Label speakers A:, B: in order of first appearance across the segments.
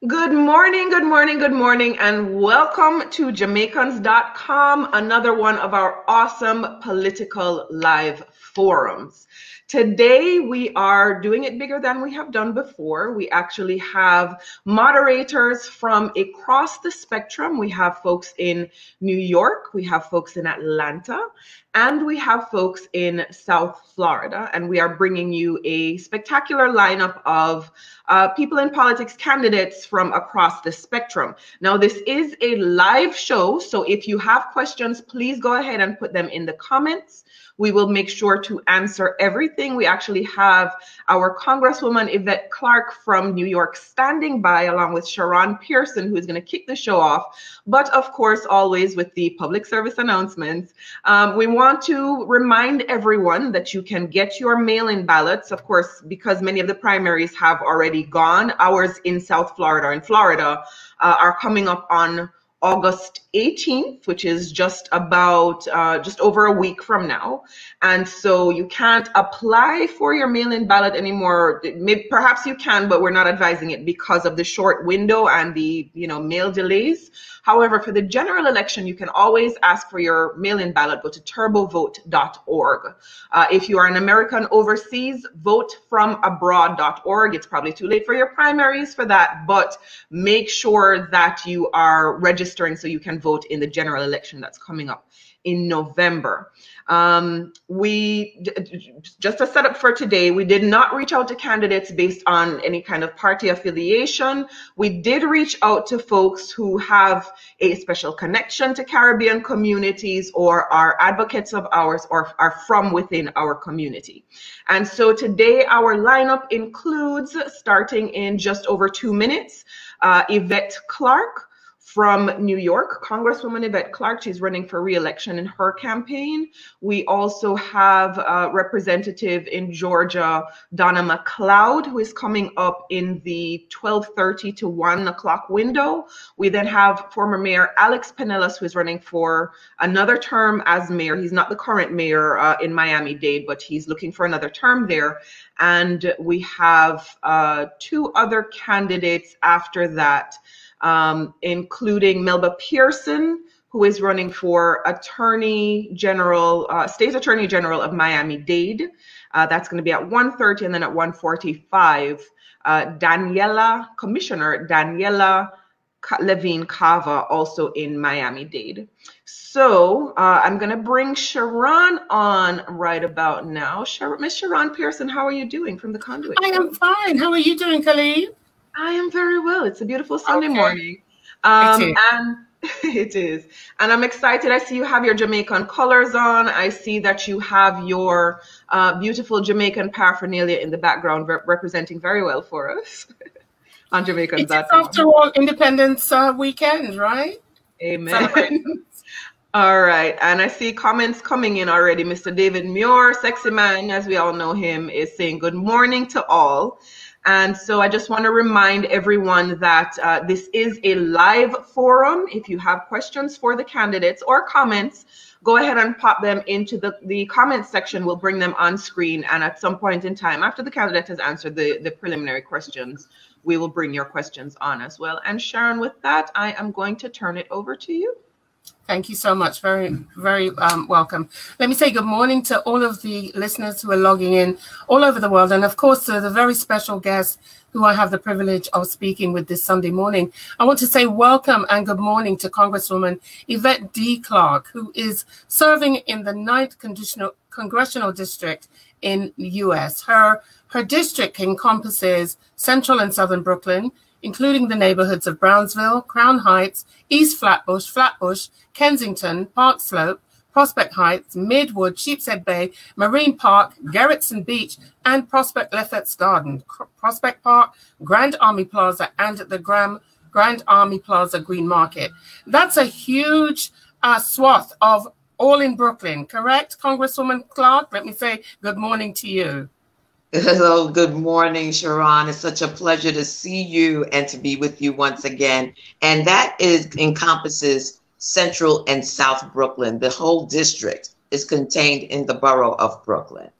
A: Good morning, good morning, good morning, and welcome to Jamaicans.com, another one of our awesome political live forums. Today, we are doing it bigger than we have done before. We actually have moderators from across the spectrum. We have folks in New York, we have folks in Atlanta, and we have folks in South Florida. And we are bringing you a spectacular lineup of people in politics candidates from across the spectrum. Now, this is a live show, so if you have questions, please go ahead and put them in the comments. We will make sure to answer everything. We actually have our Congresswoman Yvette Clarke from New York standing by, along with Sheron Pearson, who is going to kick the show off. But of course, always with the public service announcements, we want to remind everyone that you can get your mail-in ballots, of course, because many of the primaries have already gone. Ours in South Florida and Florida are coming up on August 18th, which is just over a week from now. And so you can't apply for your mail-in ballot anymore. Perhaps you can, but we're not advising it because of the short window and the mail delays. However, for the general election, you can always ask for your mail-in ballot. Go to turbovote.org. If you are an American overseas, votefromabroad.org. It's probably too late for your primaries for that, but make sure that you are registering so you can vote in the general election that's coming up in November. Just a setup for today, we did not reach out to candidates based on any kind of party affiliation. We did reach out to folks who have a special connection to Caribbean communities or are advocates of ours or are from within our community. And so today our lineup includes, starting in just over 2 minutes, Yvette Clarke from New York, Congresswoman Yvette Clarke. She's running for re-election in her campaign. We also have a representative in Georgia, Donna McLeod, who is coming up in the 12:30 to 1 o'clock window. We then have former Mayor Alex Penelas, who is running for another term as mayor. He's not the current mayor in Miami-Dade, but he's looking for another term there. And we have 2 other candidates after that, including Melba Pearson, who is running for State Attorney General of Miami-Dade. That's going to be at 1:30, and then at 1:45, Commissioner Daniella Levine Cava, also in Miami-Dade. So I'm going to bring Sheron on right about now. Miss Sheron Pearson, how are you doing from the Conduit?
B: I am fine. How are you doing, Calibe?
A: I am very well. It's a beautiful Sunday morning. It is. And I'm excited. I see you have your Jamaican colors on. I see that you have your beautiful Jamaican paraphernalia in the background representing very well for us on Jamaicans.com.
B: It's after all Independence weekend, right?
A: Amen. All right. And I see comments coming in already. Mr. David Muir, sexy man, as we all know him, is saying good morning to all. And so I just want to remind everyone that this is a live forum. If you have questions for the candidates or comments, go ahead and pop them into the comments section. We'll bring them on screen. And at some point in time, after the candidate has answered the preliminary questions, we will bring your questions on as well. And Sheron, with that, I am going to turn it over to you.
B: Thank you so much. Very, very welcome. Let me say good morning to all of the listeners who are logging in all over the world. And of course, to the very special guests who I have the privilege of speaking with this Sunday morning. I want to say welcome and good morning to Congresswoman Yvette D. Clarke, who is serving in the 9th Congressional District in the U.S. Her district encompasses central and southern Brooklyn, including the neighborhoods of Brownsville, Crown Heights, East Flatbush, Kensington, Park Slope, Prospect Heights, Midwood, Sheepshead Bay, Marine Park, Gerritsen Beach, and Prospect Lefferts Garden, Prospect Park, Grand Army Plaza, and the Grand Army Plaza Green Market. That's a huge swath of all in Brooklyn, correct, Congresswoman Clarke? Let me say good morning to you.
C: Hello, good morning, Sheron. It's such a pleasure to see you and to be with you once again. And that encompasses Central and South Brooklyn. The whole district is contained in the borough of Brooklyn.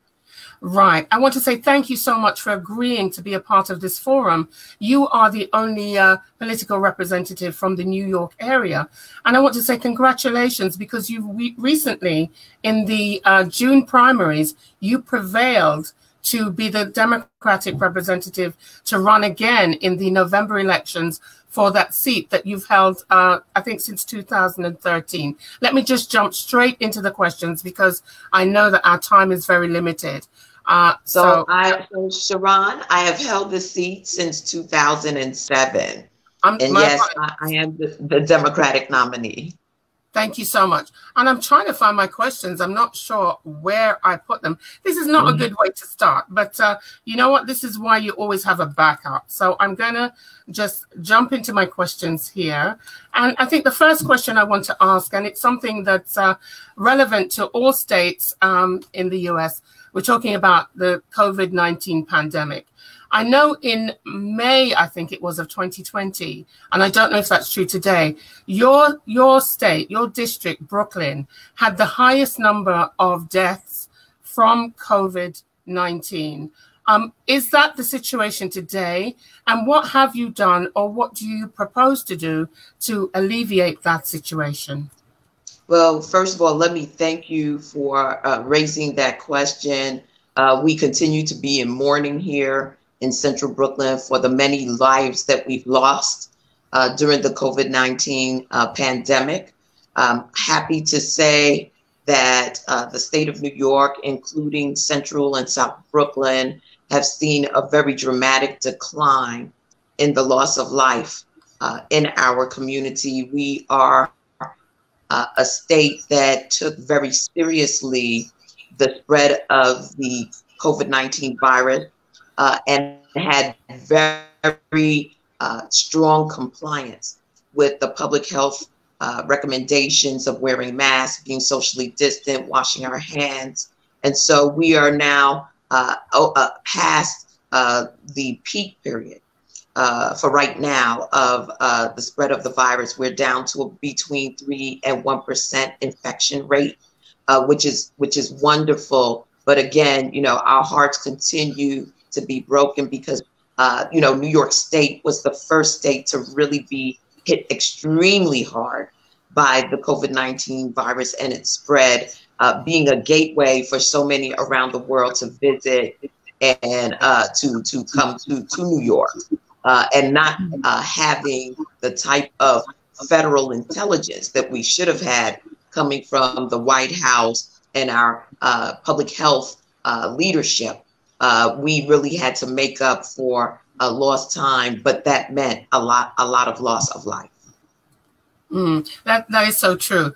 B: Right. I want to say thank you so much for agreeing to be a part of this forum. You are the only political representative from the New York area. And I want to say congratulations, because you recently, in the June primaries, you prevailed to be the Democratic representative to run again in the November elections for that seat that you've held, I think, since 2013. Let me just jump straight into the questions, because I know that our time is very limited.
C: So Sheron, I have held the seat since 2007. And yes, I am the Democratic nominee.
B: Thank you so much. And I'm trying to find my questions. I'm not sure where I put them. This is not a good way to start, but you know what? This is why you always have a backup. So I'm going to just jump into my questions here. And I think the first question I want to ask, and it's something that's relevant to all states in the US, we're talking about the COVID-19 pandemic. I know in May, I think it was, of 2020, and I don't know if that's true today, your state, your district, Brooklyn, had the highest number of deaths from COVID-19. Is that the situation today? And what have you done, or what do you propose to do to alleviate that situation?
C: Well, first of all, let me thank you for raising that question. We continue to be in mourning here in Central Brooklyn for the many lives that we've lost during the COVID-19 pandemic. I'm happy to say that the state of New York, including Central and South Brooklyn, have seen a very dramatic decline in the loss of life in our community. We are a state that took very seriously the spread of the COVID-19 virus and had very strong compliance with the public health recommendations of wearing masks, being socially distant, washing our hands. And so we are now past the peak period for right now of the spread of the virus. We're down to between 3 and 1% infection rate, which is wonderful. But again, you know, our hearts continue to be broken because, you know, New York State was the first state to really be hit extremely hard by the COVID-19 virus and its spread, being a gateway for so many around the world to visit and to come to New York, and not having the type of federal intelligence that we should have had coming from the White House and our public health leadership. We really had to make up for lost time, but that meant a lot of loss of life.
B: That is so true.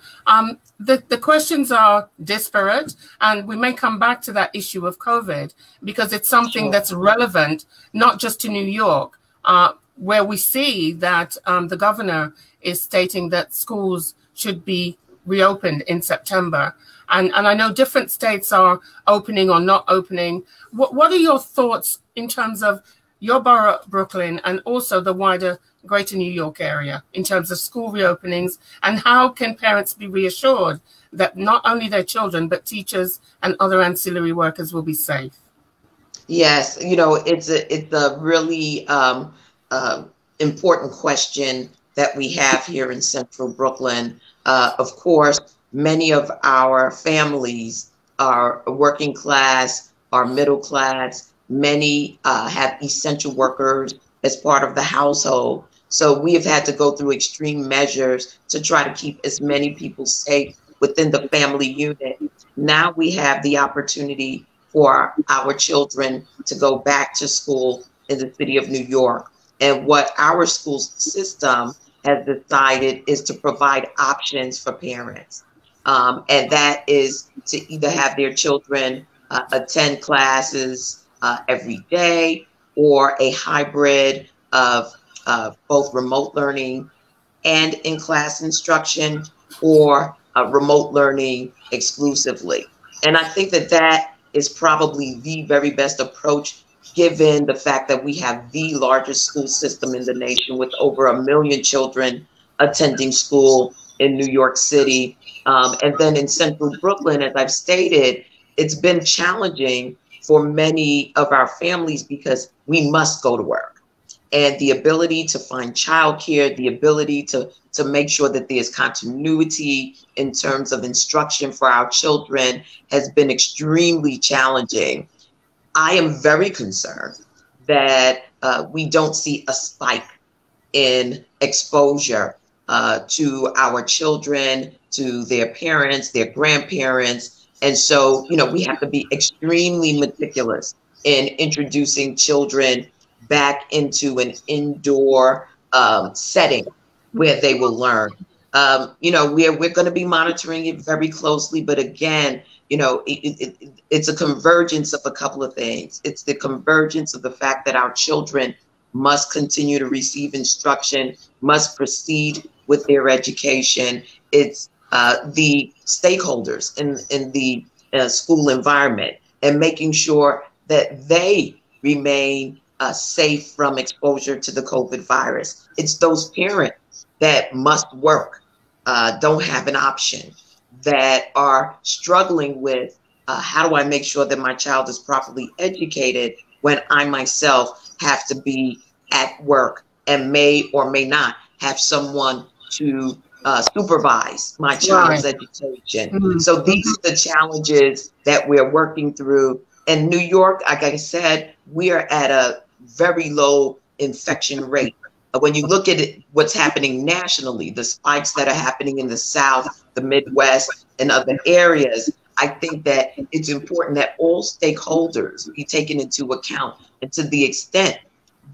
B: The questions are disparate, and we may come back to that issue of COVID because it's something that's relevant not just to New York, where we see that the governor is stating that schools should be reopened in September. And I know different states are opening or not opening. What are your thoughts in terms of your borough, Brooklyn, and also the wider greater New York area in terms of school reopenings? And how can parents be reassured that not only their children, but teachers and other ancillary workers will be safe?
C: Yes, you know, it's a really important question that we have here in Central Brooklyn. Of course, many of our families are working class, are middle class. Many have essential workers as part of the household. So we have had to go through extreme measures to try to keep as many people safe within the family unit. Now we have the opportunity for our children to go back to school in the city of New York. And what our school system has decided is to provide options for parents. And that is to either have their children attend classes every day, or a hybrid of both remote learning and in-class instruction, or remote learning exclusively. And I think that that is probably the very best approach, given the fact that we have the largest school system in the nation with over 1 million children attending school in New York City. And then in Central Brooklyn, as I've stated, it's been challenging for many of our families because we must go to work. And the ability to find childcare, the ability to make sure that there's continuity in terms of instruction for our children has been extremely challenging. I am very concerned that we don't see a spike in exposure to our children, to their parents, their grandparents. And so, we have to be extremely meticulous in introducing children back into an indoor setting where they will learn. We're going to be monitoring it very closely, but again, it's a convergence of a couple of things. It's the convergence of the fact that our children must continue to receive instruction, must proceed with their education. It's the stakeholders in the school environment and making sure that they remain safe from exposure to the COVID virus. It's those parents that must work, don't have an option, that are struggling with how do I make sure that my child is properly educated when I myself have to be at work and may or may not have someone to supervise my child's education. Mm-hmm. So these are the challenges that we're working through. In New York, like I said, we are at a very low infection rate. When you look at what's happening nationally, the spikes that are happening in the South, the Midwest, and other areas, I think that it's important that all stakeholders be taken into account. And to the extent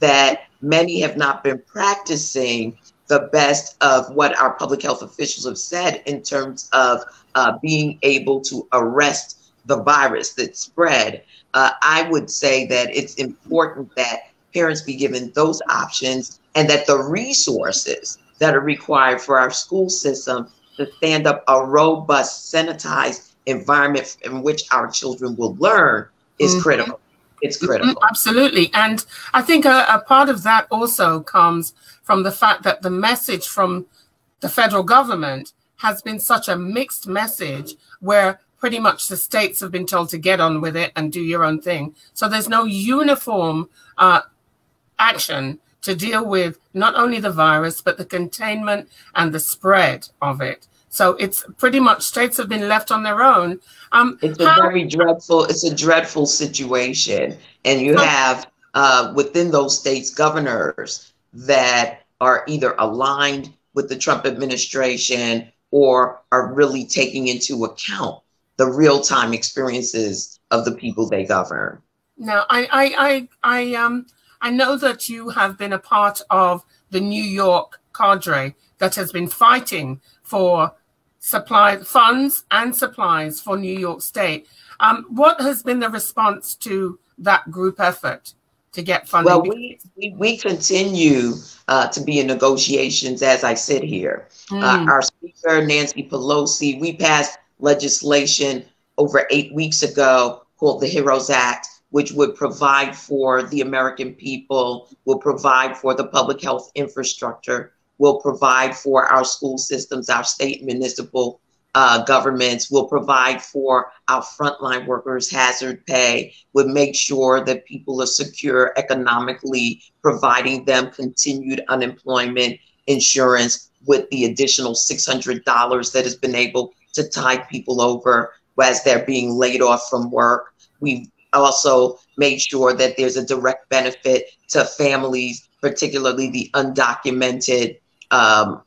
C: that many have not been practicing the best of what our public health officials have said in terms of being able to arrest the virus that spread, I would say that it's important that parents be given those options and that the resources that are required for our school system to stand up a robust, sanitized environment in which our children will learn is critical. It's critical.
B: Absolutely. And I think a part of that also comes from the fact that the message from the federal government has been such a mixed message where pretty much the states have been told to get on with it and do your own thing. So there's no uniform action to deal with not only the virus, but the containment and the spread of it. So it's pretty much states have been left on their own.
C: It's a dreadful situation. And you have within those states governors that are either aligned with the Trump administration or are really taking into account the real-time experiences of the people they govern.
B: Now, I know that you have been a part of the New York cadre that has been fighting for funds and supplies for New York State. What has been the response to that group effort to get funding?
C: Well, we continue to be in negotiations as I sit here. Our Speaker, Nancy Pelosi, we passed legislation over 8 weeks ago called the HEROES Act, which would provide for the American people, will provide for the public health infrastructure, will provide for our school systems, our state municipal governments, will provide for our frontline workers hazard pay, would make sure that people are secure economically, providing them continued unemployment insurance with the additional $600 that has been able to tide people over as they're being laid off from work. We've also made sure that there's a direct benefit to families, particularly the undocumented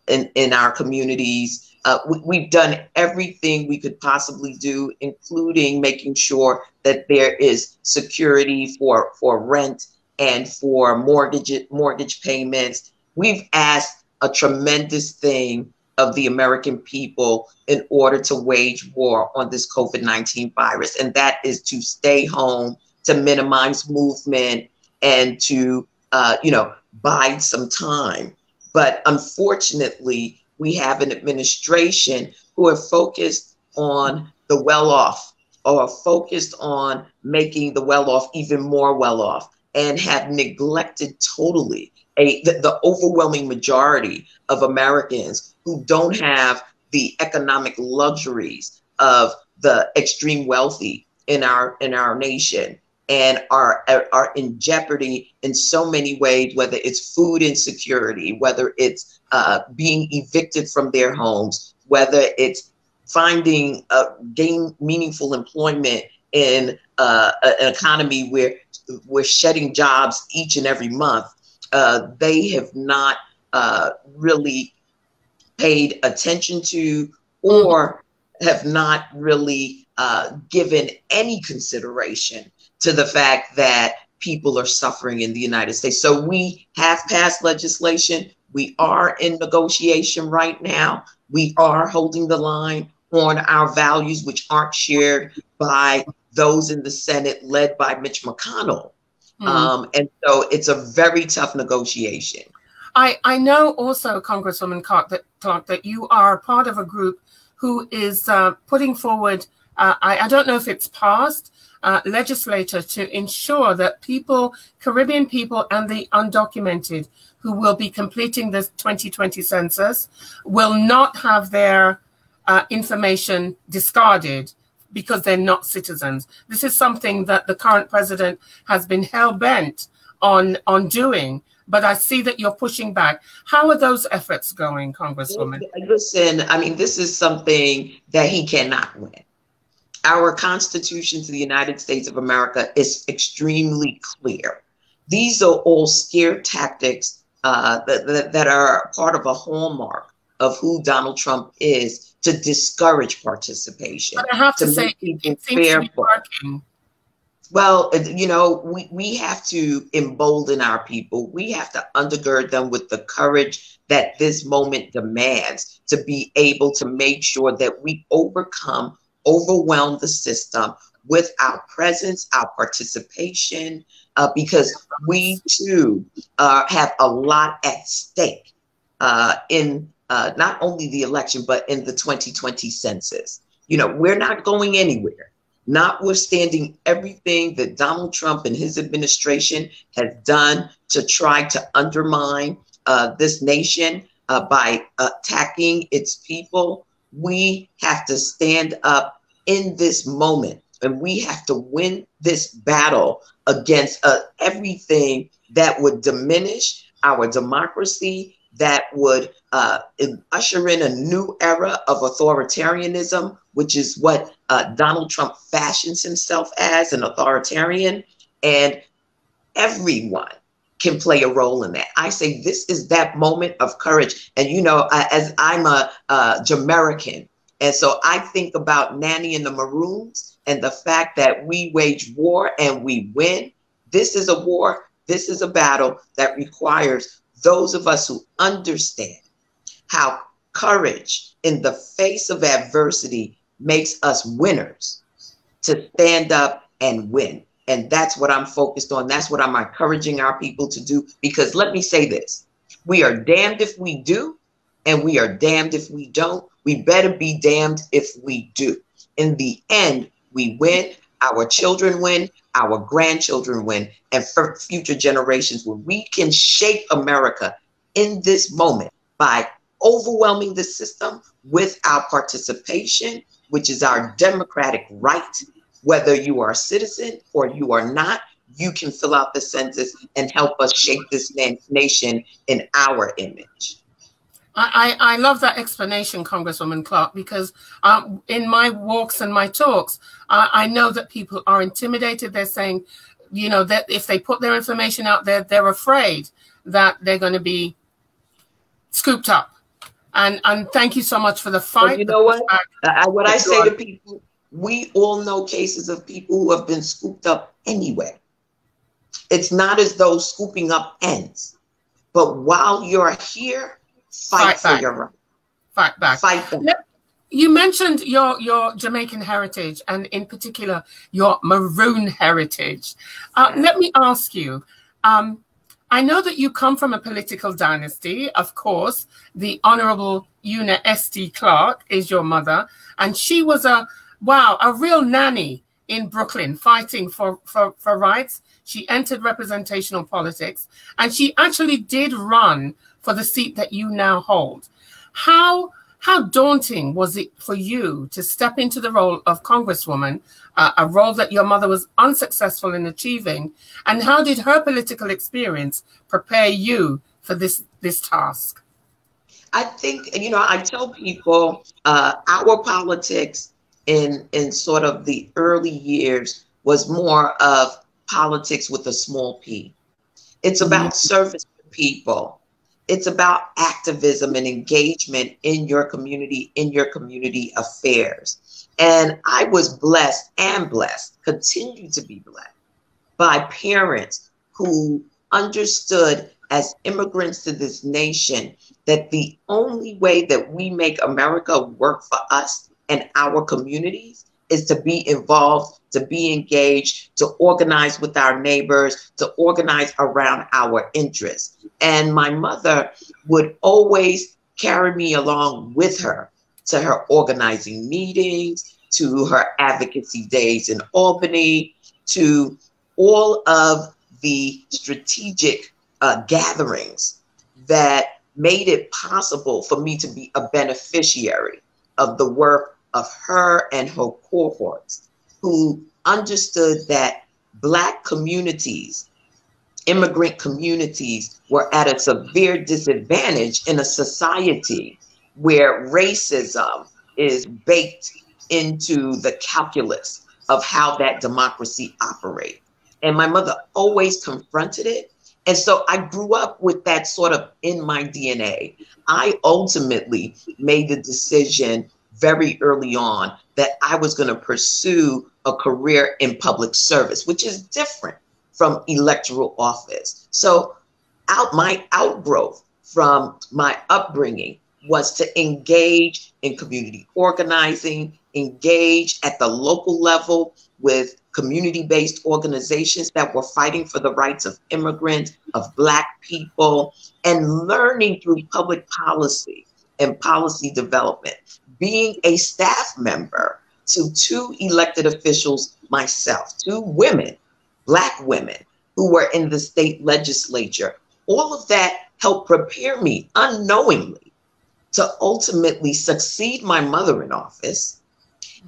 C: in our communities. We've done everything we could possibly do, including making sure that there is security for rent and for mortgage payments. We've asked a tremendous thing of the American people in order to wage war on this COVID-19 virus. And that is to stay home, to minimize movement, and to, bide some time. But unfortunately, we have an administration who are focused on the well-off, or focused on making the well-off even more well-off, and have neglected totally the overwhelming majority of Americans who don't have the economic luxuries of the extreme wealthy in our nation. and are in jeopardy in so many ways, whether it's food insecurity, whether it's being evicted from their homes, whether it's finding gain meaningful employment in an economy where we're shedding jobs each and every month. They have not really paid attention to, or have not really given any consideration to the fact that people are suffering in the United States. So we have passed legislation. We are in negotiation right now. We are holding the line on our values, which aren't shared by those in the Senate led by Mitch McConnell. And so it's a very tough negotiation.
B: I know also, Congresswoman Clarke, that you are part of a group who is putting forward, I don't know if it's passed, legislature to ensure that people, Caribbean people and the undocumented who will be completing the 2020 census will not have their information discarded because they're not citizens. This is something that the current president has been hell-bent on doing, but I see that you're pushing back. How are those efforts going, Congresswoman?
C: Listen, I mean, this is something that he cannot win. Our Constitution to the United States of America is extremely clear. These are all scare tactics that are part of a hallmark of who Donald Trump is, to discourage participation.
B: But I have to say, it seems to be working.
C: Well, you know, we have to embolden our people. We have to undergird them with the courage that this moment demands to be able to make sure that we overwhelm the system with our presence, our participation, because we too have a lot at stake in not only the election, but in the 2020 census. You know, we're not going anywhere, notwithstanding everything that Donald Trump and his administration has done to try to undermine this nation by attacking its people. We have to stand up in this moment, and we have to win this battle against everything that would diminish our democracy, that would usher in a new era of authoritarianism, which is what Donald Trump fashions himself as, an authoritarian, and everyone can play a role in that. I say this is that moment of courage. And, you know, as I'm a Jamaican, and so I think about Nanny and the Maroons and the fact that we wage war and we win. This is a war. This is a battle that requires those of us who understand how courage in the face of adversity makes us winners to stand up and win. And that's what I'm focused on. That's what I'm encouraging our people to do. Because let me say this, we are damned if we do, and we are damned if we don't. We better be damned if we do. In the end, we win, our children win, our grandchildren win, and for future generations, where we can shape America in this moment by overwhelming the system with our participation, which is our democratic right. Whether you are a citizen or you are not, you can fill out the census and help us shape this nation in our image.
B: I love that explanation, Congresswoman Clarke, because in my walks and my talks, I know that people are intimidated. They're saying, you know, that if they put their information out there, they're afraid that they're going to be scooped up. And thank you so much for the fight.
C: Well, you know what? What I say to people, we all know cases of people who have been scooped up anyway. It's not as though scooping up ends, but while you're here, fight for your right.
B: Fight back.
C: Fight for it.
B: You mentioned your Jamaican heritage, and in particular, your Maroon heritage. Let me ask you, I know that you come from a political dynasty. Of course, the Honorable Una S.T. Clarke is your mother, and she was a real nanny in Brooklyn fighting for rights. She entered representational politics, and she actually did run for the seat that you now hold. How How daunting was it for you to step into the role of Congresswoman, a role that your mother was unsuccessful in achieving? And how did her political experience prepare you for this task?
C: I think, I tell people our politics in sort of the early years was more of politics with a small p. It's about service to people. It's about activism and engagement in your community affairs. And I was blessed, continue to be blessed by parents who understood as immigrants to this nation that the only way that we make America work for us and our communities is to be involved, to be engaged, to organize with our neighbors, to organize around our interests. And my mother would always carry me along with her to her organizing meetings, to her advocacy days in Albany, to all of the strategic gatherings that made it possible for me to be a beneficiary of the work of her and her cohorts, who understood that Black communities, immigrant communities, were at a severe disadvantage in a society where racism is baked into the calculus of how that democracy operates. And my mother always confronted it. And so I grew up with that sort of in my DNA. I ultimately made the decision very early on that I was going to pursue a career in public service, which is different from electoral office. So my outgrowth from my upbringing was to engage in community organizing, engage at the local level with community-based organizations that were fighting for the rights of immigrants, of Black people, and learning through public policy and policy development. Being a staff member to 2 elected officials myself, 2 women, Black women, who were in the state legislature. All of that helped prepare me unknowingly to ultimately succeed my mother in office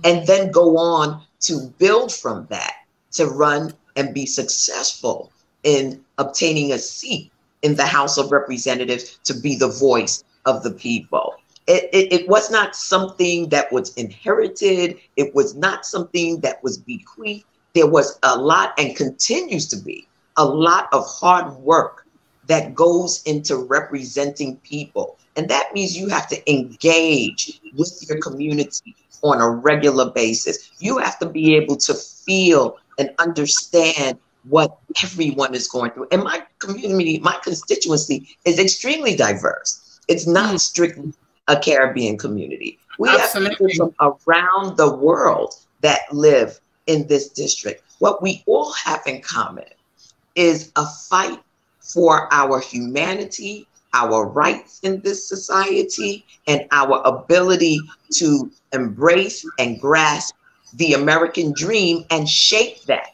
C: and then go on to build from that, to run and be successful in obtaining a seat in the House of Representatives to be the voice of the people. It was not something that was inherited. It was not something that was bequeathed. There was a lot, and continues to be, a lot of hard work that goes into representing people. And that means you have to engage with your community on a regular basis. You have to be able to feel and understand what everyone is going through. And my community, my constituency is extremely diverse. It's not strictly a Caribbean community. We
B: Absolutely.
C: have people from around the world that live in this district. What we all have in common is a fight for our humanity, our rights in this society, and our ability to embrace and grasp the American dream and shape that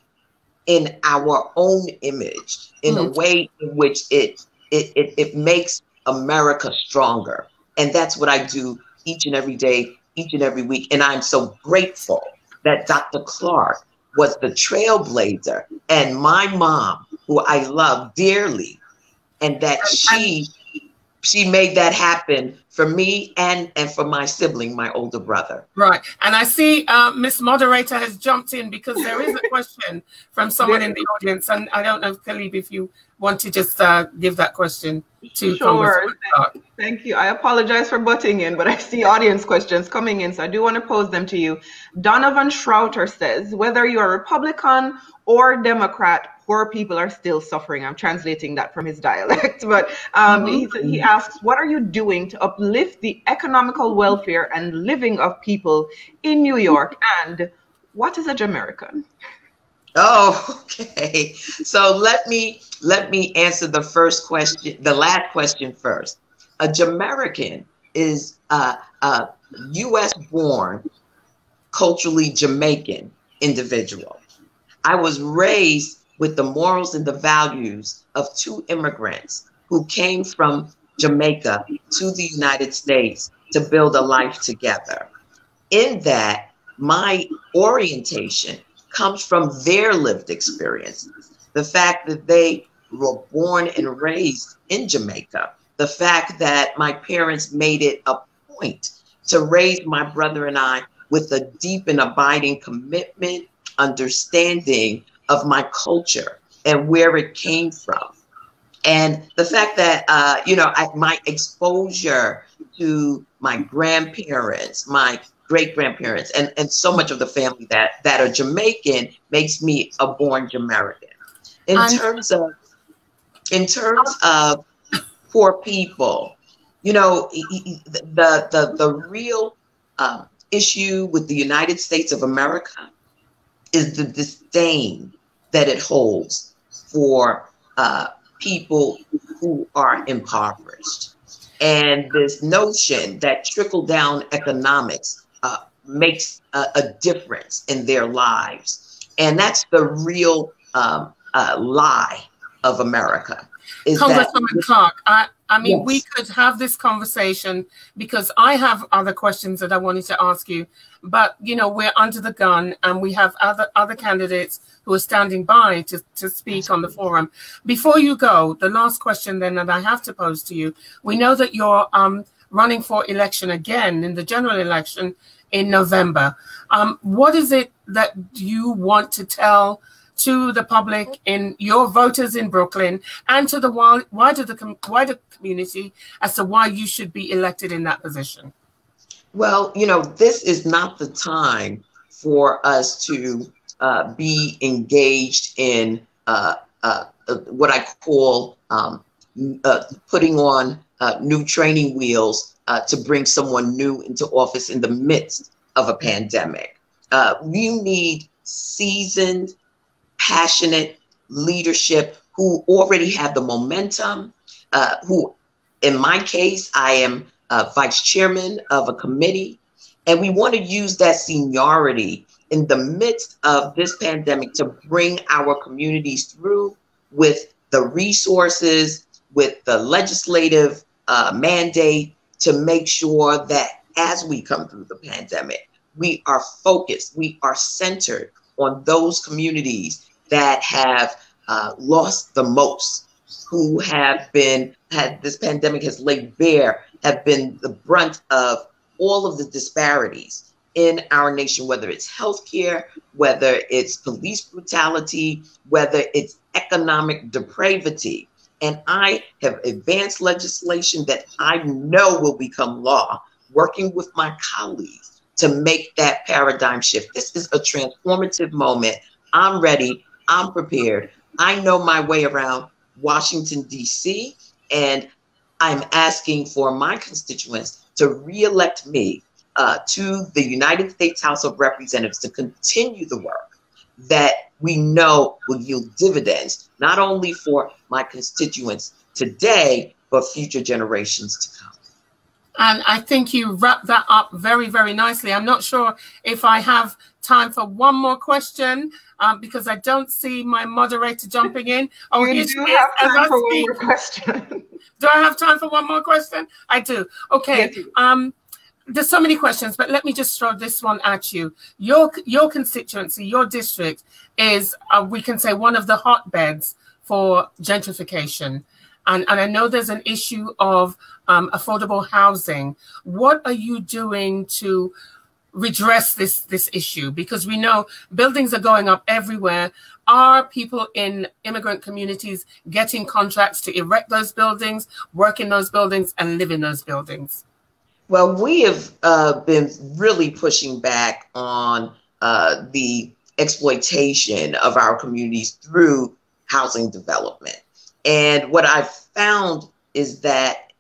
C: in our own image, in a way in which it makes America stronger. And that's what I do each and every day, each and every week. And I'm so grateful that Dr. Clarke was the trailblazer, and my mom, who I love dearly, and that she made that happen for me and for my sibling, my older brother.
B: Right. And I see Miss Moderator has jumped in because there is a question from someone in the audience. And I don't know, Calibe, if you want to just give that question to
A: Sure. Thank you. I apologize for butting in, but I see audience questions coming in, so I do want to pose them to you. Donovan Schrouter says, whether you're a Republican or Democrat, poor people are still suffering. I'm translating that from his dialect, but he asks, what are you doing to uplift the economical welfare and living of people in New York? And what is a Jamaican?
C: Oh, okay. So let me answer the first question, the last question first. A Jamaican is a U.S. born, culturally Jamaican individual. I was raised with the morals and the values of 2 immigrants who came from Jamaica to the United States to build a life together. In that, my orientation comes from their lived experiences. The fact that they were born and raised in Jamaica, the fact that my parents made it a point to raise my brother and I with a deep and abiding commitment, understanding of my culture and where it came from. And the fact that, my exposure to my grandparents, my great-grandparents, and so much of the family that are Jamaican makes me a born Jamaican. In terms of poor people, the real issue with the United States of America is the disdain that it holds for people who are impoverished. And this notion that trickle-down economics makes a difference in their lives. And that's the real lie of America.
B: Congresswoman Clarke, I mean,
C: yes.
B: We could have this conversation because I have other questions that I wanted to ask you, but we're under the gun and we have other candidates who are standing by to speak on the forum. Before you go, the last question then that I have to pose to you, we know that you're running for election again in the general election in November. What is it that you want to tell to the public, in your voters in Brooklyn, and to the wider community as to why you should be elected in that position?
C: Well, this is not the time for us to be engaged in what I call putting on new training wheels to bring someone new into office in the midst of a pandemic. You need seasoned, passionate leadership who already have the momentum, who, in my case, I am vice chairman of a committee, and we want to use that seniority in the midst of this pandemic to bring our communities through with the resources, with the legislative mandate to make sure that as we come through the pandemic, we are focused, we are centered on those communities that have lost the most, who have this pandemic has laid bare, have been the brunt of all of the disparities in our nation, whether it's healthcare, whether it's police brutality, whether it's economic depravity. And I have advanced legislation that I know will become law, working with my colleagues to make that paradigm shift. This is a transformative moment. I'm ready. I'm prepared. I know my way around Washington, D.C., and I'm asking for my constituents to re-elect me to the United States House of Representatives to continue the work that we know will yield dividends, not only for my constituents today, but future generations to come.
B: And I think you wrapped that up very, very nicely. I'm not sure if I have time for one more question because I don't see my moderator jumping in. Oh,
A: you do have time for one more question.
B: Do I have time for one more question? I do. Okay. Yes. There's so many questions, but let me just throw this one at you. Your constituency, your district is, we can say, one of the hotbeds for gentrification. And I know there's an issue of affordable housing. What are you doing to redress this issue? Because we know buildings are going up everywhere. Are people in immigrant communities getting contracts to erect those buildings, work in those buildings, and live in those buildings?
C: Well, we have been really pushing back on the exploitation of our communities through housing development. And what I've found is that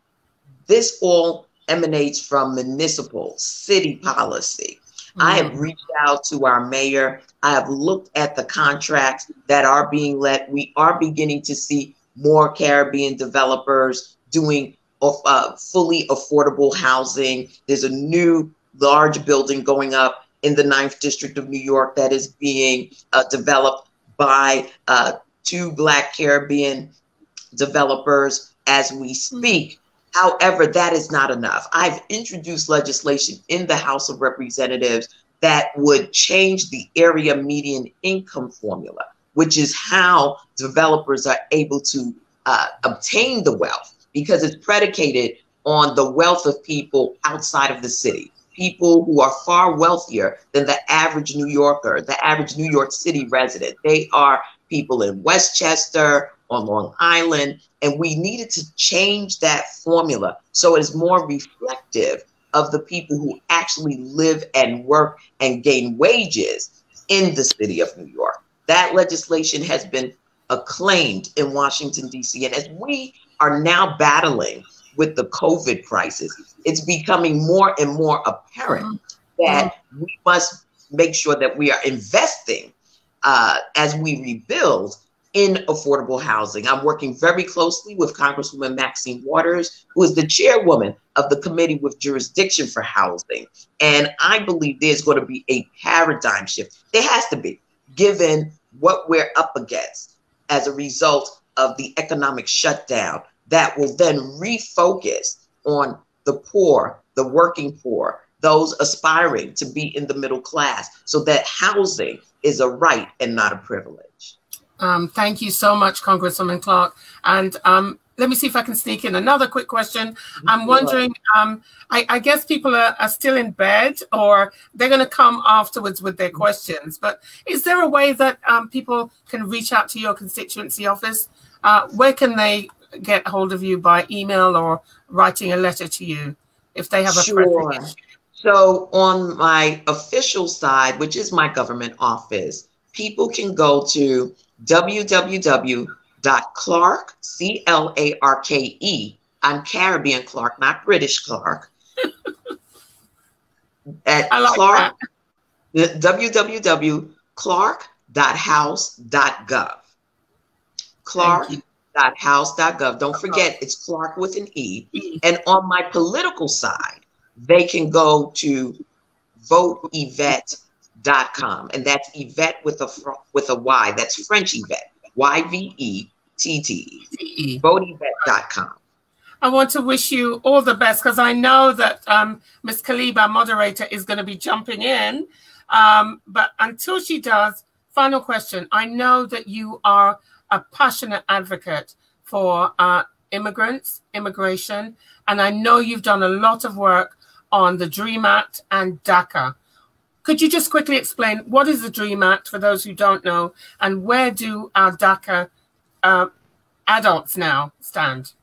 C: this all emanates from municipal city policy. I have reached out to our mayor. I have looked at the contracts that are being let. We are beginning to see more Caribbean developers doing fully affordable housing. There's a new large building going up in the 9th District of New York that is being developed by 2 Black Caribbean developers as we speak. However, that is not enough. I've introduced legislation in the House of Representatives that would change the area median income formula, which is how developers are able to obtain the wealth, because it's predicated on the wealth of people outside of the city, people who are far wealthier than the average New Yorker, the average New York City resident. They are people in Westchester, on Long Island, and we needed to change that formula so it is more reflective of the people who actually live and work and gain wages in the city of New York. That legislation has been acclaimed in Washington, D.C. And as we are now battling with the COVID crisis, it's becoming more and more apparent that we must make sure that we are investing as we rebuild in affordable housing. I'm working very closely with Congresswoman Maxine Waters, who is the chairwoman of the Committee with Jurisdiction for Housing. And I believe there's going to be a paradigm shift. There has to be, given what we're up against as a result of the economic shutdown, that will then refocus on the poor, the working poor, those aspiring to be in the middle class, so that housing is a right and not a privilege.
B: Thank you so much, Congresswoman Clarke. And let me see if I can sneak in another quick question. I'm wondering, I guess people are still in bed, or they're going to come afterwards with their questions. But is there a way that people can reach out to your constituency office? Where can they get hold of you, by email or writing a letter to you if they have a preference?
C: So on my official side, which is my government office, people can go to www.clarke, C-L-A-R-K-E. I'm Caribbean Clarke, not British Clarke. At Clarke, www.clarke.house.gov. Clarke.house.gov. Don't forget, it's Clarke with an E. And on my political side, they can go to VoteYvette.com, and that's Yvette with a Y. That's French Yvette, Y-V-E-T-T-E. VoteYvette.com.
B: I want to wish you all the best, because I know that Ms. Calibe, our moderator, is going to be jumping in. But until she does, final question. I know that you are a passionate advocate for immigrants, immigration, and I know you've done a lot of work on the DREAM Act and DACA. Could you just quickly explain what is the DREAM Act for those who don't know, and where do our DACA adults now stand?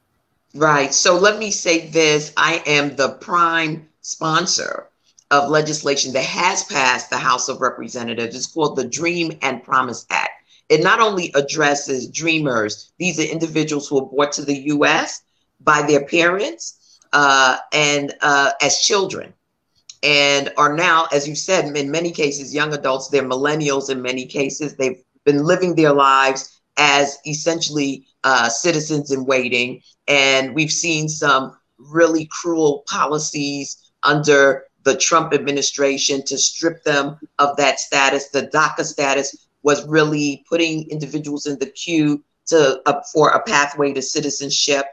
C: Right. So let me say this. I am the prime sponsor of legislation that has passed the House of Representatives. It's called the Dream and Promise Act. It not only addresses dreamers, these are individuals who are brought to the U.S. by their parents and as children, and are now, as you said, in many cases, young adults. They're millennials in many cases. They've been living their lives as essentially citizens in waiting. And we've seen some really cruel policies under the Trump administration to strip them of that status. The DACA status was really putting individuals in the queue for a pathway to citizenship.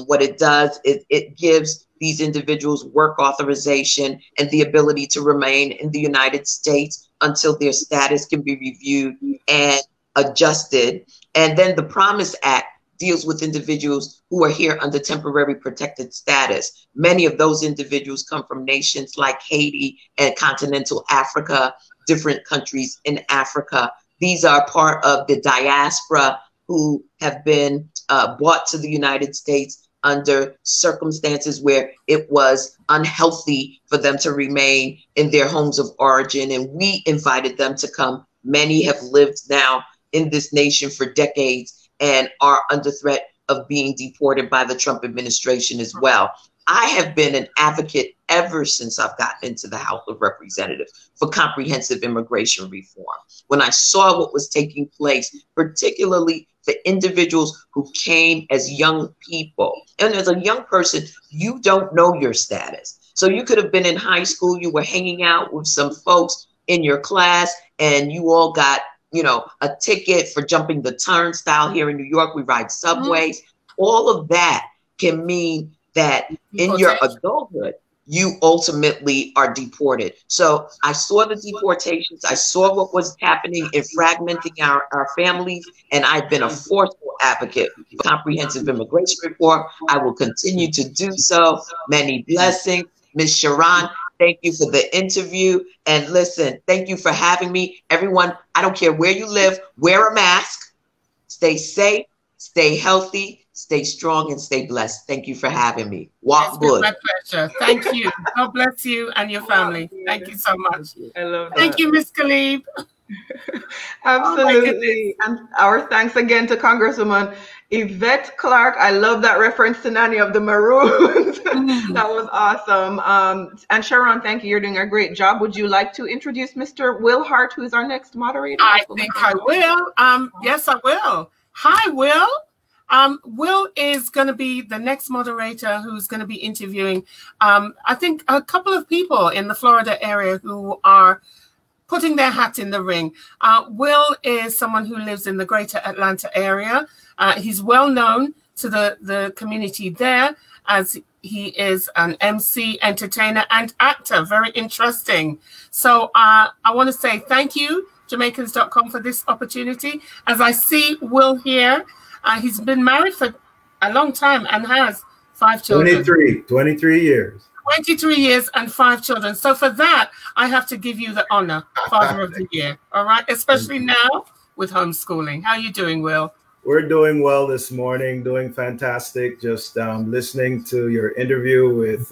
C: What it does is it gives these individuals work authorization and the ability to remain in the United States until their status can be reviewed and adjusted. And then the Promise Act deals with individuals who are here under temporary protected status. Many of those individuals come from nations like Haiti and continental Africa, different countries in Africa. These are part of the diaspora who have been brought to the United States under circumstances where it was unhealthy for them to remain in their homes of origin. And we invited them to come. Many have lived now in this nation for decades and are under threat of being deported by the Trump administration as well. I have been an advocate ever since I've gotten into the House of Representatives for comprehensive immigration reform. When I saw what was taking place, particularly for individuals who came as young people. And as a young person, you don't know your status. So you could have been in high school, you were hanging out with some folks in your class, and you all got, you know, a ticket for jumping the turnstile here in New York. We ride subways. All of that can mean that in your adulthood, you ultimately are deported. So I saw the deportations. I saw what was happening in fragmenting our families, and I've been a forceful advocate for comprehensive immigration reform. I will continue to do so. Many blessings. Ms. Sheron, thank you for the interview. And listen, thank you for having me. Everyone, I don't care where you live, wear a mask, stay safe, stay healthy, stay strong, and stay blessed. Thank you for having me. Walk good.
B: My pleasure. Thank you. God bless you and your family. Thank you so much.
A: I love that.
B: Thank you, Ms. Calibe.
A: Absolutely. And our thanks again to Congresswoman Yvette Clarke. I love that reference to Nanny of the Maroons. That was awesome. And Sheron, thank you. You're doing a great job. Would you like to introduce Mr. Will Hart, who is our next moderator?
B: I think I will. Yes, I will. Hi, Will. Will is going to be the next moderator who's going to be interviewing, I think, a couple of people in the Florida area who are putting their hat in the ring. Will is someone who lives in the greater Atlanta area. He's well known to the community there as he is an MC, entertainer, and actor. Very interesting. So I want to say thank you, Jamaicans.com, for this opportunity. As I see Will here, he's been married for a long time and has 5 children.
D: 23 years.
B: 23 years and 5 children. So for that, I have to give you the honor, Father of the Year. All right, especially now with homeschooling. How are you doing, Will?
D: We're doing well this morning, doing fantastic. Just listening to your interview with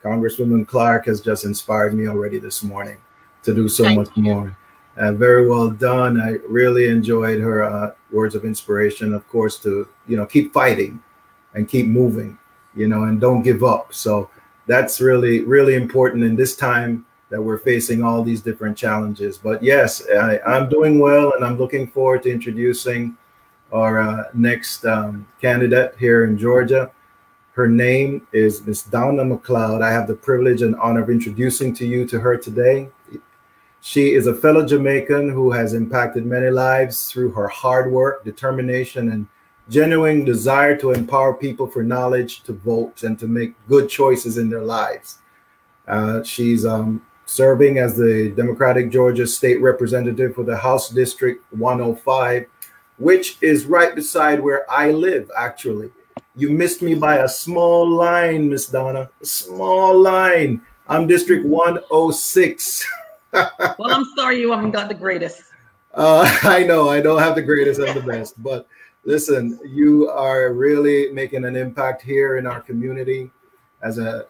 D: Congresswoman Clarke has just inspired me already this morning to do so much more. Very well done. I really enjoyed her words of inspiration, of course, to, keep fighting and keep moving, and don't give up. So that's really, really important in this time that we're facing all these different challenges. But yes, I'm doing well, and I'm looking forward to introducing our next candidate here in Georgia. Her name is Miss Donna McLeod. I have the privilege and honor of introducing to her today. She is a fellow Jamaican who has impacted many lives through her hard work, determination, and genuine desire to empower people for knowledge, to vote, and to make good choices in their lives. She's serving as the Democratic Georgia State Representative for the House District 105, which is right beside where I live, actually. You missed me by a small line, Miss Donna, a small line. I'm District 106.
E: Well, I'm sorry you haven't got the greatest.
D: I know I don't have the greatest and the best, but listen, you are really making an impact here in our community as a,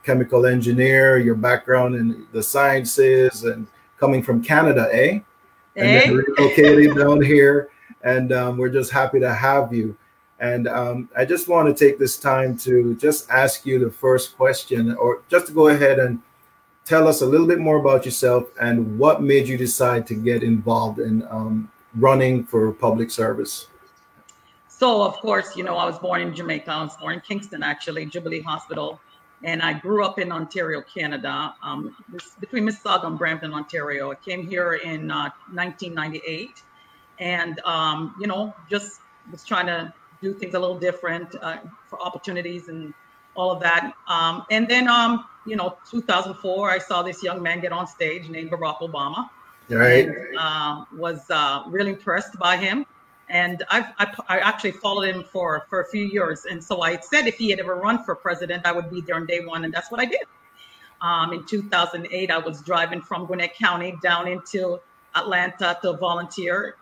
D: chemical engineer, your background in the sciences and coming from Canada, eh? And then relocated down here, and we're just happy to have you. And I just want to take this time to just ask you the first question, or just to go ahead and tell us a little bit more about yourself and what made you decide to get involved in running for public service.
E: So, of course, I was born in Jamaica. I was born in Kingston, actually, Jubilee Hospital. And I grew up in Ontario, Canada, between Mississauga and Brampton, Ontario. I came here in 1998 and, just was trying to do things a little different for opportunities and all of that. And then, 2004, I saw this young man get on stage named Barack Obama.
D: Right.
E: And, was really impressed by him. And I actually followed him for a few years. And so I said if he had ever run for president, I would be there on day one. And that's what I did. In 2008, I was driving from Gwinnett County down into Atlanta to volunteer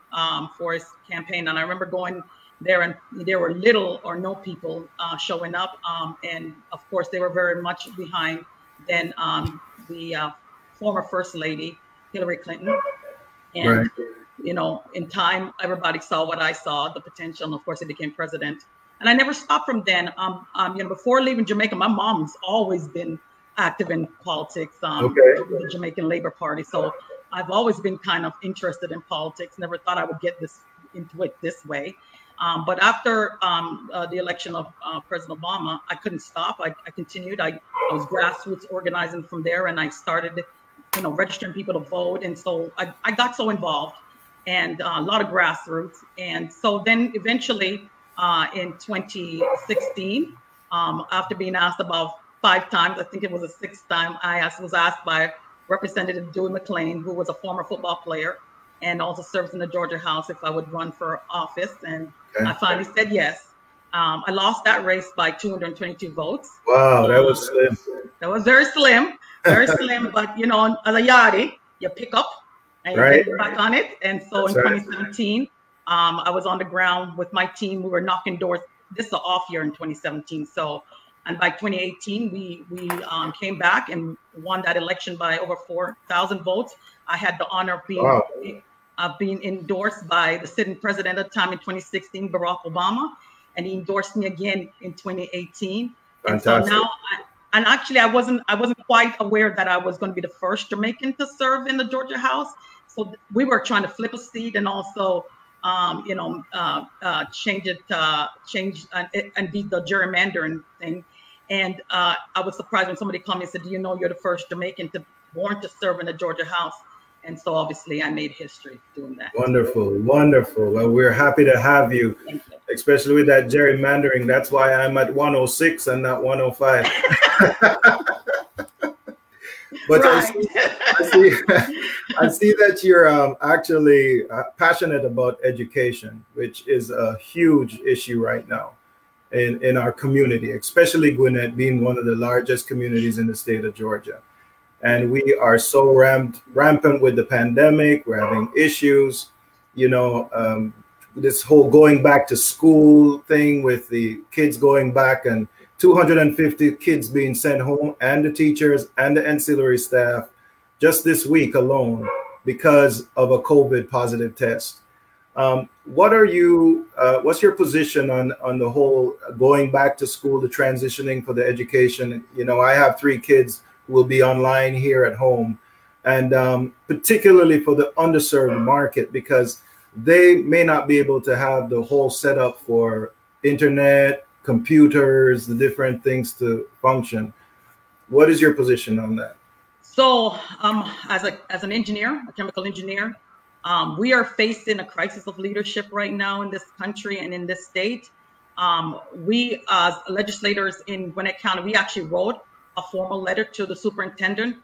E: for his campaign. And I remember going there, and there were little or no people showing up. And of course, they were very much behind then the former First Lady, Hillary Clinton. And,
D: right.
E: In time, everybody saw what I saw, the potential. And of course, he became president. And I never stopped from then. Before leaving Jamaica, my mom's always been active in politics, the Jamaican Labor Party. So I've always been kind of interested in politics. Never thought I would get into it this way. But after the election of President Obama, I couldn't stop. I continued. I was grassroots organizing from there, and I started, registering people to vote. And so I got so involved, and a lot of grassroots. And so then eventually in 2016, After being asked about 5 times, I think it was a 6th time, was asked by Representative Dewey McLean, who was a former football player and also serves in the Georgia House, if I would run for office. And I finally said yes. I lost that race by 222 votes.
D: Wow, that was slim.
E: That was very slim, But, you know, as a yardie, you pick up and you get back on it. And so in 2017, I was on the ground with my team. We were knocking doors. This is an off year in 2017. So, and by 2018, we came back and won that election by over 4,000 votes. I had the honor of being endorsed by the sitting president at the time in 2016, Barack Obama, and he endorsed me again in 2018.
D: Fantastic.
E: And so now, I wasn't quite aware that I was going to be the first Jamaican to serve in the Georgia House. So we were trying to flip a seat and also, change and beat the gerrymandering thing. And I was surprised when somebody called me and said, "Do you know you're the first Jamaican born to serve in the Georgia House?" And so obviously I made history doing that.
D: Wonderful, wonderful. Well, we're happy to have you, especially with that gerrymandering. That's why I'm at 106 and not 105. But right. I see that you're actually passionate about education, which is a huge issue right now in our community, especially Gwinnett being one of the largest communities in the state of Georgia. And we are so rampant with the pandemic. We're having issues, you know, this whole going back to school thing with the kids going back and 250 kids being sent home, and the teachers and the ancillary staff just this week alone because of a COVID positive test. What's your position on the whole going back to school, the transitioning for the education? You know, I have 3 kids who will be online here at home, and particularly for the underserved market, because they may not be able to have the whole setup for internet, computers, the different things to function. What is your position on that?
E: So as an engineer, a chemical engineer, we are facing a crisis of leadership right now in this country and in this state. We as legislators in Gwinnett County, we actually wrote a formal letter to the superintendent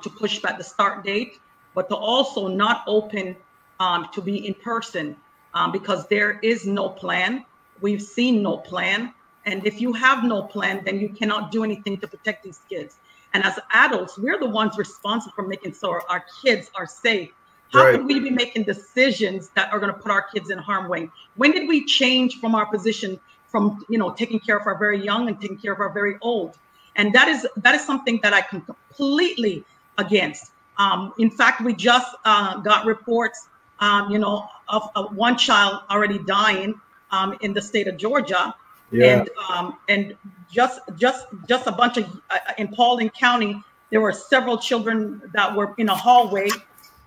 E: to push back the start date, but to also not open to be in person because there is no plan. We've seen no plan. And if you have no plan, then you cannot do anything to protect these kids. And as adults, we're the ones responsible for making sure our kids are safe. How could we be making decisions that are going to put our kids in harm's way? When did we change from our position from, you know, taking care of our very young and taking care of our very old? And that is something that I can completely against. In fact, we just got reports, of one child already dying in the state of Georgia. Yeah. And just a bunch of in Paulding County, there were several children that were in a hallway.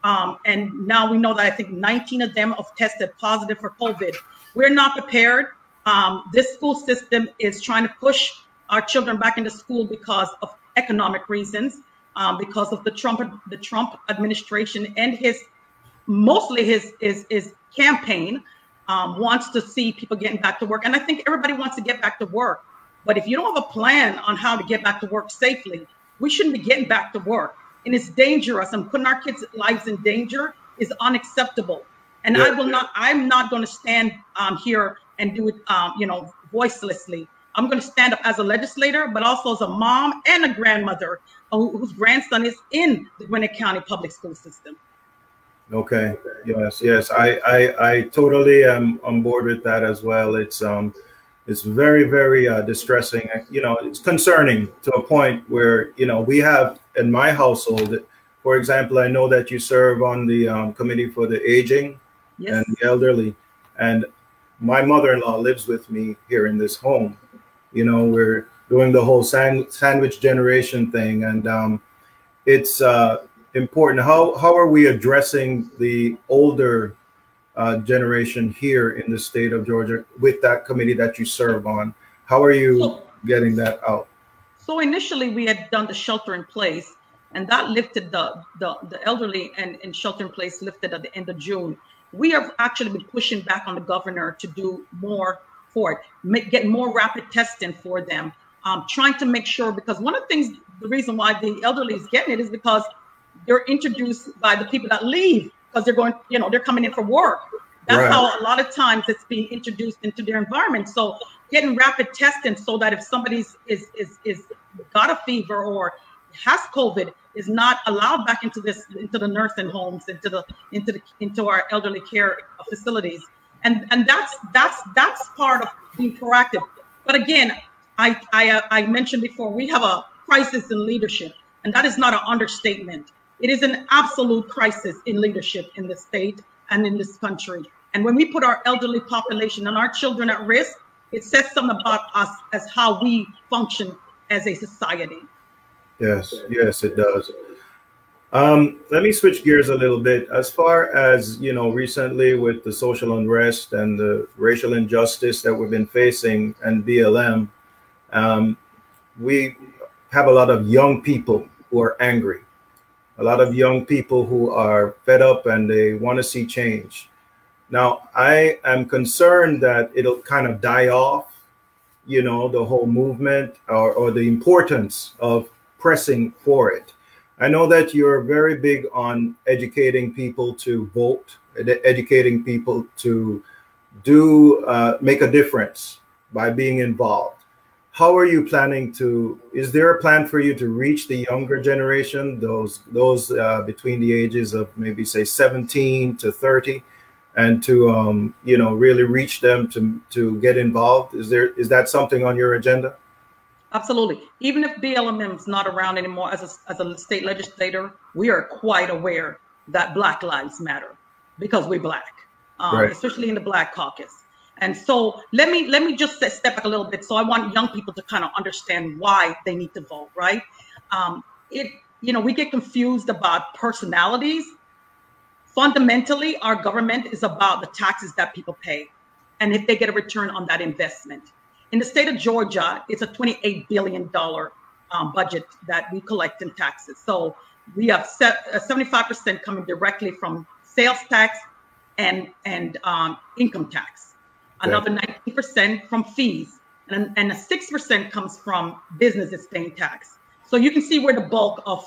E: And now we know that I think 19 of them have tested positive for COVID. We're not prepared. This school system is trying to push our children back into school because of economic reasons, because of the Trump administration and mostly his campaign wants to see people getting back to work. And I think everybody wants to get back to work. But if you don't have a plan on how to get back to work safely, we shouldn't be getting back to work. And it's dangerous, and putting our kids' lives in danger is unacceptable. And I'm not going to stand here and do it, voicelessly. I'm going to stand up as a legislator, but also as a mom and a grandmother whose grandson is in the Gwinnett County public school system.
D: Okay. Yes. I totally am on board with that as well. It's very, very distressing. You know, it's concerning to a point where, you know, we have in my household, for example, I know that you serve on the committee for the aging and the elderly, and my mother-in-law lives with me here in this home. You know, we're doing the whole sandwich generation thing, and it's important. How are we addressing the older generation here in the state of Georgia with that committee that you serve on? How are you getting that out?
E: So initially we had done the shelter in place, and that lifted the elderly and shelter in place lifted at the end of June. We have actually been pushing back on the governor to do more for it, get more rapid testing for them, trying to make sure, because one of the things, the reason why the elderly is getting it is because they're introduced by the people that leave, because they're going, you know, they're coming in for work. That's how a lot of times it's being introduced into their environment. So getting rapid testing so that if somebody's is got a fever or has COVID, is not allowed back into the nursing homes, into our elderly care facilities. And that's part of being proactive. But again, I mentioned before, we have a crisis in leadership, and that is not an understatement. It is an absolute crisis in leadership in the state and in this country. And when we put our elderly population and our children at risk, it says something about us as how we function as a society. Yes,
D: it does. Let me switch gears a little bit. As far as, you know, recently with the social unrest and the racial injustice that we've been facing and BLM, we have a lot of young people who are angry, a lot of young people who are fed up and they want to see change. Now, I am concerned that it'll kind of die off, you know, the whole movement or the importance of pressing for it. I know that you're very big on educating people to vote, educating people to make a difference by being involved. How are you planning to, is there a plan for you to reach the younger generation, those between the ages of maybe say 17 to 30, and to, you know, really reach them to get involved? Is that something on your agenda?
E: Absolutely. Even if BLM is not around anymore as a state legislator, we are quite aware that Black Lives Matter because we're Black, especially in the Black caucus. And so let me just step back a little bit. So I want young people to kind of understand why they need to vote, right? You know, we get confused about personalities. Fundamentally, our government is about the taxes that people pay and if they get a return on that investment. In the state of Georgia, it's a $28 billion budget that we collect in taxes. So we have 75% coming directly from sales tax and income tax. Another 19% from fees, and a 6% comes from businesses paying tax. So you can see where the bulk of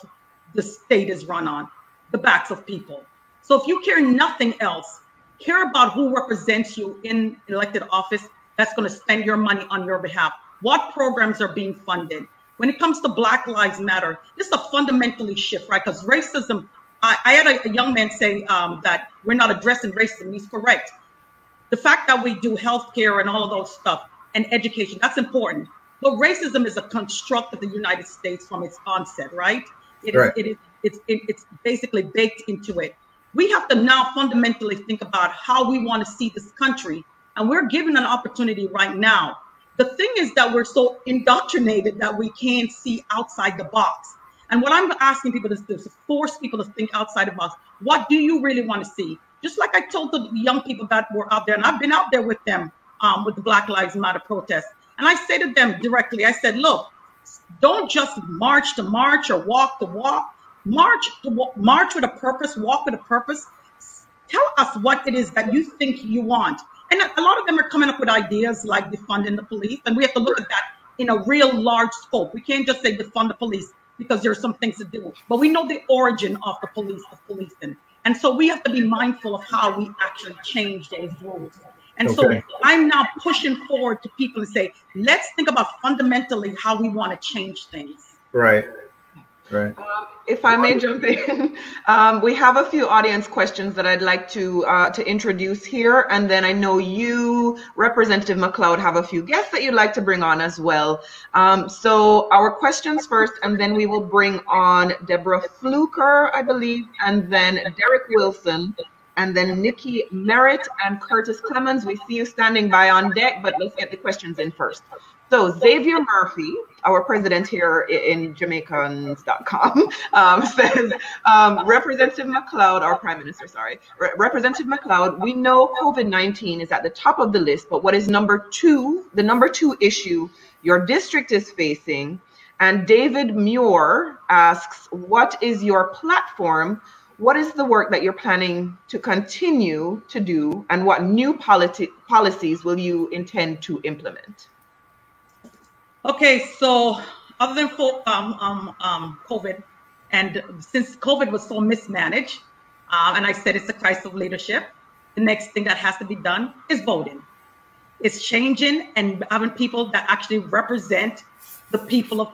E: the state is run on, the backs of people. So if you care nothing else, care about who represents you in elected office, that's going to spend your money on your behalf. What programs are being funded? When it comes to Black Lives Matter, this is a fundamentally shift, right? Because racism, I had a young man say that we're not addressing racism. He's correct. The fact that we do healthcare and all of those stuff and education, that's important. But racism is a construct of the United States from its onset, right? It's basically baked into it. We have to now fundamentally think about how we want to see this country. And we're given an opportunity right now. The thing is that we're so indoctrinated that we can't see outside the box. And what I'm asking people to do is to force people to think outside the box. What do you really want to see? Just like I told the young people that were out there, and I've been out there with them with the Black Lives Matter protest. And I say to them directly, I said, look, don't just march to march or walk to walk. March with a purpose, walk with a purpose. Tell us what it is that you think you want. And a lot of them are coming up with ideas like defunding the police. And we have to look at that in a real large scope. We can't just say defund the police because there are some things to do. But we know the origin of the police, of policing. And so we have to be mindful of how we actually change those rules. And so I'm now pushing forward to people and say, let's think about fundamentally how we want to change things.
D: Right.
A: If I may jump in, we have a few audience questions that I'd like to introduce here, and then I know you, Representative McLeod, have a few guests that you'd like to bring on as well. So our questions first, and then we will bring on Deborah Fluker, I believe, and then Derek Wilson, and then Nikki Merritt and Curtis Clemens. We see you standing by on deck, but let's get the questions in first. So Xavier Murphy, our president here in Jamaicans.com, says, Representative McLeod, our prime minister, sorry, Representative McLeod, we know COVID-19 is at the top of the list, but what is the number two issue your district is facing? And David Muir asks, what is your platform what is the work that you're planning to continue to do, and what new policies will you intend to implement?
E: Okay, so other than COVID, and since COVID was so mismanaged, and I said it's a crisis of leadership, the next thing that has to be done is voting. It's changing and having people that actually represent the people of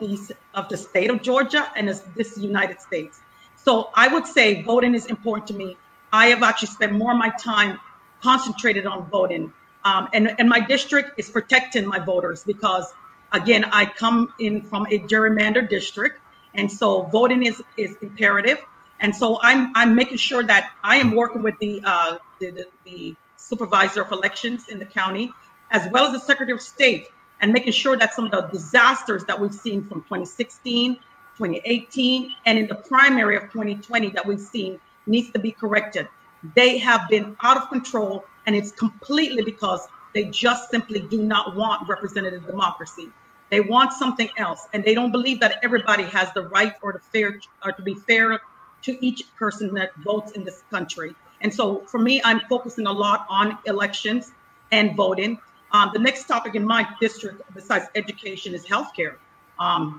E: the state of Georgia and this United States. So I would say voting is important to me. I have actually spent more of my time concentrated on voting. And my district is protecting my voters because, again, I come in from a gerrymandered district. And so voting is imperative. And so I'm making sure that I am working with the supervisor of elections in the county, as well as the Secretary of State, and making sure that some of the disasters that we've seen from 2016, 2018, and in the primary of 2020 that we've seen needs to be corrected. They have been out of control, and it's completely because they just simply do not want representative democracy. They want something else, and they don't believe that everybody has the right or to be fair to each person that votes in this country. And so for me, I'm focusing a lot on elections and voting. The next topic in my district, besides education, is healthcare.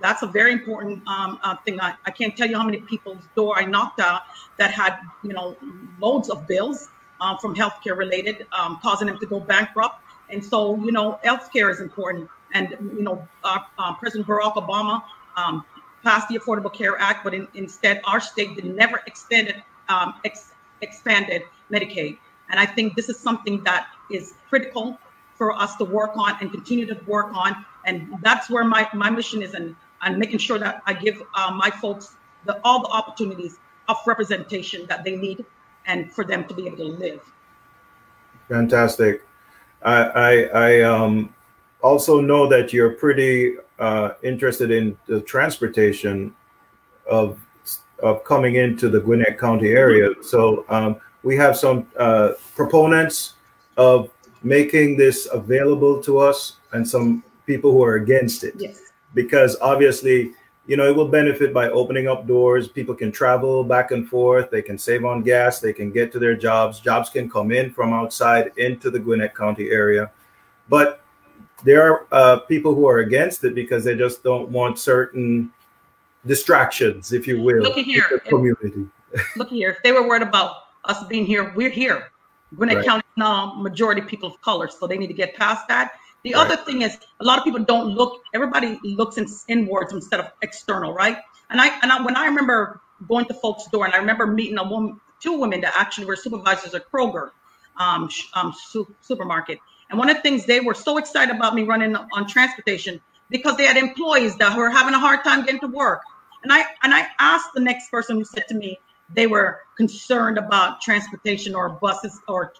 E: That's a very important thing. I can't tell you how many people's door I knocked out that had, loads of bills from healthcare related, causing them to go bankrupt. And so, healthcare is important. And, President Barack Obama passed the Affordable Care Act, but instead our state never expanded Medicaid. And I think this is something that is critical for us to work on and continue to work on. And that's where my mission is, and making sure that I give my folks all the opportunities of representation that they need and for them to be able to live.
D: Fantastic. I also know that you're pretty interested in the transportation of coming into the Gwinnett County area. So we have some proponents of making this available to us and some people who are against it.
E: Yes.
D: Because obviously, it will benefit by opening up doors. People can travel back and forth. They can save on gas. They can get to their jobs. Jobs can come in from outside into the Gwinnett County area. But there are people who are against it because they just don't want certain distractions, if you will,
E: look here,
D: in the community.
E: Look here, if they were worried about us being here, we're here. Gwinnett
D: Right.
E: County is now majority people of color, so they need to get past that. The
D: Right.
E: other thing is, a lot of people don't look. Everybody looks inwards instead of external, right? And when I remember going to folks' door, and I remember meeting two women that actually were supervisors at Kroger supermarket. And one of the things, they were so excited about me running on transportation because they had employees that were having a hard time getting to work. And I asked the next person, who said to me they were concerned about transportation or buses or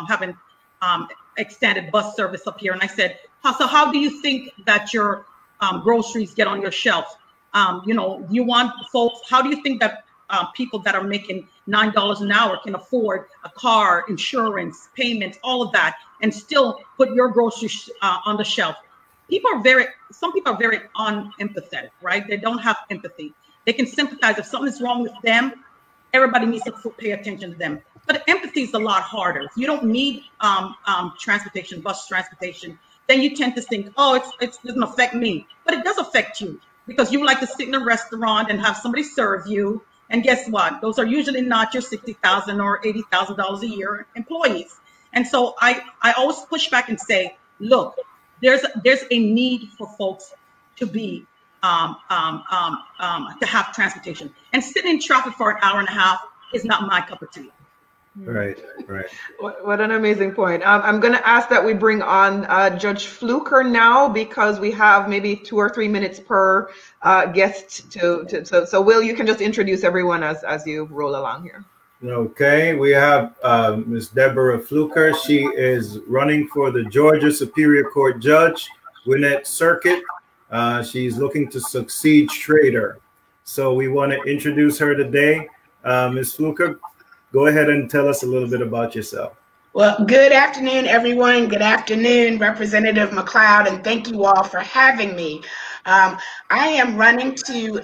E: having extended bus service up here. And I said, so how do you think that your groceries get on your shelf? You want folks, how do you think that people that are making $9 an hour can afford a car, insurance, payments, all of that, and still put your groceries on the shelf? Some people are very unempathetic, right? They don't have empathy. They can sympathize if something's wrong with them. Everybody needs to pay attention to them. But empathy is a lot harder. If you don't need transportation, bus transportation, then you tend to think, oh, it doesn't affect me. But it does affect you, because you like to sit in a restaurant and have somebody serve you. And guess what? Those are usually not your $60,000 or $80,000 a year employees. And so I always push back and say, look, there's a need for folks to be to have transportation. And sitting in traffic for an hour and a half is not my cup of tea.
D: Right.
A: What an amazing point. I'm going to ask that we bring on Judge Fluker now, because we have maybe 2 or 3 minutes per guest. So Will, you can just introduce everyone as you roll along here.
D: Okay, we have Ms. Deborah Fluker. She is running for the Georgia Superior Court Judge, Gwinnett Circuit. She's looking to succeed Schrader. So we want to introduce her today. Ms. Fluker, go ahead and tell us a little bit about yourself.
F: Well, good afternoon, everyone. Good afternoon, Representative McLeod, and thank you all for having me. I am running to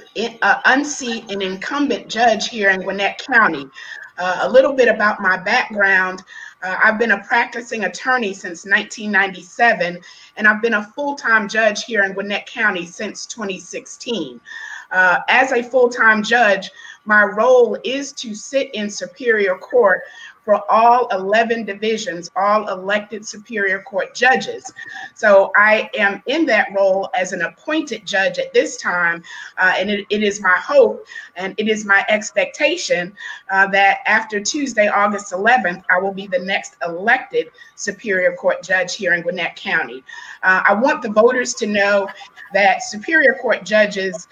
F: unseat an incumbent judge here in Gwinnett County. A little bit about my background. I've been a practicing attorney since 1997, and I've been a full-time judge here in Gwinnett County since 2016. As a full-time judge, my role is to sit in Superior Court for all 11 divisions, all elected Superior Court judges. So I am in that role as an appointed judge at this time, and it is my hope and it is my expectation that after Tuesday, August 11th, I will be the next elected Superior Court judge here in Gwinnett County. I want the voters to know that Superior Court judges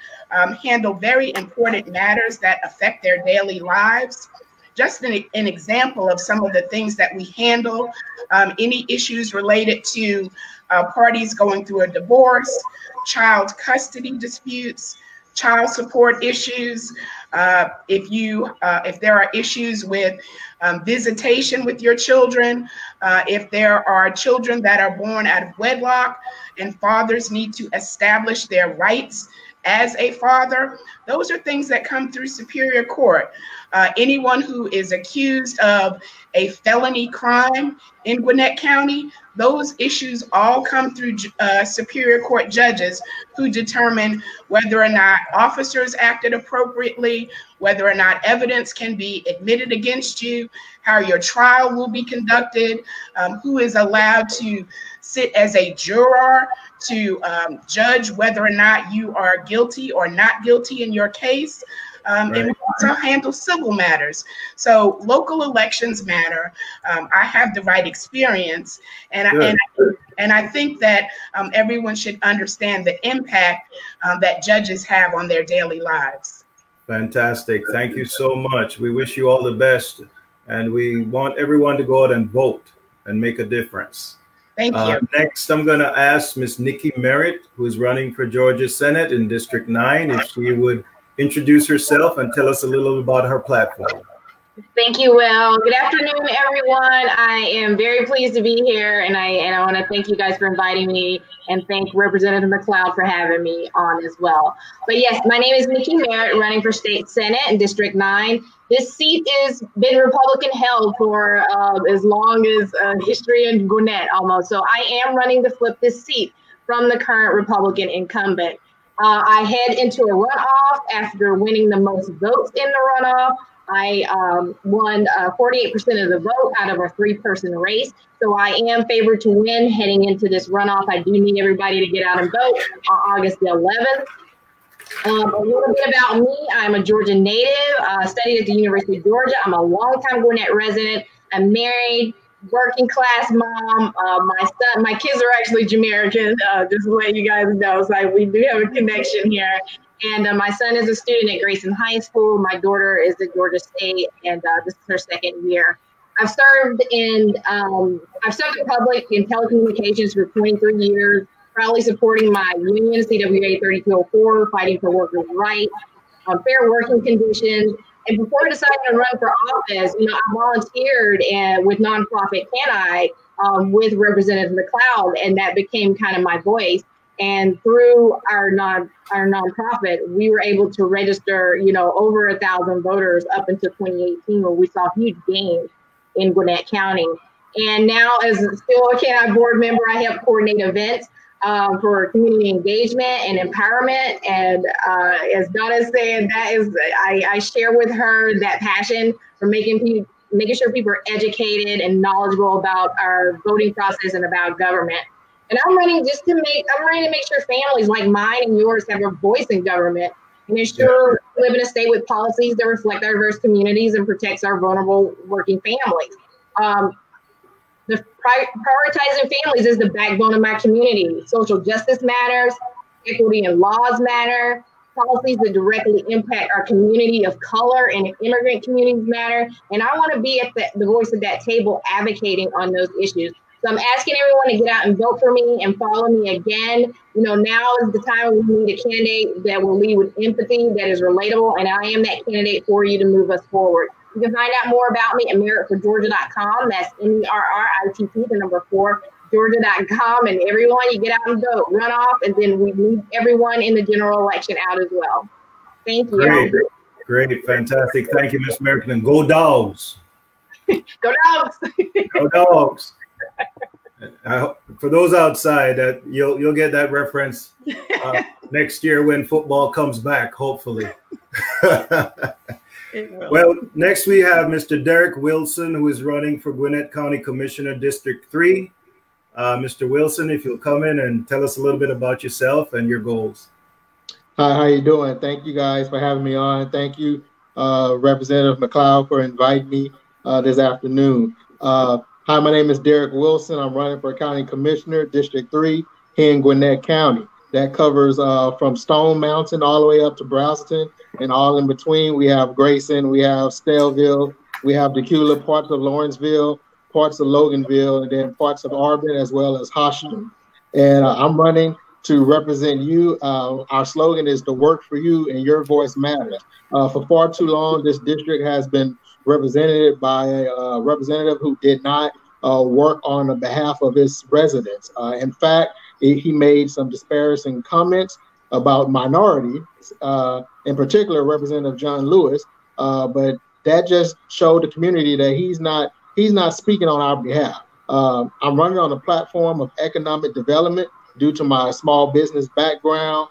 F: handle very important matters that affect their daily lives. Just an example of some of the things that we handle, any issues related to parties going through a divorce, child custody disputes, child support issues, if there are issues with visitation with your children, if there are children that are born out of wedlock and fathers need to establish their rights as a father, those are things that come through Superior Court. Anyone who is accused of a felony crime in Gwinnett County, those issues all come through Superior Court judges who determine whether or not officers acted appropriately, whether or not evidence can be admitted against you, how your trial will be conducted, who is allowed to sit as a juror to judge whether or not you are guilty or not guilty in your case. And we also handle civil matters. So local elections matter. I have the right experience, and I think that everyone should understand the impact that judges have on their daily lives.
D: Fantastic. Thank you so much. We wish you all the best, and we want everyone to go out and vote and make a difference.
F: Thank you.
D: Next, I'm going to ask Ms. Nikki Merritt, who is running for Georgia Senate in District 9, if she would introduce herself and tell us a little about her platform.
G: Thank you, Will. Good afternoon, everyone. I am very pleased to be here, and I want to thank you guys for inviting me, and thank Representative McLeod for having me on as well. But yes, my name is Nikki Merritt, running for State Senate in District 9. This seat has been Republican held for as long as history in Gwinnett almost. So I am running to flip this seat from the current Republican incumbent. I head into a runoff after winning the most votes in the runoff. I won 48% of the vote out of a 3-person race. So I am favored to win heading into this runoff. I do need everybody to get out and vote on August the 11th. A little bit about me. I'm a Georgia native, studied at the University of Georgia. I'm a longtime Gwinnett resident. I'm married, working class mom. My kids are actually Jamaican, just to let you guys know. So we do have a connection here. And my son is a student at Grayson High School. My daughter is at Georgia State, and this is her 2nd year. I've served in public in telecommunications for 23 years, proudly supporting my union, CWA 3204, fighting for workers' rights, fair working conditions. And before deciding to run for office, I volunteered with nonprofit Can I with Representative McLeod, and that became kind of my voice. And through our nonprofit, we were able to register, over 1,000 voters up until 2018, where we saw huge gains in Gwinnett County. And now, as still a Can I board member, I help coordinate events for community engagement and empowerment. And as Donna said, I share with her that passion for making sure people are educated and knowledgeable about our voting process and about government. And I'm running to make sure families like mine and yours have a voice in government, and ensure we live in a state with policies that reflect our diverse communities and protects our vulnerable working families. Prioritizing families is the backbone of my community. Social justice matters, equity and laws matter, policies that directly impact our community of color and immigrant communities matter. And I want to be at the voice of that table advocating on those issues. So I'm asking everyone to get out and vote for me and follow me again. Now is the time we need a candidate that will lead with empathy, that is relatable, and I am that candidate for you to move us forward. You can find out more about me at meritforgeorgia.com. That's MERRITT, the number 4, Georgia.com, and everyone, you get out and vote, run off, and then we move everyone in the general election out as well. Thank you.
D: Great, fantastic. Thank you, Ms. Merritt. And go Dogs.
G: Go Dogs.
D: Go Dogs. For those outside, that you'll get that reference next year when football comes back, hopefully. Well, next we have Mr. Derek Wilson, who is running for Gwinnett County Commissioner, District 3. Mr. Wilson, if you'll come in and tell us a little bit about yourself and your goals.
H: Hi, how you doing? Thank you guys for having me on. Thank you, Representative McLeod, for inviting me this afternoon. Hi, my name is Derek Wilson. I'm running for County Commissioner, District 3 here in Gwinnett County. That covers from Stone Mountain all the way up to Brownston and all in between. We have Grayson, we have Stelville, we have Decula, parts of Lawrenceville, parts of Loganville, and then parts of Arbin, as well as Hosham. And I'm running to represent you. Our slogan is to work for you and your voice matters. For far too long, this district has been represented by a representative who did not work on the behalf of his residents. In fact, he made some disparaging comments about minorities, in particular Representative John Lewis, but that just showed the community that he's not speaking on our behalf. I'm running on a platform of economic development due to my small business background,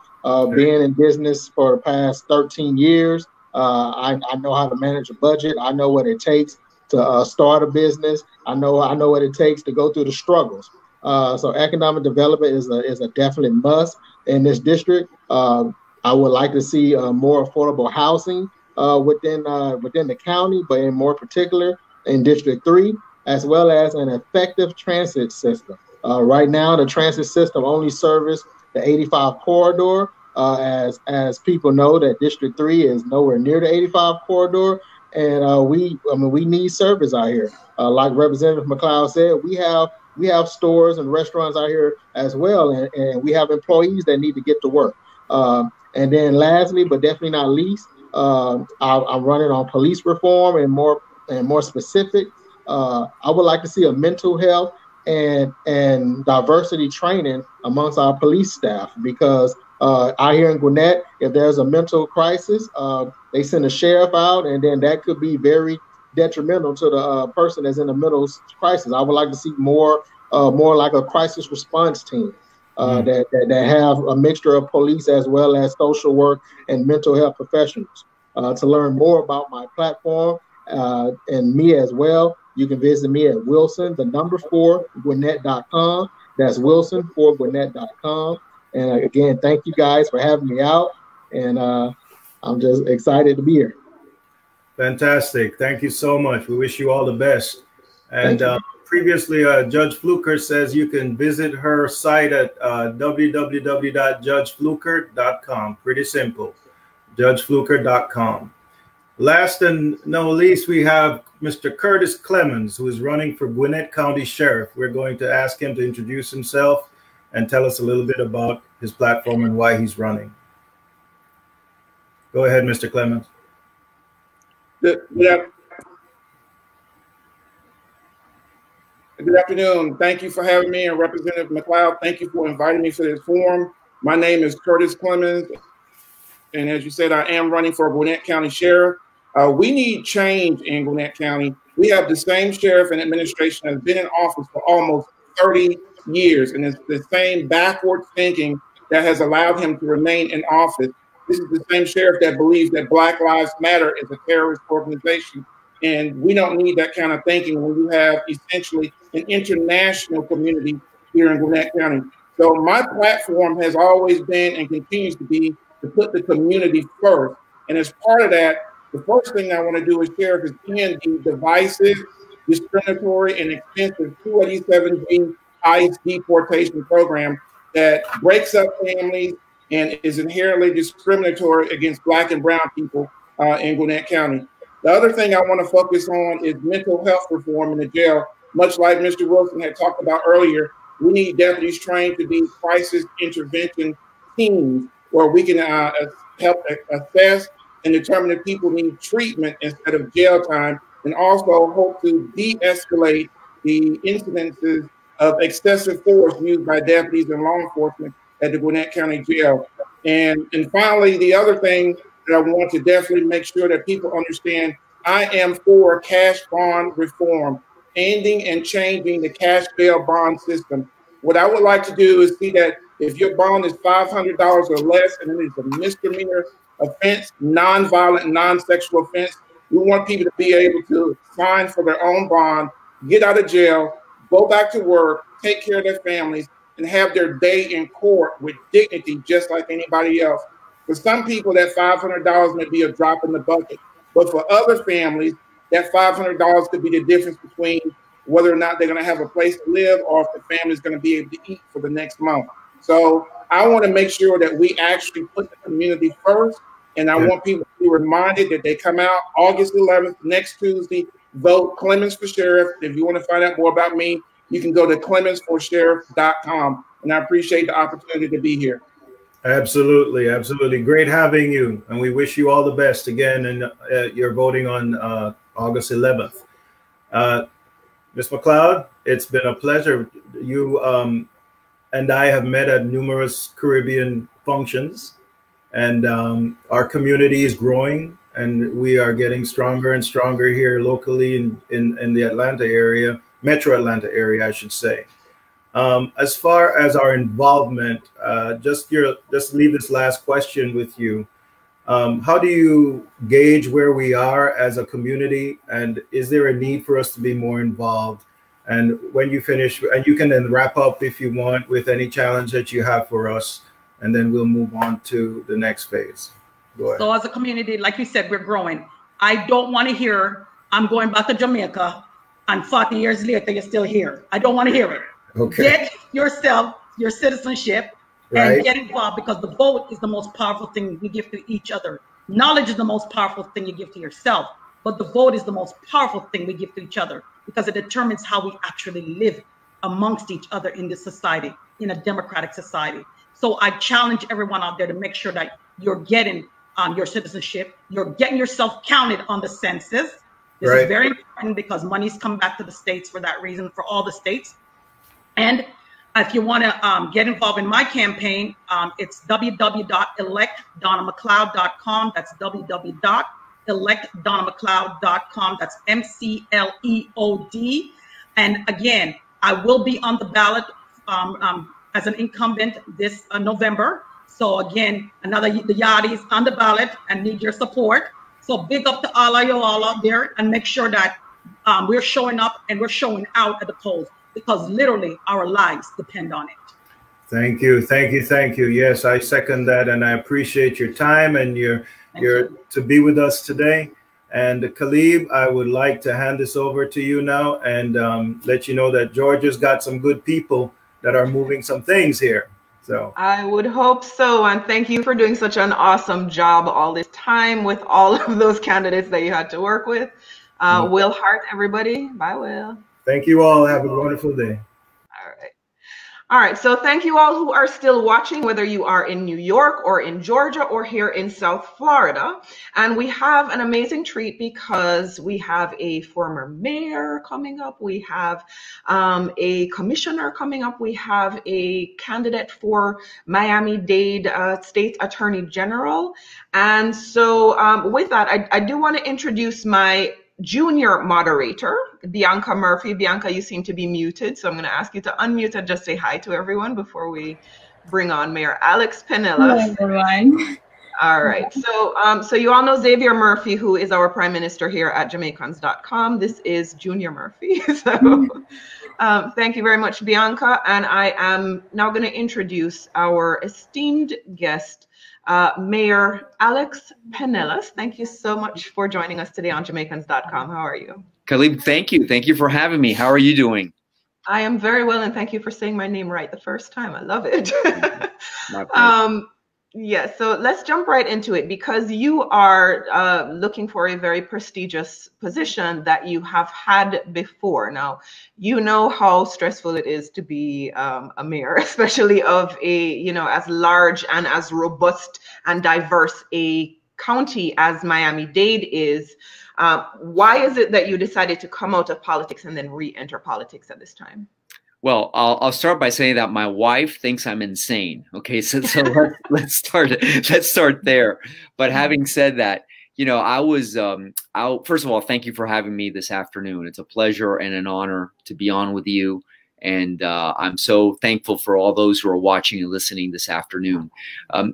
H: being in business for the past 13 years. I know how to manage a budget. I know what it takes to start a business. I know what it takes to go through the struggles. So economic development is a definite must in this district. I would like to see more affordable housing within the county, but in more particular in District 3, as well as an effective transit system. Right now, the transit system only services the 85 corridor. As people know, that District 3 is nowhere near the 85 corridor, and we need service out here. Like Representative McLeod said, we have stores and restaurants out here as well, and we have employees that need to get to work. And then lastly, but definitely not least, I'm running on police reform and more specific. I would like to see a mental health and diversity training amongst our police staff, because out here in Gwinnett, if there's a mental crisis, they send a sheriff out, and then that could be very detrimental to the person that's in the mental crisis. I would like to see more like a crisis response team that have a mixture of police as well as social work and mental health professionals. To learn more about my platform and me as well, you can visit me at Wilson4Gwinnett.com. That's Wilson4Gwinnett.com. And again, thank you guys for having me out. And I'm just excited to be here.
D: Fantastic. Thank you so much. We wish you all the best. And previously, Judge Fluker says you can visit her site at www.judgefluker.com. Pretty simple. JudgeFluker.com. Last and not least, we have Mr. Curtis Clemens, who is running for Gwinnett County Sheriff. We're going to ask him to introduce himself and tell us a little bit about his platform and why he's running. Go ahead, Mr. Clemens.
I: Good afternoon. Thank you for having me, and Representative McLeod, thank you for inviting me for this forum. My name is Curtis Clemens, and as you said, I am running for Gwinnett County Sheriff. We need change in Gwinnett County. We have the same sheriff and administration that has been in office for almost 30 years, and it's the same backward thinking that has allowed him to remain in office. This is the same sheriff that believes that Black Lives Matter is a terrorist organization, and we don't need that kind of thinking when you have essentially an international community here in Gwinnett County. So my platform has always been and continues to be to put the community first, and as part of that, the first thing I want to do as sheriff is end the divisive, discriminatory, and expensive 287G ICE deportation program that breaks up families and is inherently discriminatory against Black and brown people in Gwinnett County. The other thing I want to focus on is mental health reform in the jail. Much like Mr. Wilson had talked about earlier, we need deputies trained to be crisis intervention teams where we can help assess and determine if people need treatment instead of jail time, and also hope to de-escalate the incidences of excessive force used by deputies and law enforcement at the Gwinnett County Jail. And finally, the other thing that I want to definitely make sure that people understand, I am for cash bond reform, ending and changing the cash bail bond system. What I would like to do is see that if your bond is $500 or less, and it is a misdemeanor offense, non-violent, non-sexual offense, we want people to be able to sign for their own bond, get out of jail, go back to work, take care of their families, and have their day in court with dignity, just like anybody else. For some people, that $500 may be a drop in the bucket, but for other families, that $500 could be the difference between whether or not they're going to have a place to live or if the family's going to be able to eat for the next month. So I want to make sure that we actually put the community first, and I want people to be reminded that they come out August 11th, next Tuesday, vote Clemens for sheriff. If you want to find out more about me, you can go to clemensforsheriff.com, and I appreciate the opportunity to be here.
D: Absolutely, absolutely. Great having you, and we wish you all the best again, and you're voting on August 11th. Ms. McLeod, it's been a pleasure. You and I have met at numerous Caribbean functions, and our community is growing, and we are getting stronger and stronger here locally in the Atlanta area, Metro Atlanta area, I should say. As far as our involvement, just leave this last question with you. How do you gauge where we are as a community, and is there a need for us to be more involved? And when you finish, and you can then wrap up if you want with any challenge that you have for us, and then we'll move on to the next phase. Go ahead.
E: So as a community, like you said, we're growing. I don't want to hear, I'm going back to Jamaica, and 40 years later, you're still here. I don't want to hear it.
D: Okay.
E: Get yourself your citizenship and get involved, because the vote is the most powerful thing we give to each other. Knowledge is the most powerful thing you give to yourself, but the vote is the most powerful thing we give to each other, because it determines how we actually live amongst each other in this society, in a democratic society. So I challenge everyone out there to make sure that you're getting your citizenship, you're getting yourself counted on the census. This is very important, because money's come back to the states for that reason, for all the states. And if you want to get involved in my campaign, it's www.electdonnamccloud.com. That's www.electdonnamccloud.com. That's MCLEOD. And again, I will be on the ballot as an incumbent this November. So again, the Yardie's on the ballot and need your support. So big up to all of you all out there, and make sure that we're showing up and we're showing out at the polls, because literally our lives depend on it.
D: Thank you, thank you, thank you. Yes, I second that, and I appreciate your time and your to be with us today. And Calibe, I would like to hand this over to you now and let you know that Georgia's got some good people that are moving some things here. So
A: I would hope so, and thank you for doing such an awesome job all this time with all of those candidates that you had to work with. Will Hart, everybody. Bye, Will.
D: Thank you all. Have a wonderful day.
A: All right. All right. So thank you all who are still watching, whether you are in New York or in Georgia or here in South Florida. And we have an amazing treat, because we have a former mayor coming up. We have a commissioner coming up. We have a candidate for Miami-Dade State Attorney General. And so with that, I do want to introduce my junior moderator, Bianca Murphy. Bianca, you seem to be muted, so I'm going to ask you to unmute and just say hi to everyone before we bring on Mayor Alex Penelas.
J: Hello, everyone.
A: All right, so you all know Xavier Murphy, who is our Prime Minister here at Jamaicans.com. This is Junior Murphy. So thank you very much, Bianca. And I am now going to introduce our esteemed guest, Mayor Alex Penelas. Thank you so much for joining us today on Jamaicans.com. How are you?
J: Calibe, thank you. Thank you for having me. How are you doing?
A: I am very well, and thank you for saying my name right the first time. I love it. Yeah, so let's jump right into it, because you are looking for a very prestigious position that you have had before. Now, you know how stressful it is to be a mayor, especially of a, as large and as robust and diverse a county as Miami-Dade is. Why is it that you decided to come out of politics and then re-enter politics at this time?
J: Well, I'll start by saying that my wife thinks I'm insane. Okay, so let's start there. But having said that, you know, first of all, thank you for having me this afternoon. It's a pleasure and an honor to be on with you. And I'm so thankful for all those who are watching and listening this afternoon.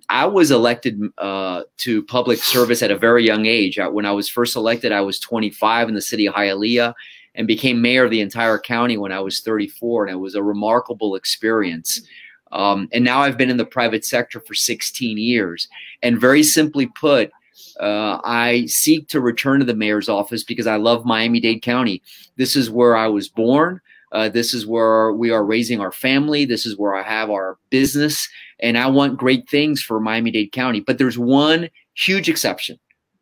J: I was elected to public service at a very young age. When I was first elected, I was 25 in the city of Hialeah, and became mayor of the entire county when I was 34. And it was a remarkable experience. And now I've been in the private sector for 16 years. And very simply put, I seek to return to the mayor's office because I love Miami-Dade County. This is where I was born. This is where we are raising our family. This is where I have our business. And I want great things for Miami-Dade County. But there's one huge exception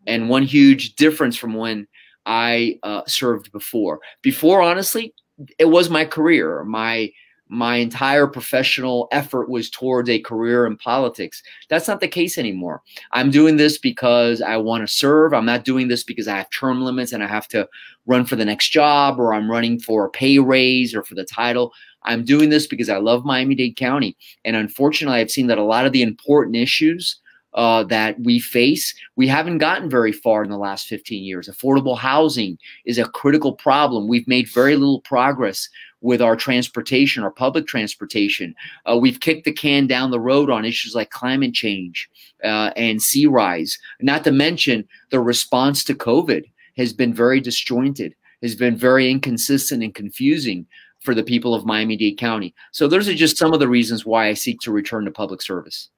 J: and one huge difference from when I served before. Before, honestly, it was my career. My entire professional effort was towards a career in politics. That's not the case anymore. I'm doing this because I want to serve. I'm not doing this because I have term limits and I have to run for the next job, or I'm running for a pay raise or for the title. I'm doing this because I love Miami-Dade County. And unfortunately, I've seen that a lot of the important issues that we face, we haven't gotten very far in the last 15 years. Affordable housing is a critical problem. We've made very little progress with our transportation, our public transportation. We've kicked the can down the road on issues like climate change and sea rise. Not to mention the response to COVID has been very disjointed, has been very inconsistent and confusing for the people of Miami-Dade County. So those are just some of the reasons why I seek to return to public service.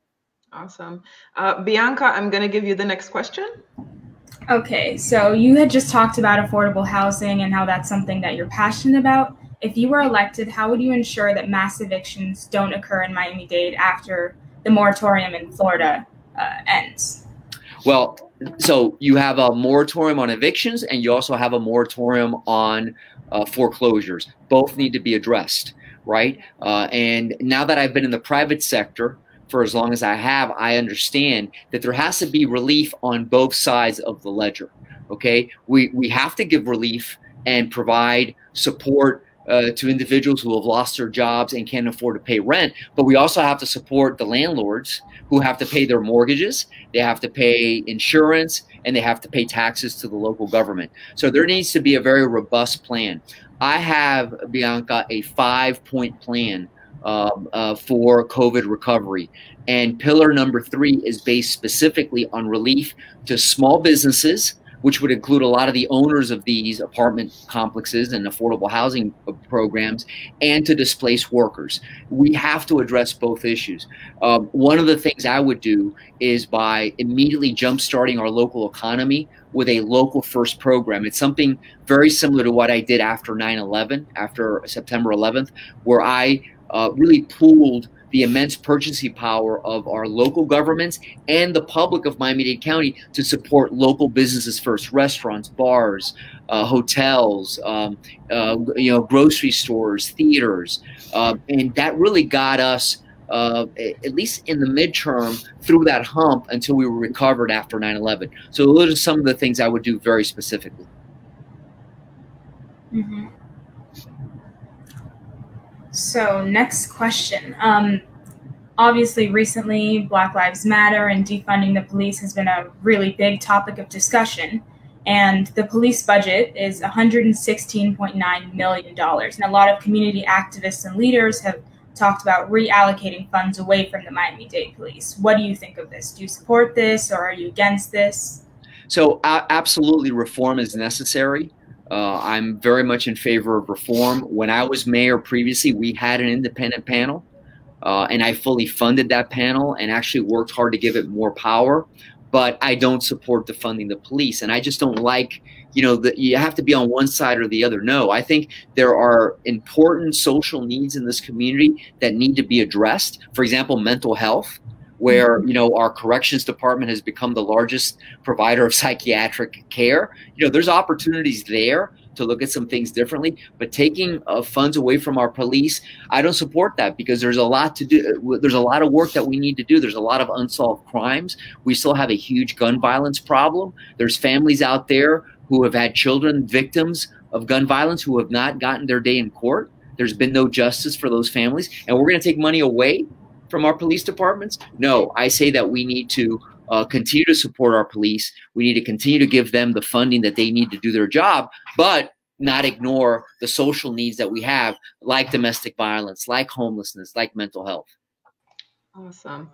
A: Awesome. Bianca, I'm going to give you the next question.
K: Okay, so you had just talked about affordable housing and how that's something that you're passionate about. If you were elected, how would you ensure that mass evictions don't occur in Miami-Dade after the moratorium in Florida ends?
J: Well, so you have a moratorium on evictions and you also have a moratorium on foreclosures. Both need to be addressed, right? And now that I've been in the private sector for as long as I have, I understand that there has to be relief on both sides of the ledger. Okay, we have to give relief and provide support to individuals who have lost their jobs and can't afford to pay rent, but we also have to support the landlords who have to pay their mortgages, they have to pay insurance, and they have to pay taxes to the local government. So there needs to be a very robust plan. I have, Bianca, a 5-point plan for COVID recovery. And pillar number 3 is based specifically on relief to small businesses, which would include a lot of the owners of these apartment complexes and affordable housing programs, and to displaced workers. We have to address both issues. One of the things I would do is by immediately jumpstarting our local economy with a local first program. It's something very similar to what I did after 9/11, after September 11th, where I really pooled the immense purchasing power of our local governments and the public of Miami-Dade County to support local businesses first: restaurants, bars, hotels, grocery stores, theaters, and that really got us, at least in the midterm, through that hump until we were recovered after 9/11. So those are some of the things I would do very specifically.
K: Mm-hmm. So next question. Obviously, recently, Black Lives Matter and defunding the police has been a really big topic of discussion. And the police budget is $116.9 million. And a lot of community activists and leaders have talked about reallocating funds away from the Miami-Dade police. What do you think of this? Do you support this, or are you against this?
J: So absolutely, reform is necessary. I'm very much in favor of reform. When I was mayor previously, we had an independent panel, and I fully funded that panel and actually worked hard to give it more power. But I don't support defunding the police, and I just don't like, that you have to be on one side or the other. No, I think there are important social needs in this community that need to be addressed. For example, mental health, where our corrections department has become the largest provider of psychiatric care. There's opportunities there to look at some things differently, but taking funds away from our police, I don't support that, because there's a lot to do. There's a lot of work that we need to do. There's a lot of unsolved crimes. We still have a huge gun violence problem. There's families out there who have had children victims of gun violence who have not gotten their day in court. There's been no justice for those families, and we're going to take money away from our police departments? No, I say that we need to continue to support our police. We need to continue to give them the funding that they need to do their job, but not ignore the social needs that we have, like domestic violence, like homelessness, like mental health.
A: Awesome.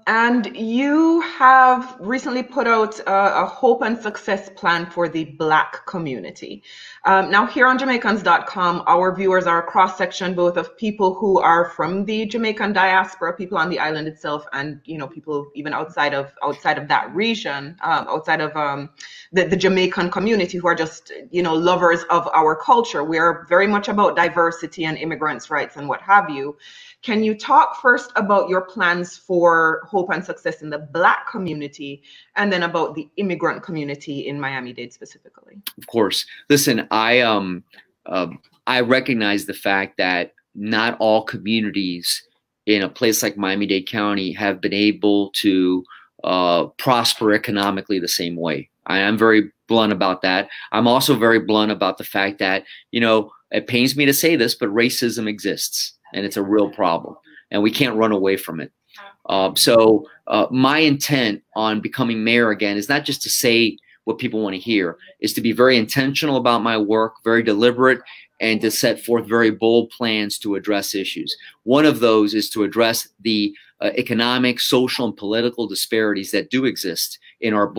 A: And you have recently put out a hope and success plan for the Black community. Now, here on Jamaicans.com, our viewers are a cross-section both of people who are from the Jamaican diaspora, people on the island itself, and people even outside of that region, outside of the Jamaican community, who are just lovers of our culture. We are very much about diversity and immigrants' rights and what have you. Can you talk first about your plans for hope and success in the Black community, and then about the immigrant community in Miami-Dade specifically?
J: Of course. Listen, I recognize the fact that not all communities in a place like Miami-Dade County have been able to prosper economically the same way. I am very blunt about that. I'm also very blunt about the fact that, it pains me to say this, but racism exists. And it's a real problem, and we can't run away from it. So my intent on becoming mayor again is not just to say what people want to hear, is to be very intentional about my work, very deliberate, and to set forth very bold plans to address issues. One of those is to address the economic, social, and political disparities that do exist in our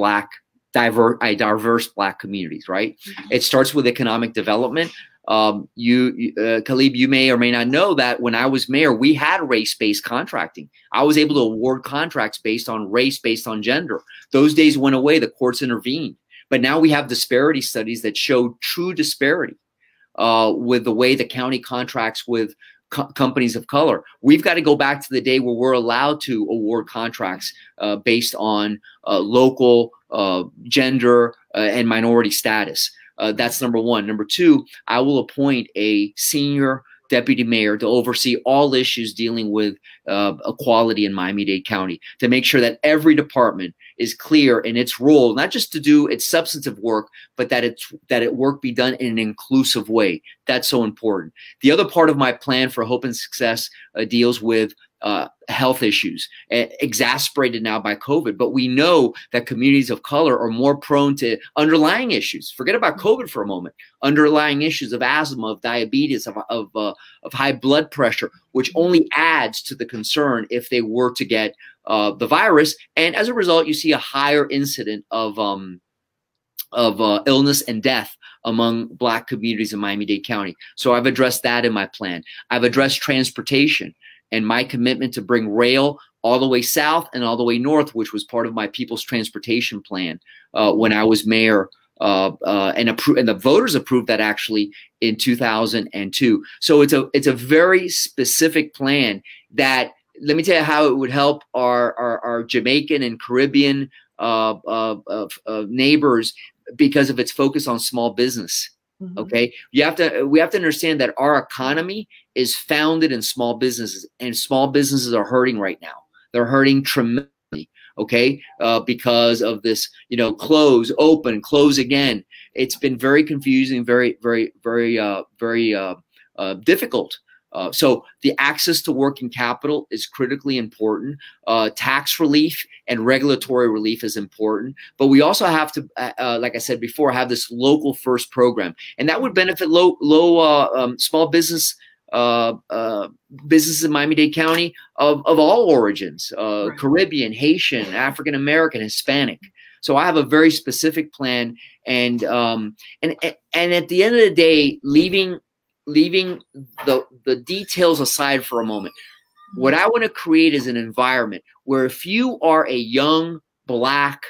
J: diverse Black communities, right? It starts with economic development. Calibe, you may or may not know that when I was mayor, we had race-based contracting. I was able to award contracts based on race, based on gender. Those days went away. The courts intervened. But now we have disparity studies that show true disparity with the way the county contracts with companies of color. We've got to go back to the day where we're allowed to award contracts based on local gender and minority status. That's number one. Number two, I will appoint a senior deputy mayor to oversee all issues dealing with equality in Miami-Dade County, to make sure that every department is clear in its role, not just to do its substantive work, but that work be done in an inclusive way. That's so important. The other part of my plan for hope and success deals with health issues, exacerbated now by COVID. But we know that communities of color are more prone to underlying issues. Forget about COVID for a moment. Underlying issues of asthma, of diabetes, of high blood pressure, which only adds to the concern if they were to get the virus. And as a result, you see a higher incident of illness and death among Black communities in Miami-Dade County. So I've addressed that in my plan. I've addressed transportation and my commitment to bring rail all the way south and all the way north, which was part of my People's Transportation Plan when I was mayor, and the voters approved that actually in 2002. So it's a very specific plan that, let me tell you how it would help our Jamaican and Caribbean neighbors because of its focus on small business. Okay, we have to understand that our economy is founded in small businesses, and small businesses are hurting right now. They're hurting tremendously. Okay, because of this, close, open, close again. It's been very confusing, very difficult. So the access to working capital is critically important. Tax relief and regulatory relief is important. But we also have to, like I said before, have this local first program. And that would benefit small business businesses in Miami-Dade County of all origins, right. Caribbean, Haitian, African-American, Hispanic. So I have a very specific plan. And at the end of the day, leaving the details aside for a moment, what I want to create is an environment where if you are a young Black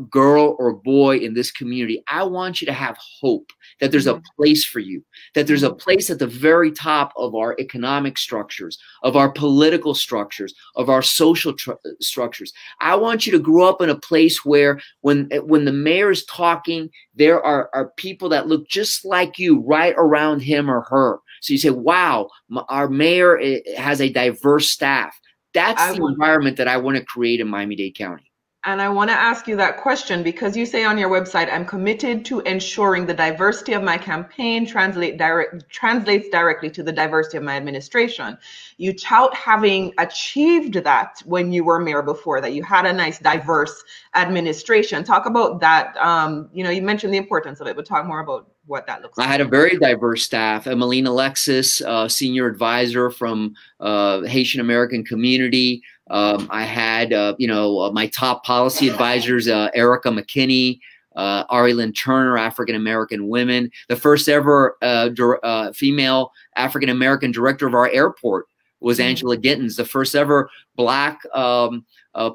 J: girl or boy in this community, I want you to have hope that there's a place for you, that there's a place at the very top of our economic structures, of our political structures, of our social structures. I want you to grow up in a place where when the mayor is talking, there are people that look just like you right around him or her. So you say, wow, our mayor has a diverse staff. That's the environment that I want to create in Miami-Dade County.
A: And I want to ask you that question because you say on your website, I'm committed to ensuring the diversity of my campaign translates directly to the diversity of my administration. You tout having achieved that when you were mayor before, that you had a nice diverse administration. Talk about that. You know, you mentioned the importance of it, but talk more about what that looks like.
J: I had a very diverse staff. Emeline Alexis, senior advisor from Haitian American community. I had, you know, my top policy advisors, Erica McKinney, Ari Lynn Turner, African-American women, the first ever female African-American director of our airport was Angela Gittins, the first ever Black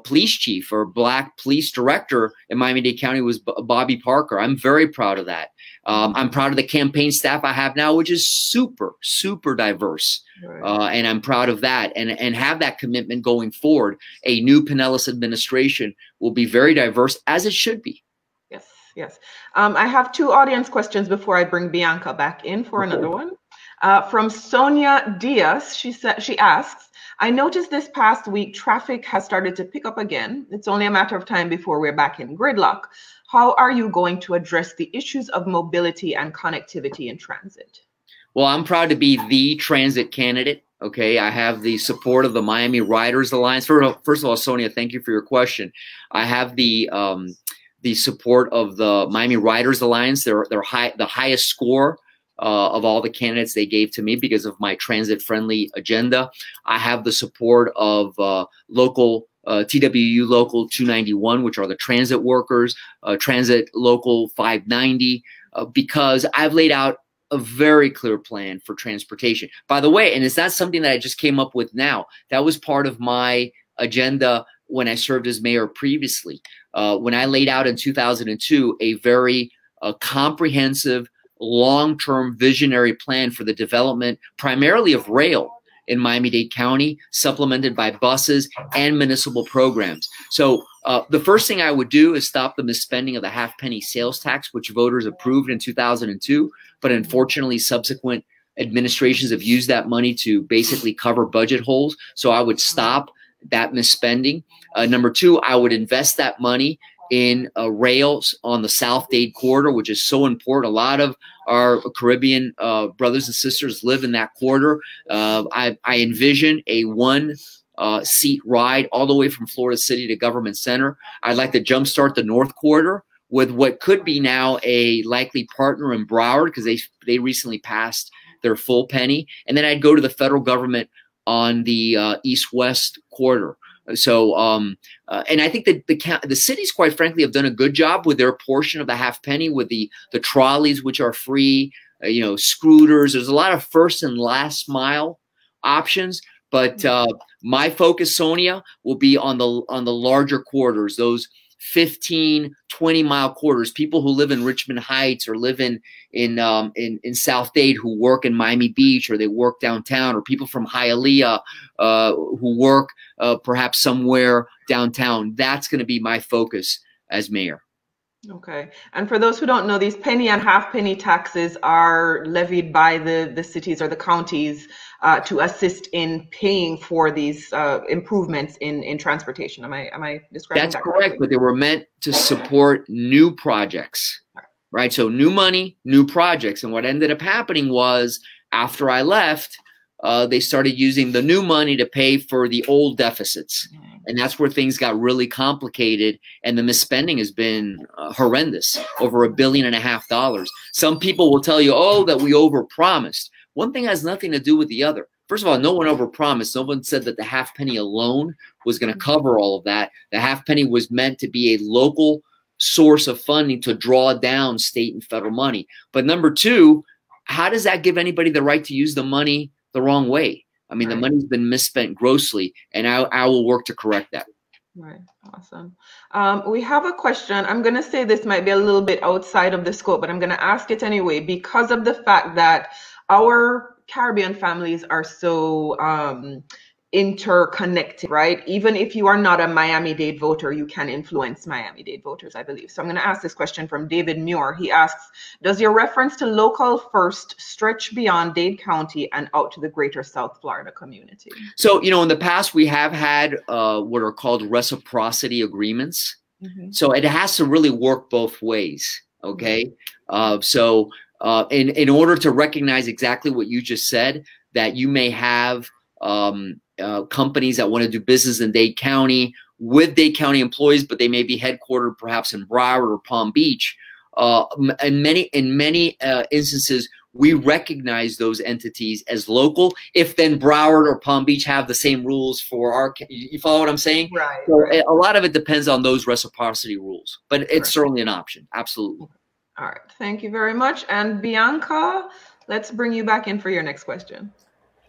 J: police chief or Black police director in Miami-Dade County was Bobby Parker. I'm very proud of that. I'm proud of the campaign staff I have now, which is super, super diverse. Right. And I'm proud of that and have that commitment going forward. A new Penelos administration will be very diverse, as it should be.
A: Yes, yes. I have two audience questions before I bring Bianca back in for another one. From Sonia Diaz, she asks, I noticed this past week traffic has started to pick up again. It's only a matter of time before we're back in gridlock. How are you going to address the issues of mobility and connectivity in transit?
J: Well, I'm proud to be the transit candidate. Okay, I have the support of the Miami Riders Alliance. First of all, Sonia, thank you for your question. I have the support of the Miami Riders Alliance. They're the highest score of all the candidates they gave to me because of my transit-friendly agenda. I have the support of local TWU Local 291, which are the transit workers, Transit Local 590, because I've laid out a very clear plan for transportation. By the way, and it's not something that I just came up with now. That was part of my agenda when I served as mayor previously. When I laid out in 2002 a very comprehensive, long-term visionary plan for the development primarily of rail in Miami-Dade County, supplemented by buses and municipal programs. So the first thing I would do is stop the misspending of the half-penny sales tax, which voters approved in 2002, but unfortunately subsequent administrations have used that money to basically cover budget holes. So I would stop that misspending. Number two, I would invest that money in rails on the South Dade corridor, which is so important. A lot of our Caribbean brothers and sisters live in that corridor. I envision a one-seat ride all the way from Florida City to Government Center. I'd like to jumpstart the North Corridor with what could be now a likely partner in Broward, because they recently passed their full penny. And then I'd go to the federal government on the East-West corridor. So, and I think that the cities, quite frankly, have done a good job with their portion of the half penny, with the trolleys, which are free, you know, scooters. There's a lot of first and last mile options, but my focus, Sonia, will be on the larger corridors, those 15, 20-mile corridors. People who live in Richmond Heights or live in South Dade who work in Miami Beach, or they work downtown, or people from Hialeah who work perhaps somewhere downtown. That's going to be my focus as mayor.
A: Okay. And for those who don't know, these penny and half penny taxes are levied by the cities or the counties to assist in paying for these improvements in transportation. Am I describing
J: that correct? That's correct, but they were meant to support new projects, right? So new money, new projects. And what ended up happening was, after I left, they started using the new money to pay for the old deficits. And that's where things got really complicated. And the misspending has been horrendous, over $1.5 billion. Some people will tell you, oh, that we overpromised. One thing has nothing to do with the other. First of all, no one overpromised. No one said that the half penny alone was going to cover all of that. The half penny was meant to be a local source of funding to draw down state and federal money. But number two, how does that give anybody the right to use the money the wrong way? I mean, the money's been misspent grossly, and I will work to correct that.
A: Right. Awesome. We have a question. I'm going to say this might be a little bit outside of the scope, but I'm going to ask it anyway, because of the fact that our Caribbean families are so interconnected, right? Even if you are not a Miami-Dade voter, you can influence Miami-Dade voters, I believe. So I'm going to ask this question from David Muir. He asks, does your reference to local first stretch beyond Dade County and out to the greater South Florida community? So,
J: you know, in the past, we have had what are called reciprocity agreements. Mm-hmm. So it has to really work both ways, okay? Mm-hmm. In order to recognize exactly what you just said, that you may have companies that want to do business in Dade County with Dade County employees, but they may be headquartered perhaps in Broward or Palm Beach. In many instances, we recognize those entities as local if then Broward or Palm Beach have the same rules for our, you follow what I'm saying?
A: Right.
J: So right. A lot of it depends on those reciprocity rules, but it's right. Certainly an option. Absolutely.
A: All right. Thank you very much. And Bianca, let's bring you back in for your next question.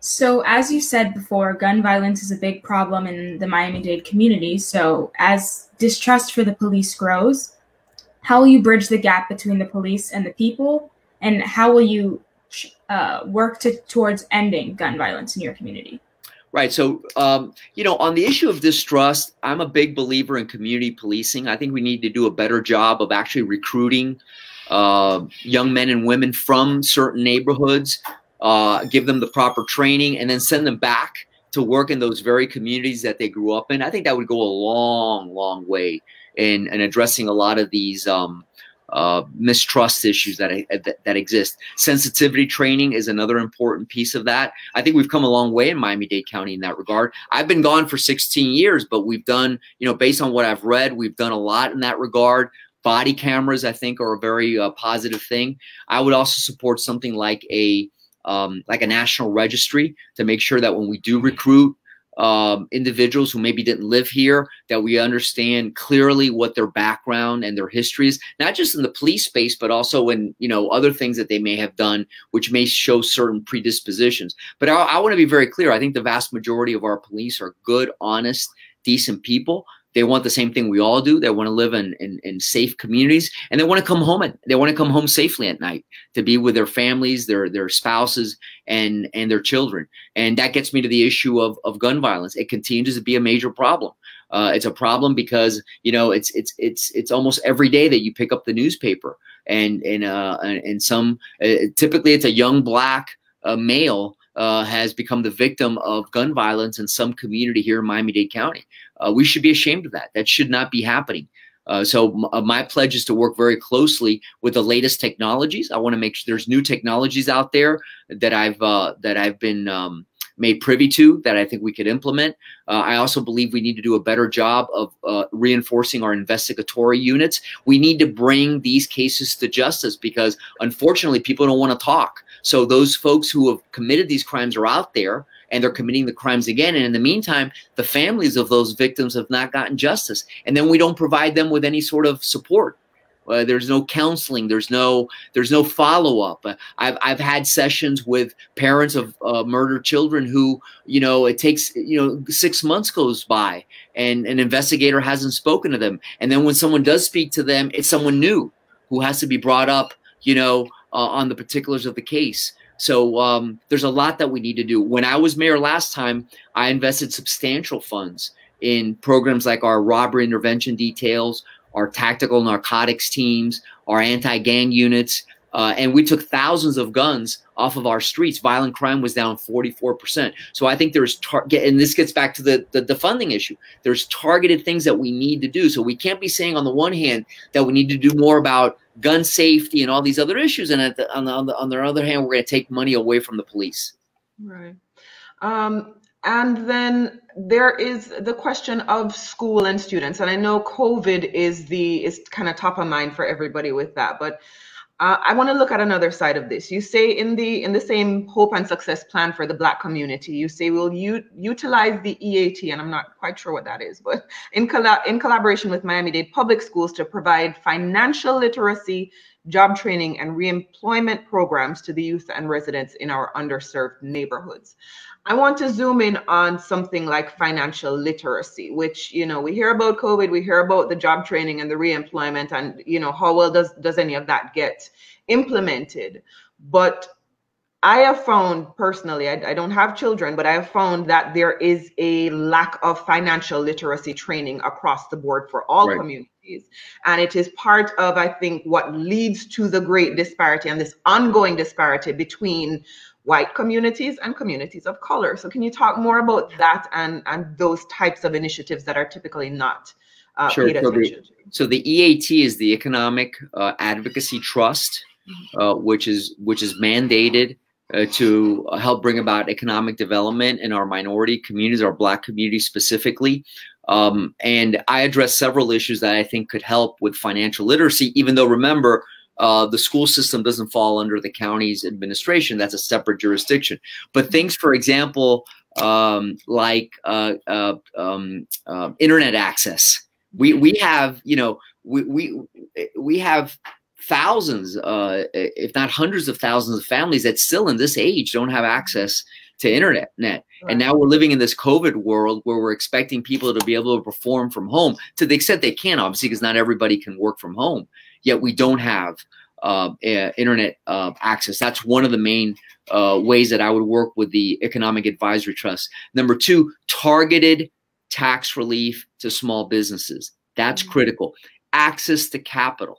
K: So as you said before, gun violence is a big problem in the Miami-Dade community. So as distrust for the police grows, how will you bridge the gap between the police and the people? And how will you work towards ending gun violence in your community?
J: Right. So, you know, on the issue of distrust, I'm a big believer in community policing. I think we need to do a better job of actually recruiting young men and women from certain neighborhoods, give them the proper training, and then send them back to work in those very communities that they grew up in. I think that would go a long, long way in addressing a lot of these mistrust issues that exist. Sensitivity training is another important piece of that. I think we've come a long way in Miami-Dade County in that regard. I've been gone for 16 years, but we've done, you know, based on what I've read, we've done a lot in that regard. Body cameras, I think, are a very positive thing. I would also support something like a national registry to make sure that when we do recruit individuals who maybe didn't live here, that we understand clearly what their background and their history is, not just in the police space, but also in, you know, other things that they may have done, which may show certain predispositions. But I want to be very clear. I think the vast majority of our police are good, honest, decent people. They want the same thing we all do. They want to live in safe communities, and they want to come home safely at night to be with their families, their spouses, and their children. And that gets me to the issue of gun violence. It continues to be a major problem. It's a problem because, you know, it's almost every day that you pick up the newspaper, and some typically it's a young black male has become the victim of gun violence in some community here in Miami-Dade County. We should be ashamed of that. That should not be happening. So my pledge is to work very closely with the latest technologies. I want to make sure there's new technologies out there that I've been made privy to that I think we could implement. I also believe we need to do a better job of reinforcing our investigatory units. We need to bring these cases to justice because, unfortunately, people don't want to talk. So those folks who have committed these crimes are out there, and they're committing the crimes again. And in the meantime, the families of those victims have not gotten justice. And then we don't provide them with any sort of support. There's no counseling. There's no follow-up. I've had sessions with parents of murdered children who, you know, it takes, you know, 6 months goes by and an investigator hasn't spoken to them. And then when someone does speak to them, it's someone new who has to be brought up, you know, on the particulars of the case. So there's a lot that we need to do. When I was mayor last time, I invested substantial funds in programs like our robbery intervention details, our tactical narcotics teams, our anti-gang units, and we took thousands of guns off of our streets. Violent crime was down 44%. So I think there's and this gets back to the funding issue. There's targeted things that we need to do. So we can't be saying on the one hand that we need to do more about gun safety and all these other issues, and on the other hand, we're going to take money away from the police.
A: Right. And then there is the question of school and students, and I know COVID is kind of top of mind for everybody with that, but I want to look at another side of this. You say in the same hope and success plan for the Black community, you say we'll utilize the EAT, and I'm not quite sure what that is, but in collaboration with Miami-Dade Public Schools to provide financial literacy, job training, and reemployment programs to the youth and residents in our underserved neighborhoods. I want to zoom in on something like financial literacy, which, you know, we hear about COVID, we hear about the job training and the reemployment, and, you know, how well does any of that get implemented? But I have found personally, I don't have children, but I have found that there is a lack of financial literacy training across the board for all communities. And it is part of, I think, what leads to the great disparity and this ongoing disparity between white communities and communities of color. So can you talk more about that and those types of initiatives that are typically not paid attention to?
J: So the EAT is the Economic Advocacy Trust, which is mandated to help bring about economic development in our minority communities, our Black community specifically. And I address several issues that I think could help with financial literacy, even though, remember, the school system doesn't fall under the county's administration. That's a separate jurisdiction. But things, for example, like internet access. We have, you know, we have thousands, if not hundreds of thousands of families that still in this age don't have access to internet. Right. And now we're living in this COVID world where we're expecting people to be able to perform from home to the extent they can, obviously, because not everybody can work from home. Yet we don't have internet access. That's one of the main ways that I would work with the Economic Advisory Trust. Number two, targeted tax relief to small businesses. That's critical. Access to capital.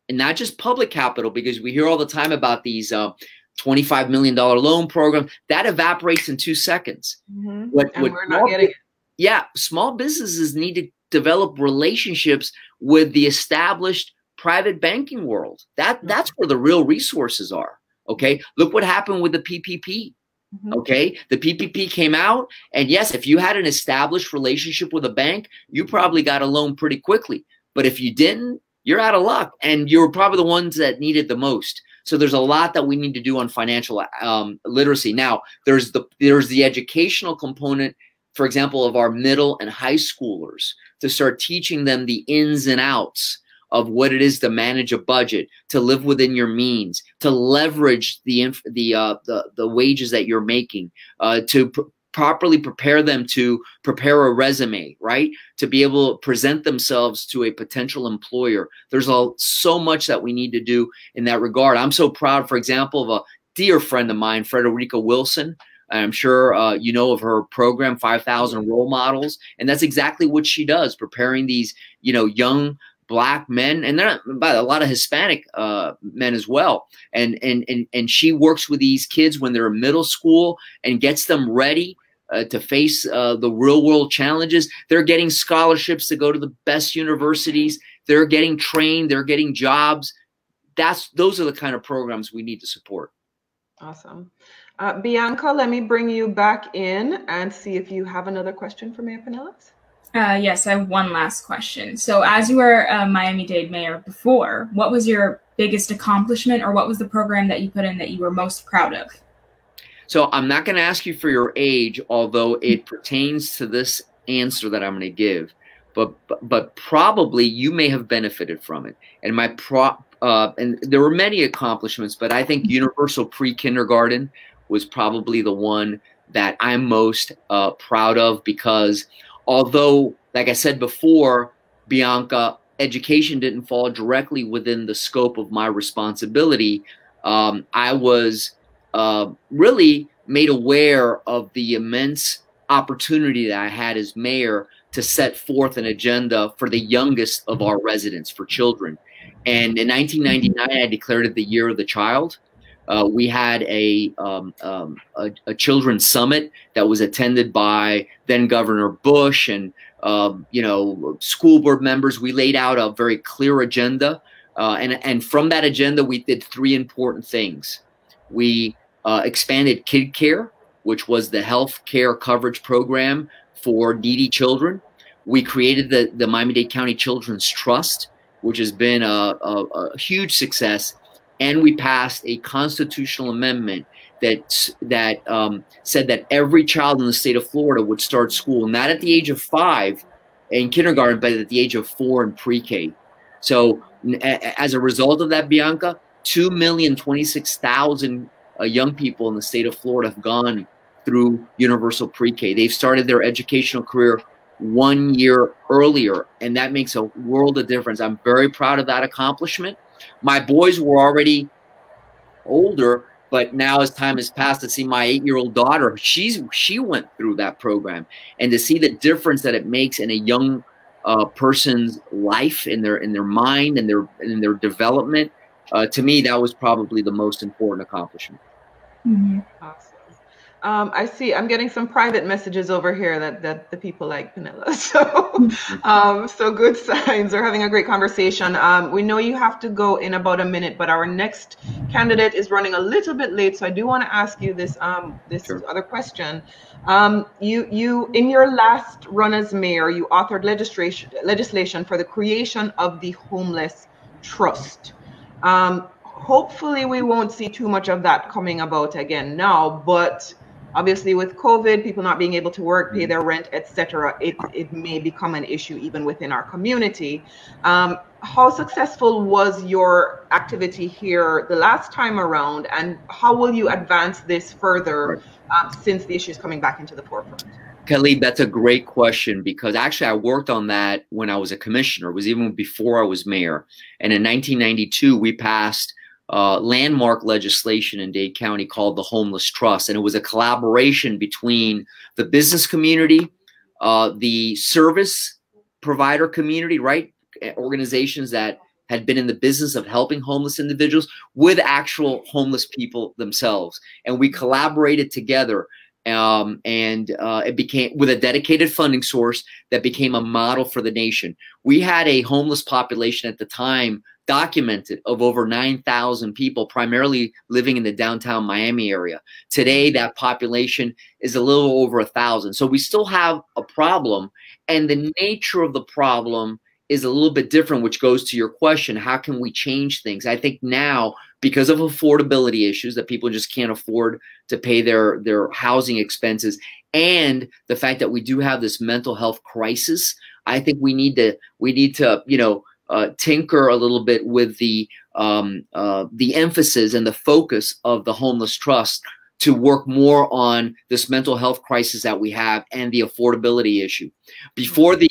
J: And not just public capital, because we hear all the time about these $25 million loan programs. That evaporates in 2 seconds.
A: And we're not getting it.
J: Yeah, small businesses need to develop relationships with the established private banking world. That's where the real resources are. Okay, look what happened with the PPP. Okay, the PPP came out, and yes, if you had an established relationship with a bank, you probably got a loan pretty quickly. But if you didn't, you're out of luck, and you're probably the ones that need it the most. So there's a lot that we need to do on financial literacy. Now, there's the educational component, for example, of our middle and high schoolers, to start teaching them the ins and outs of what it is to manage a budget, to live within your means, to leverage the wages that you're making, to properly prepare them to prepare a resume, right? To be able to present themselves to a potential employer. There's so much that we need to do in that regard. I'm so proud, for example, of a dear friend of mine, Frederica Wilson. I'm sure you know of her program, 5,000 Role Models. And that's exactly what she does, preparing these, you know, young Black men, and they're not, a lot of Hispanic men as well. And she works with these kids when they're in middle school and gets them ready to face the real world challenges. They're getting scholarships to go to the best universities. They're getting trained. They're getting jobs. Those are the kind of programs we need to support.
A: Awesome. Bianca, let me bring you back in and see if you have another question for Mayor Penelas.
K: Yes, I have one last question. So as you were Miami-Dade mayor before, what was your biggest accomplishment, or what was the program that you put in that you were most proud of?
J: So I'm not going to ask you for your age, although it pertains to this answer that I'm going to give. But probably you may have benefited from it. And and there were many accomplishments, but I think universal pre-kindergarten was probably the one that I'm most proud of, because although, like I said before, Bianca, education didn't fall directly within the scope of my responsibility, I was really made aware of the immense opportunity that I had as mayor to set forth an agenda for the youngest of our residents, for children. And in 1999, I declared it the Year of the Child. We had a children's summit that was attended by then Governor Bush and you know, school board members. We laid out a very clear agenda, and from that agenda, we did 3 important things. We expanded Kid Care, which was the health care coverage program for needy children. We created the Miami-Dade County Children's Trust, which has been a huge success. And we passed a constitutional amendment that said that every child in the state of Florida would start school, not at the age of 5 in kindergarten, but at the age of 4 in pre-K. So as a result of that, Bianca, 2,026,000 young people in the state of Florida have gone through universal pre-K. They've started their educational career 1 year earlier, and that makes a world of difference. I'm very proud of that accomplishment. My boys were already older, But now as time has passed, to see my 8-year-old daughter, she went through that program, and to see the difference that it makes in a young person's life, in their mind, and in their development, to me, that was probably the most important accomplishment.
K: Mm-hmm.
A: Awesome. I see. I'm getting some private messages over here that the people like Penelas. So, so good signs. We're having a great conversation. We know you have to go in about a minute, but our next candidate is running a little bit late. So I do want to ask you this
J: Sure.
A: other question. You in your last run as mayor, you authored legislation for the creation of the homeless trust. Hopefully we won't see too much of that coming about again now, but obviously with COVID, people not being able to work, pay their rent, etc., it may become an issue even within our community. How successful was your activity here the last time around, and how will you advance this further since the issue is coming back into the forefront?
J: Calibe, that's a great question, because actually I worked on that when I was a commissioner. It was even before I was mayor. And in 1992, we passed landmark legislation in Dade County called the Homeless Trust. And it was a collaboration between the business community, the service provider community, right? Organizations that had been in the business of helping homeless individuals with actual homeless people themselves. And we collaborated together. It became, with a dedicated funding source that became a model for the nation. We had a homeless population at the time documented of over 9,000 people, primarily living in the downtown Miami area. Today, that population is a little over 1,000. So we still have a problem, and the nature of the problem is a little bit different, which goes to your question, how can we change things? I think now, because of affordability issues, that people just can't afford to pay their housing expenses, and the fact that we do have this mental health crisis, I think we need to tinker a little bit with the emphasis and the focus of the Homeless Trust to work more on this mental health crisis that we have and the affordability issue. Before the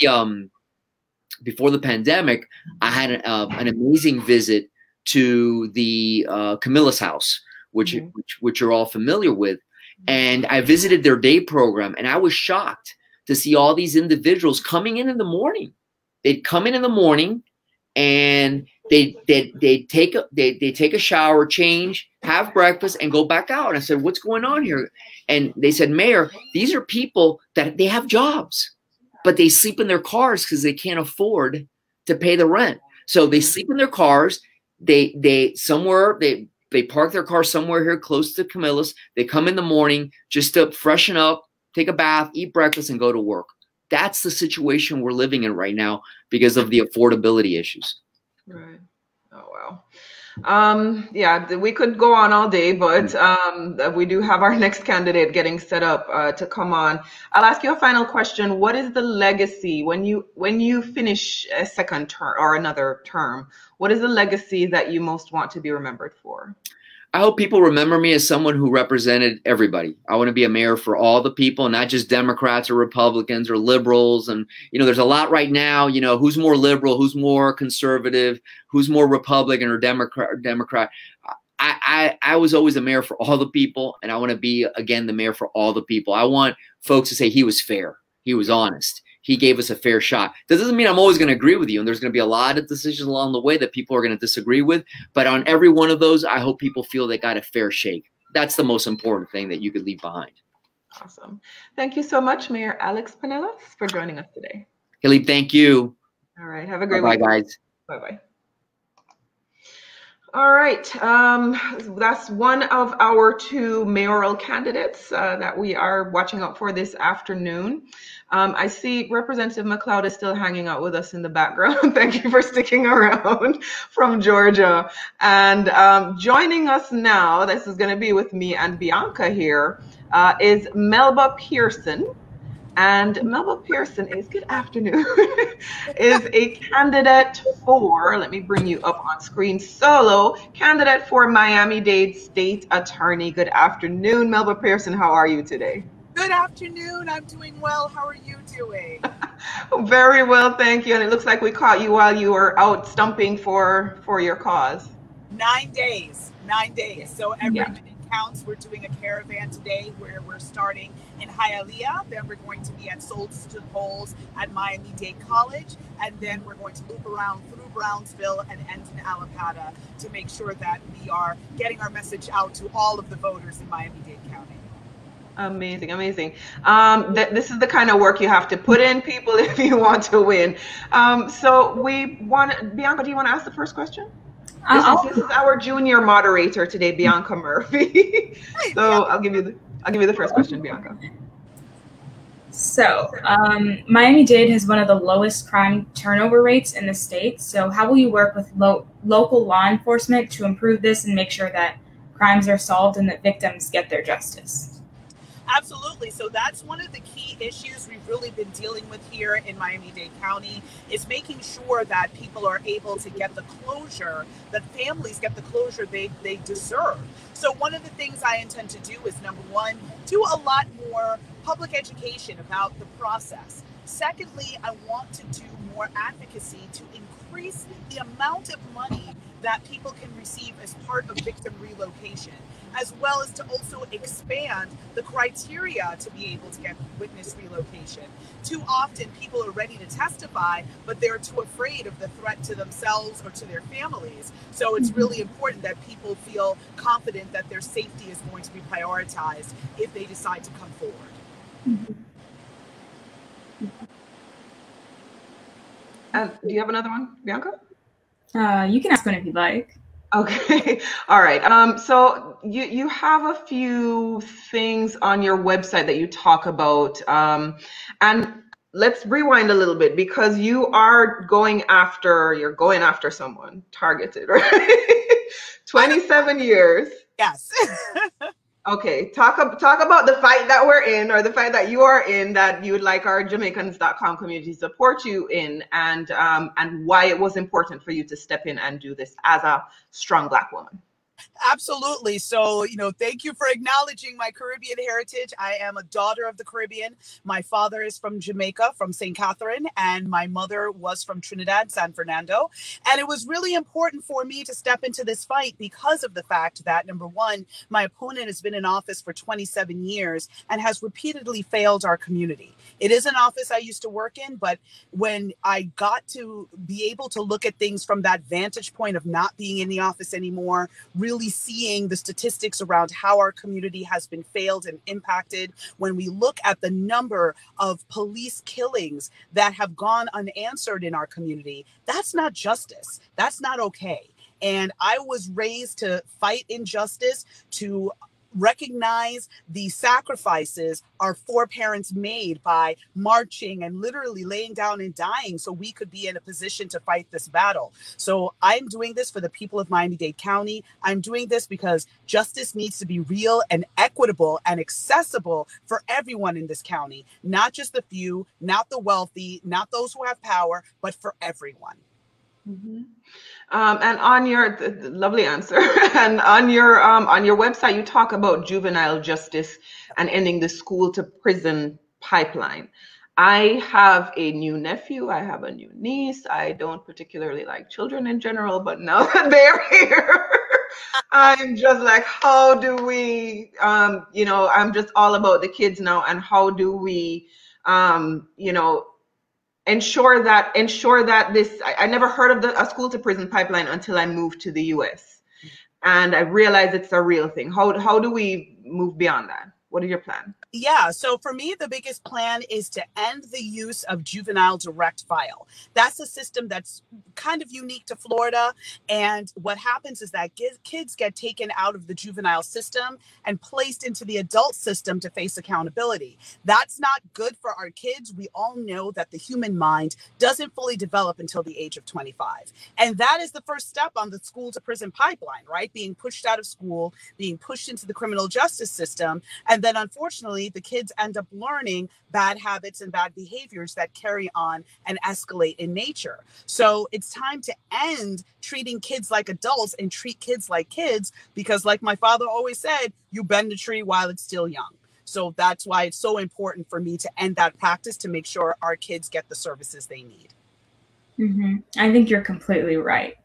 J: pandemic, I had an amazing visit to the Penelas house, which you're all familiar with. And I visited their day program, and I was shocked to see all these individuals coming in the morning. They'd come in the morning, and they take a shower, change, have breakfast, and go back out. And I said, what's going on here? And they said, Mayor, these are people that they have jobs, but they sleep in their cars because they can't afford to pay the rent. So they sleep in their cars. They park their car somewhere here close to Penelas. They come in the morning just to freshen up, take a bath, eat breakfast, and go to work. That's the situation we're living in right now because of the affordability issues.
A: Right. Oh, wow. Yeah, we could go on all day, but we do have our next candidate getting set up to come on. I'll ask you a final question. What is the legacy when you finish a second term or another term? What is the legacy that you most want to be remembered for?
J: I hope people remember me as someone who represented everybody. I want to be a mayor for all the people, not just Democrats or Republicans or liberals. And, there's a lot right now, who's more liberal, who's more conservative, who's more Republican or Democrat. I was always a mayor for all the people, and I want to be, again, the mayor for all the people. I want folks to say he was fair. He was honest. He gave us a fair shot. That doesn't mean I'm always going to agree with you. And there's going to be a lot of decisions along the way that people are going to disagree with. But on every one of those, I hope people feel they got a fair shake. That's the most important thing that you could leave behind.
A: Awesome. Thank you so much, Mayor Alex Penelas, for joining us today.
J: Calibe, thank you.
A: All right. Have a great
J: week. Bye, guys.
A: Bye-bye. All right, that's one of our two mayoral candidates that we are watching out for this afternoon. I see Representative McLeod is still hanging out with us in the background. Thank you for sticking around from Georgia. And joining us now, this is going to be with me and Bianca here, is Melba Pearson. And Melba Pearson is, good afternoon, is a candidate for, let me bring you up on screen, solo candidate for Miami-Dade State Attorney. Good afternoon, Melba Pearson. How are you today?
L: Good afternoon. I'm doing well. How are you doing?
A: Very well, thank you. And it looks like we caught you while you were out stumping for your cause.
L: 9 days. 9 days. So every minute counts. We're doing a caravan today where we're starting in Hialeah. Then we're going to be at Solstice Bowls at Miami-Dade College. And then we're going to loop around through Brownsville and end in Alapata to make sure that we are getting our message out to all of the voters in Miami-Dade County.
A: Amazing, amazing. This is the kind of work you have to put in, people, if you want to win. So we want, Bianca, do you want to ask the first question? This is our junior moderator today, Bianca Murphy. So I'll give you the first question, Bianca.
K: So Miami-Dade has one of the lowest crime turnover rates in the state. So how will you work with local law enforcement to improve this and make sure that crimes are solved and that victims get their justice?
L: Absolutely. So that's one of the key issues we've really been dealing with here in Miami-Dade County, is making sure that people are able to get the closure, that families get the closure they deserve. So one of the things I intend to do is, number one, do a lot more public education about the process. Secondly, I want to do more advocacy to increase the amount of money that people can receive as part of victim relocation, as well as to also expand the criteria to be able to get witness relocation. Too often people are ready to testify, but they're too afraid of the threat to themselves or to their families. So it's really important that people feel confident that their safety is going to be prioritized if they decide to come forward.
A: Do you have another one, Bianca?
K: You can ask one if you'd like.
A: Okay. All right. So you have a few things on your website that you talk about. And let's rewind a little bit, because you're going after someone targeted, right? 27 years.
L: Yes.
A: Okay, talk about the fight that we're in, or the fight that you are in, that you would like our Jamaicans.com community to support you in, and why it was important for you to step in and do this as a strong Black woman.
L: Absolutely. So, thank you for acknowledging my Caribbean heritage. I am a daughter of the Caribbean. My father is from Jamaica, from St. Catherine, and my mother was from Trinidad, San Fernando. And it was really important for me to step into this fight because of the fact that, number one, my opponent has been in office for 27 years and has repeatedly failed our community. It is an office I used to work in, but when I got to be able to look at things from that vantage point of not being in the office anymore, really seeing the statistics around how our community has been failed and impacted, when we look at the number of police killings that have gone unanswered in our community, that's not justice. That's not okay. And I was raised to fight injustice, to recognize the sacrifices our foreparents made by marching and literally laying down and dying so we could be in a position to fight this battle. So I'm doing this for the people of Miami-Dade County. I'm doing this because justice needs to be real and equitable and accessible for everyone in this county, not just the few, not the wealthy, not those who have power, but for everyone.
A: Mm-hmm. And on your lovely answer, and on your website, you talk about juvenile justice and ending the school to prison pipeline. I have a new nephew. I have a new niece. I don't particularly like children in general, but now that they're here, I'm just like, how do we, I'm just all about the kids now, and how do we, ensure that this, I never heard of a school to prison pipeline until I moved to the US, and I realized it's a real thing. How do we move beyond that? What is your plan?
L: Yeah, so for me, the biggest plan is to end the use of juvenile direct file. That's a system that's kind of unique to Florida. And what happens is that kids get taken out of the juvenile system and placed into the adult system to face accountability. That's not good for our kids. We all know that the human mind doesn't fully develop until the age of 25. And that is the first step on the school to prison pipeline, right? Being pushed out of school, being pushed into the criminal justice system. And then unfortunately, the kids end up learning bad habits and bad behaviors that carry on and escalate in nature. So it's time to end treating kids like adults and treat kids like kids, because like my father always said, you bend the tree while it's still young. So that's why it's so important for me to end that practice, to make sure our kids get the services they need.
K: Mm-hmm. I think you're completely right.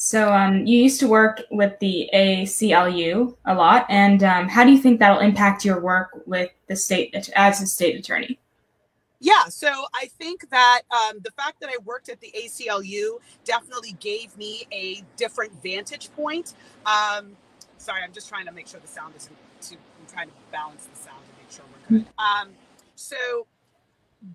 K: So you used to work with the ACLU a lot, and how do you think that'll impact your work with the state as a state attorney?
L: Yeah, so I think that the fact that I worked at the ACLU definitely gave me a different vantage point. Sorry, I'm just trying to make sure the sound isn't too, I'm trying to balance the sound to make sure we're good. So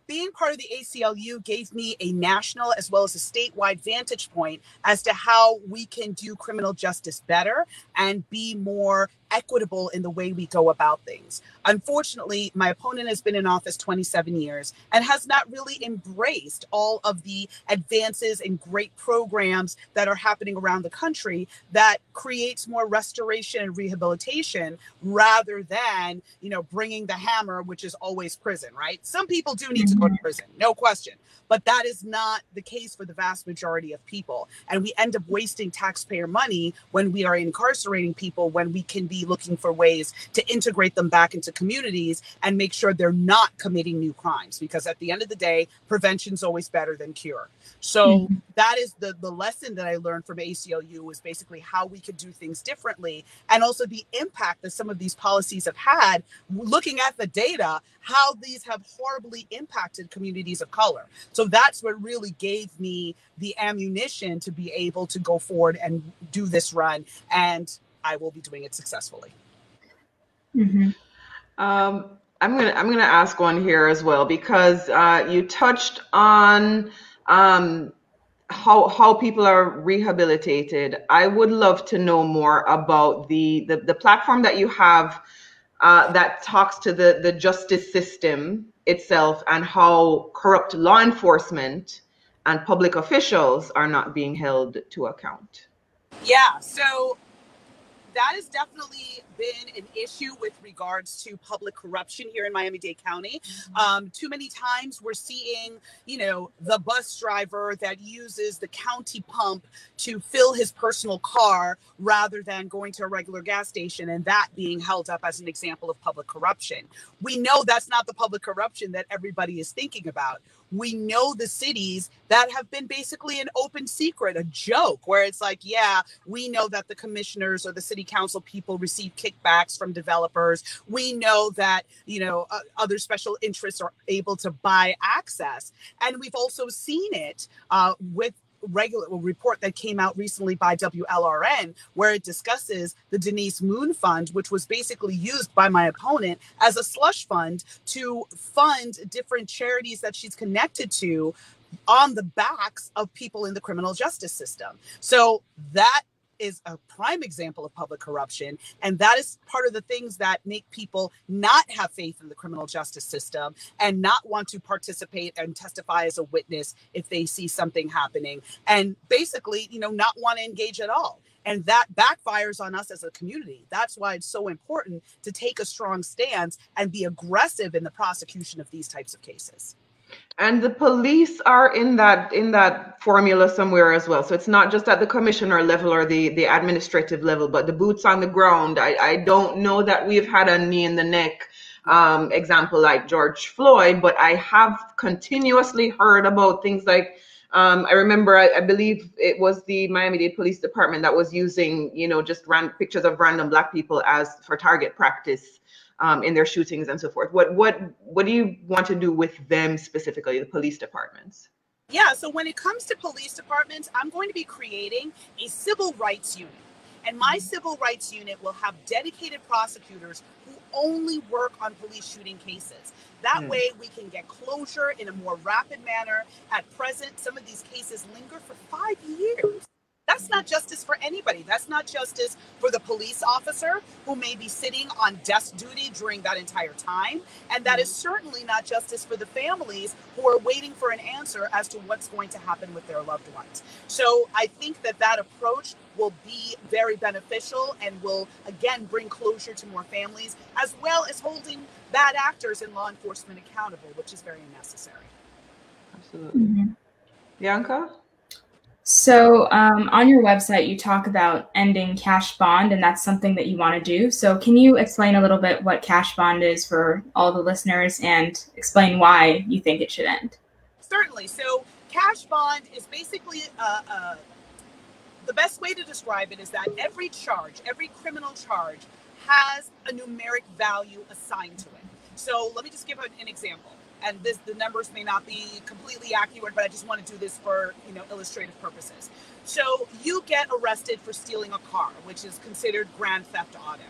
L: being part of the ACLU gave me a national as well as a statewide vantage point as to how we can do criminal justice better and be more equitable in the way we go about things. Unfortunately, my opponent has been in office 27 years and has not really embraced all of the advances and great programs that are happening around the country that creates more restoration and rehabilitation rather than, you know, bringing the hammer, which is always prison, right? Some people do need to go to prison, no question. But that is not the case for the vast majority of people. And we end up wasting taxpayer money when we are incarcerating people, when we can be looking for ways to integrate them back into communities and make sure they're not committing new crimes. Because at the end of the day, prevention is always better than cure. So that is the lesson that I learned from ACLU, was basically how we could do things differently, and also the impact that some of these policies have had, looking at the data, how these have horribly impacted communities of color. So that's what really gave me the ammunition to be able to go forward and do this run, and I will be doing it successfully.
A: I'm gonna ask one here as well, because you touched on how people are rehabilitated. I would love to know more about the platform that you have that talks to the justice system itself and how corrupt law enforcement and public officials are not being held to account.
L: Yeah, so that has definitely been an issue with regards to public corruption here in Miami-Dade County. Too many times we're seeing, you know, the bus driver that uses the county pump to fill his personal car rather than going to a regular gas station, and that being held up as an example of public corruption. We know that's not the public corruption that everybody is thinking about. We know the cities that have been basically an open secret, a joke, where it's like, yeah, we know that the commissioners or the city council people receive kickbacks from developers. We know that, you know, other special interests are able to buy access. And we've also seen it with regular report that came out recently by WLRN, where it discusses the Denise Moon Fund, which was basically used by my opponent as a slush fund to fund different charities that she's connected to on the backs of people in the criminal justice system. So that is a prime example of public corruption. And that is part of the things that make people not have faith in the criminal justice system and not want to participate and testify as a witness if they see something happening, and basically, you know, not want to engage at all. And that backfires on us as a community. That's why it's so important to take a strong stance and be aggressive in the prosecution of these types of cases.
A: And the police are in that formula somewhere as well. So it's not just at the commissioner level or the administrative level, but the boots on the ground. I don't know that we've had a knee in the neck example like George Floyd, but I have continuously heard about things like, I remember, I believe it was the Miami-Dade Police Department that was using, you know, just pictures of random Black people as for target practice in their shootings and so forth. What do you want to do with them specifically, the police departments?
L: Yeah, so when it comes to police departments, I'm going to be creating a civil rights unit. And my civil rights unit will have dedicated prosecutors who only work on police shooting cases. That way we can get closure in a more rapid manner. At present, some of these cases linger for 5 years. That's not justice for anybody. That's not justice for the police officer who may be sitting on desk duty during that entire time. And that is certainly not justice for the families who are waiting for an answer as to what's going to happen with their loved ones. So I think that that approach will be very beneficial and will, again, bring closure to more families, as well as holding bad actors in law enforcement accountable, which is very necessary.
A: Absolutely. Bianca?
K: So on your website, you talk about ending cash bond, and that's something that you want to do. So can you explain a little bit what cash bond is for all the listeners and explain why you think it should end?
L: Certainly. So cash bond is basically the best way to describe it is that every charge, every criminal charge has a numeric value assigned to it. So let me just give an example. And the numbers may not be completely accurate, but I just want to do this for, you know, illustrative purposes. So you get arrested for stealing a car, which is considered grand theft auto.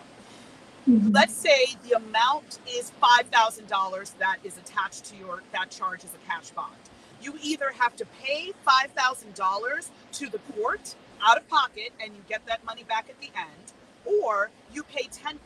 L: Let's say the amount is $5,000 that is attached to that charge as a cash bond. You either have to pay $5,000 to the court out of pocket and you get that money back at the end, or you pay 10%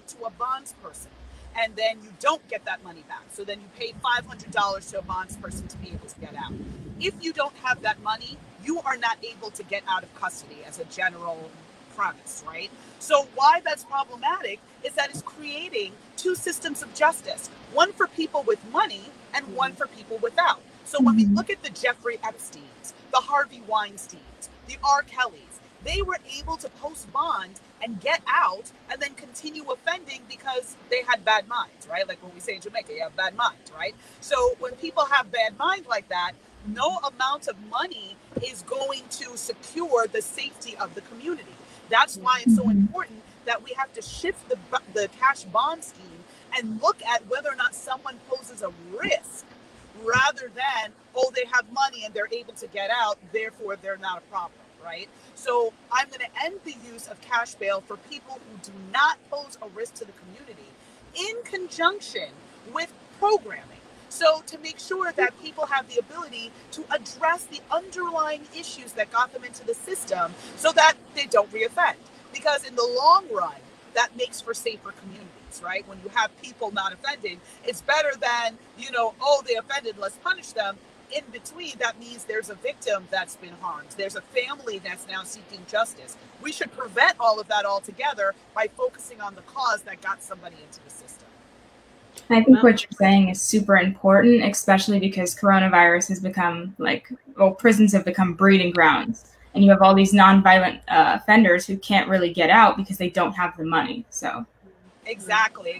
L: to a bondsperson and then you don't get that money back. So then you pay $500 to a bondsperson to be able to get out. If you don't have that money, you are not able to get out of custody as a general premise, right? So why that's problematic is that it's creating two systems of justice, one for people with money and one for people without. So when we look at the Jeffrey Epsteins, the Harvey Weinsteins, the R. Kellys, they were able to post bond and get out and then continue offending because they had bad minds, right? Like when we say in Jamaica, you have bad minds, right? So when people have bad minds like that, no amount of money is going to secure the safety of the community. That's why it's so important that we have to shift the cash bond scheme and look at whether or not someone poses a risk rather than, oh, they have money and they're able to get out, therefore they're not a problem, right? So I'm going to end the use of cash bail for people who do not pose a risk to the community in conjunction with programming. So to make sure that people have the ability to address the underlying issues that got them into the system so that they don't reoffend. Because in the long run, that makes for safer communities, right? When you have people not offending, it's better than, you know, oh, they offended, let's punish them. In between, that means there's a victim that's been harmed. There's a family that's now seeking justice. We should prevent all of that altogether by focusing on the cause that got somebody into the system.
K: I think what you're saying is super important, especially because coronavirus has become prisons have become breeding grounds. And you have all these nonviolent offenders who can't really get out because they don't have the money. So,
L: exactly.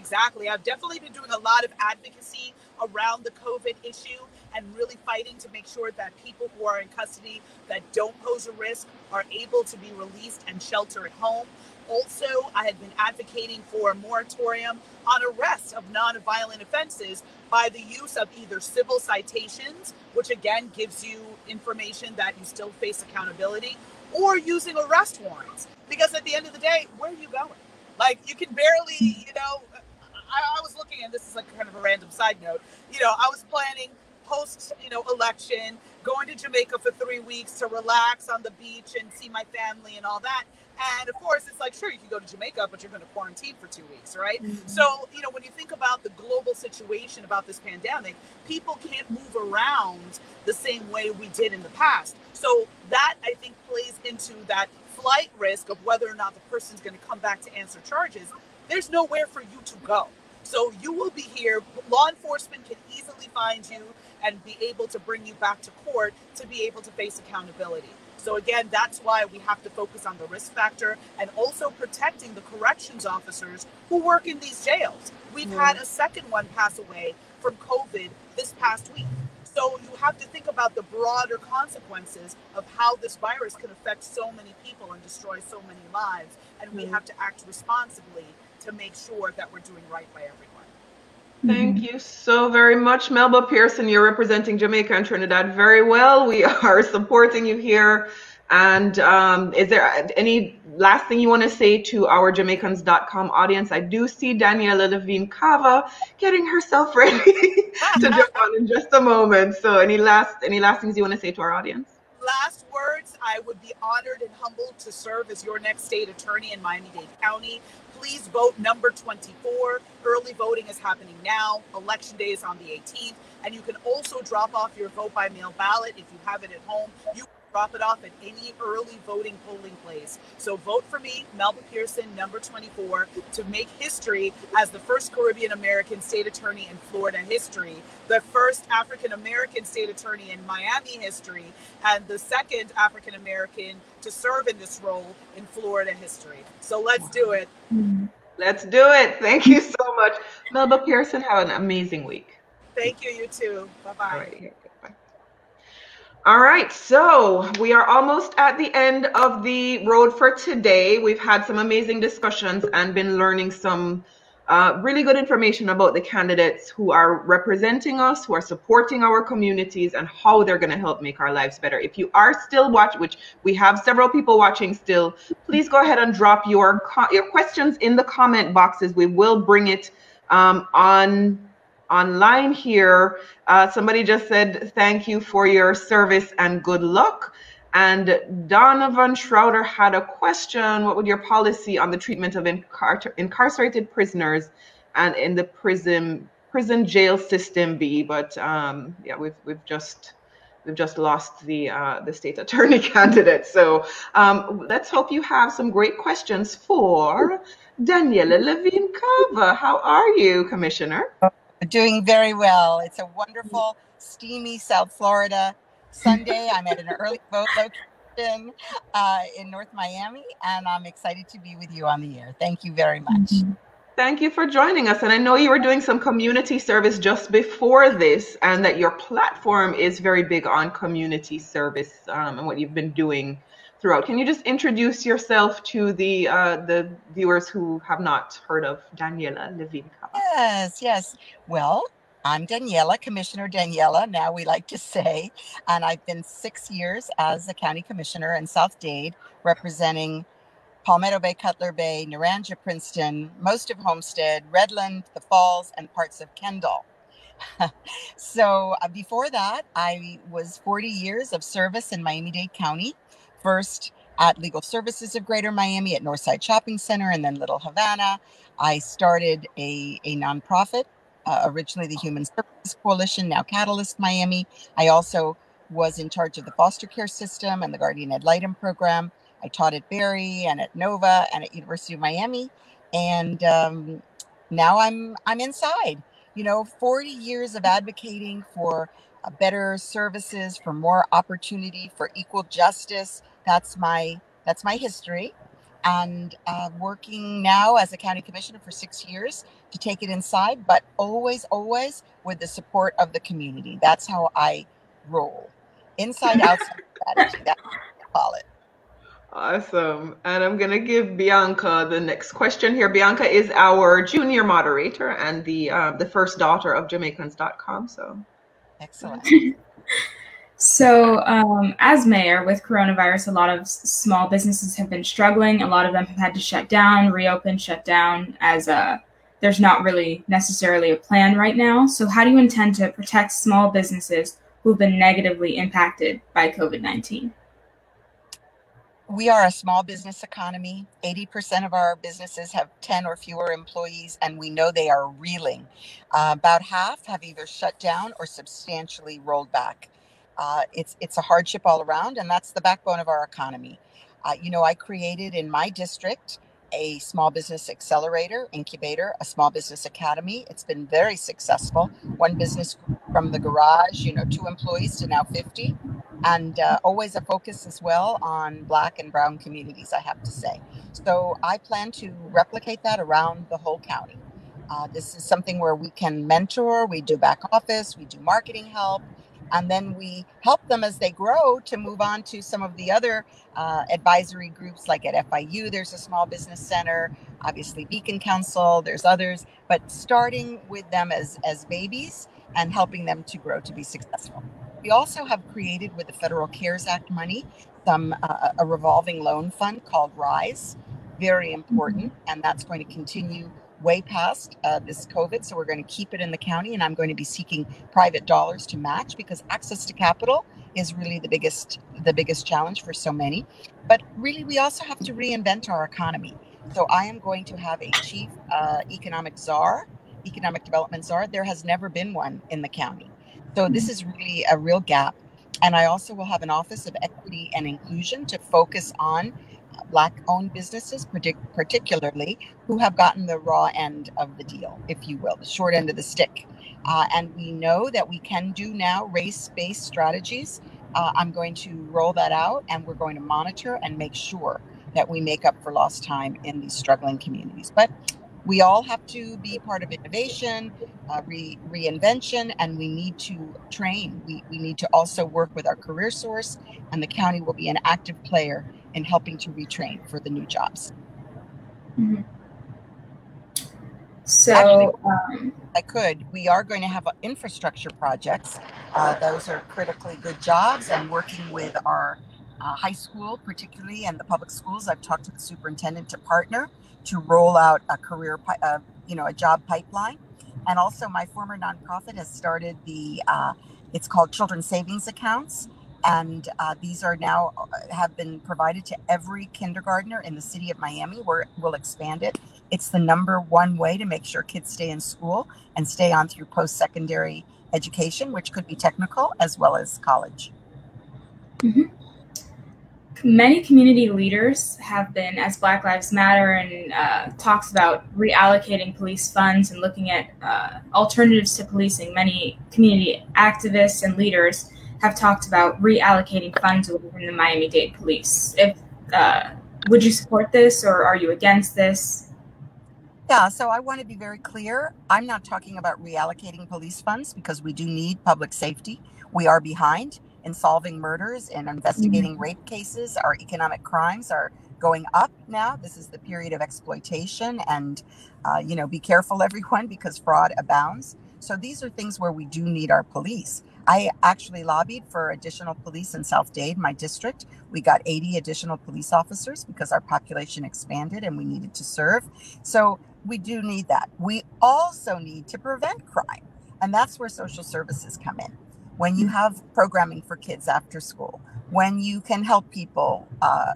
L: I've definitely been doing a lot of advocacy around the COVID issue and really fighting to make sure that people who are in custody that don't pose a risk are able to be released and shelter at home. Also, I had been advocating for a moratorium on arrests of nonviolent offenses by the use of either civil citations, which again gives you information that you still face accountability, or using arrest warrants. Because at the end of the day, where are you going? Like, you can barely, you know, I was looking, and this is like kind of a random side note, you know, I was planning post, you know, election, going to Jamaica for 3 weeks to relax on the beach and see my family and all that. And of course, it's like, sure, you can go to Jamaica, but you're going to quarantine for 2 weeks, right? So, you know, when you think about the global situation about this pandemic, people can't move around the same way we did in the past. So that, I think, plays into that flight risk of whether or not the person's going to come back to answer charges. There's nowhere for you to go. So you will be here. Law enforcement can easily find you and be able to bring you back to court to be able to face accountability. So again, that's why we have to focus on the risk factor and also protecting the corrections officers who work in these jails. We've had a second one pass away from COVID this past week. So you have to think about the broader consequences of how this virus can affect so many people and destroy so many lives. And we have to act responsibly to make sure that we're doing right by everyone.
A: Thank you so very much, Melba Pearson. You're representing Jamaica and Trinidad very well. We are supporting you here. And is there any last thing you want to say to our Jamaicans.com audience? I do see Daniella Levine Cava getting herself ready to jump on in just a moment. So any last things you want to say to our audience?
L: Last words, I would be honored and humbled to serve as your next state attorney in Miami-Dade County. Please vote number 24. Early voting is happening now. Election day is on the 18th. And you can also drop off your vote by mail ballot if you have it at home. You can drop it off at any early voting polling place. So vote for me, Melba Pearson, number 24, to make history as the first Caribbean American state attorney in Florida history, the first African American state attorney in Miami history, and the second African American to serve in this role in Florida history. So let's do it.
A: Let's do it. Thank you so much. Melba Pearson, have an amazing week.
L: Thank you, you too. Bye-bye.
A: All right, here. All right, so we are almost at the end of the road for today. We've had some amazing discussions and been learning some really good information about the candidates who are representing us, who are supporting our communities, and how they're going to help make our lives better. If you are still watching, which we have several people watching still, please go ahead and drop your questions in the comment boxes. We will bring it online here. Somebody just said, thank you for your service and good luck. And Donovan Schroeder had a question. What would your policy on the treatment of incarcerated prisoners and in the prison jail system be? But yeah, we've just lost the state attorney candidate. So let's hope you have some great questions for Daniella Levine Cava. How are you, Commissioner?
M: Doing very well. It's a wonderful, steamy South Florida Sunday. I'm at an early vote location in North Miami, and I'm excited to be with you on the air. Thank you very much.
A: Thank you for joining us. And I know you were doing some community service just before this, and that your platform is very big on community service and what you've been doing throughout. Can you just introduce yourself to the viewers who have not heard of Daniella Levine Cava?
M: Yes. Well, I'm Daniella, Commissioner Daniella, now we like to say, and I've been 6 years as a county commissioner in South Dade, representing Palmetto Bay, Cutler Bay, Naranja, Princeton, most of Homestead, Redland, the Falls, and parts of Kendall. So before that, I was 40 years of service in Miami-Dade County, first at Legal Services of Greater Miami at Northside Shopping Center, and then Little Havana. I started a nonprofit, originally the Human Services Coalition, now Catalyst Miami. I also was in charge of the foster care system and the Guardian Ad Litem program. I taught at Berry and at Nova and at University of Miami. And now I'm inside. 40 years of advocating for better services, for more opportunity, for equal justice. That's my history. And working now as a county commissioner for 6 years to take it inside, but always with the support of the community. That's how I roll. Inside, outside strategy, that's what I call it.
A: Awesome. And I'm going to give Bianca the next question here. Bianca is our junior moderator and the first daughter of Jamaicans.com. So
M: excellent.
K: So as mayor, with coronavirus, a lot of small businesses have been struggling. A lot of them have had to shut down, reopen, shut down, as there's not really necessarily a plan right now. So how do you intend to protect small businesses who've been negatively impacted by COVID-19?
M: We are a small business economy. 80% of our businesses have 10 or fewer employees, and we know they are reeling. About half have either shut down or substantially rolled back. It's a hardship all around, and that's the backbone of our economy. I created in my district a small business accelerator, incubator, a small business academy. It's been very successful. One business from the garage, 2 employees to now 50. And always a focus as well on Black and Brown communities, I have to say. So I plan to replicate that around the whole county. This is something where we can mentor, we do back office, we do marketing help, and then we help them as they grow to move on to some of the other advisory groups, like at FIU, there's a small business center, obviously Beacon Council, there's others, but starting with them as babies and helping them to grow to be successful. We also have created with the Federal CARES Act money a revolving loan fund called RISE, very important, and that's going to continue way past this COVID. So we're going to keep it in the county, and I'm going to be seeking private dollars to match, because access to capital is really the biggest challenge for so many. But really, we also have to reinvent our economy. So I am going to have a chief economic development czar. There has never been one in the county. So this is really a real gap. And I also will have an Office of Equity and Inclusion to focus on Black-owned businesses, particularly, who have gotten the raw end of the deal, if you will, the short end of the stick. And we know that we can do now race-based strategies. I'm going to roll that out, and we're going to monitor and make sure that we make up for lost time in these struggling communities. But We all have to be part of innovation, reinvention, and we need to train. We need to also work with our career source, and the county will be an active player in helping to retrain for the new jobs.
K: Mm-hmm. So,
M: actually, we are going to have infrastructure projects. Those are critically good jobs, and working with our high school, particularly, and the public schools. I've talked to the superintendent to partner to roll out a career, a job pipeline. And also my former nonprofit has started it's called Children's Savings Accounts. And these are now have been provided to every kindergartner in the city of Miami, where we'll expand it. It's the #1 way to make sure kids stay in school and stay on through post-secondary education, which could be technical as well as college.
K: Mm-hmm. Many community leaders have been, as Black Lives Matter and talks about reallocating police funds and looking at alternatives to policing, many community activists and leaders have talked about reallocating funds within the Miami-Dade police. Would you support this, or are you against this?
M: Yeah, so I want to be very clear. I'm not talking about reallocating police funds, because we do need public safety. We are behind in solving murders and investigating rape cases. Our economic crimes are going up now. This is the period of exploitation, and be careful, everyone, because fraud abounds. So these are things where we do need our police. I actually lobbied for additional police in South Dade, my district. We got 80 additional police officers because our population expanded and we needed to serve. So we do need that. We also need to prevent crime. And that's where social services come in. When you have programming for kids after school, when you can help people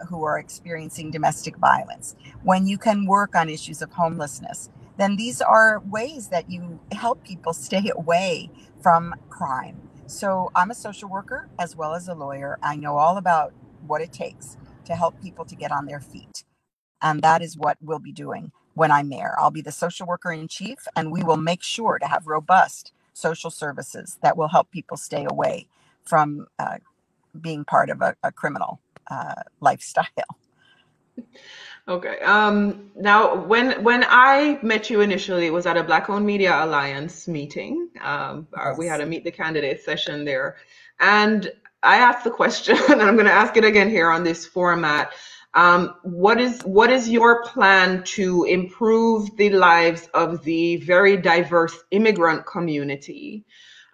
M: who are experiencing domestic violence, when you can work on issues of homelessness, then these are ways that you help people stay away from crime. So I'm a social worker as well as a lawyer. I know all about what it takes to help people to get on their feet. And that is what we'll be doing when I'm mayor. I'll be the social worker in chief, and we will make sure to have robust social services that will help people stay away from being part of a criminal lifestyle.
A: Okay. Now, when I met you initially, it was at a Black-owned Media Alliance meeting. We had a Meet the Candidates session there. And I asked the question, and I'm going to ask it again here on this format. What is your plan to improve the lives of the very diverse immigrant community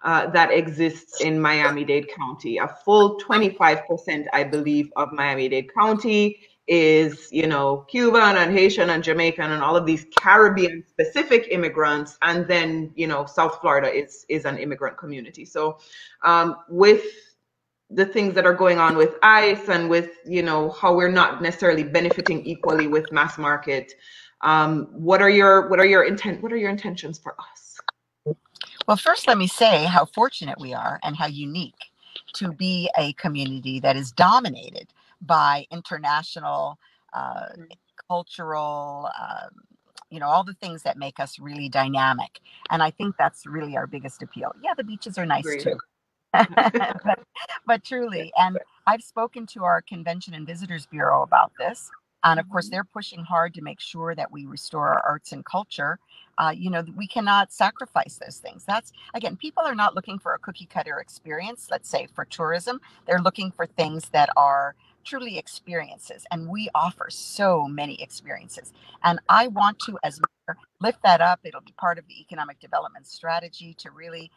A: that exists in Miami-Dade County? A full 25%, I believe, of Miami-Dade County is, Cuban and Haitian and Jamaican and all of these Caribbean specific immigrants. And then, South Florida is an immigrant community. So with the things that are going on with ICE and with, how we're not necessarily benefiting equally with mass market, what are your intentions for us?
M: Well, first, let me say how fortunate we are and how unique to be a community that is dominated by international, cultural, all the things that make us really dynamic. And I think that's really our biggest appeal. Yeah, the beaches are nice too. but truly, and I've spoken to our Convention and Visitors Bureau about this. And of course, they're pushing hard to make sure that we restore our arts and culture. We cannot sacrifice those things. That's, again, people are not looking for a cookie cutter experience, let's say for tourism. They're looking for things that are truly experiences. And we offer so many experiences. And I want to, as mayor, lift that up. It'll be part of the economic development strategy to really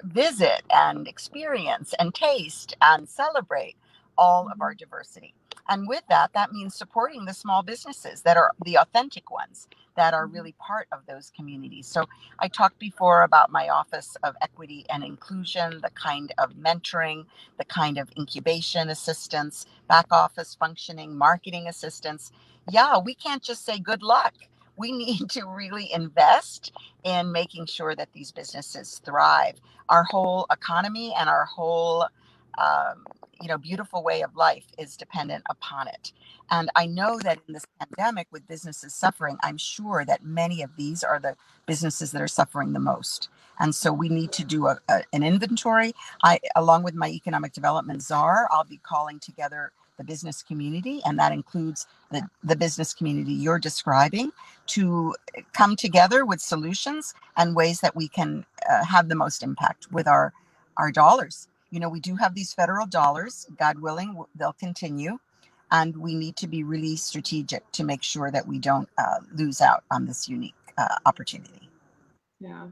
M: visit and experience and taste and celebrate all of our diversity. And with that, that means supporting the small businesses that are the authentic ones that are really part of those communities. So I talked before about my Office of Equity and Inclusion, the kind of mentoring, the kind of incubation assistance, back office functioning, marketing assistance. Yeah, we can't just say good luck. We need to really invest in making sure that these businesses thrive. Our whole economy and our whole beautiful way of life is dependent upon it. And I know that in this pandemic, with businesses suffering, I'm sure that many of these are the businesses that are suffering the most. And so we need to do an inventory. Along with my economic development czar, I'll be calling together the business community, and that includes the business community you're describing, to come together with solutions and ways that we can have the most impact with our dollars. You know, we do have these federal dollars. God willing, they'll continue. And we need to be really strategic to make sure that we don't lose out on this unique opportunity.
A: Yeah,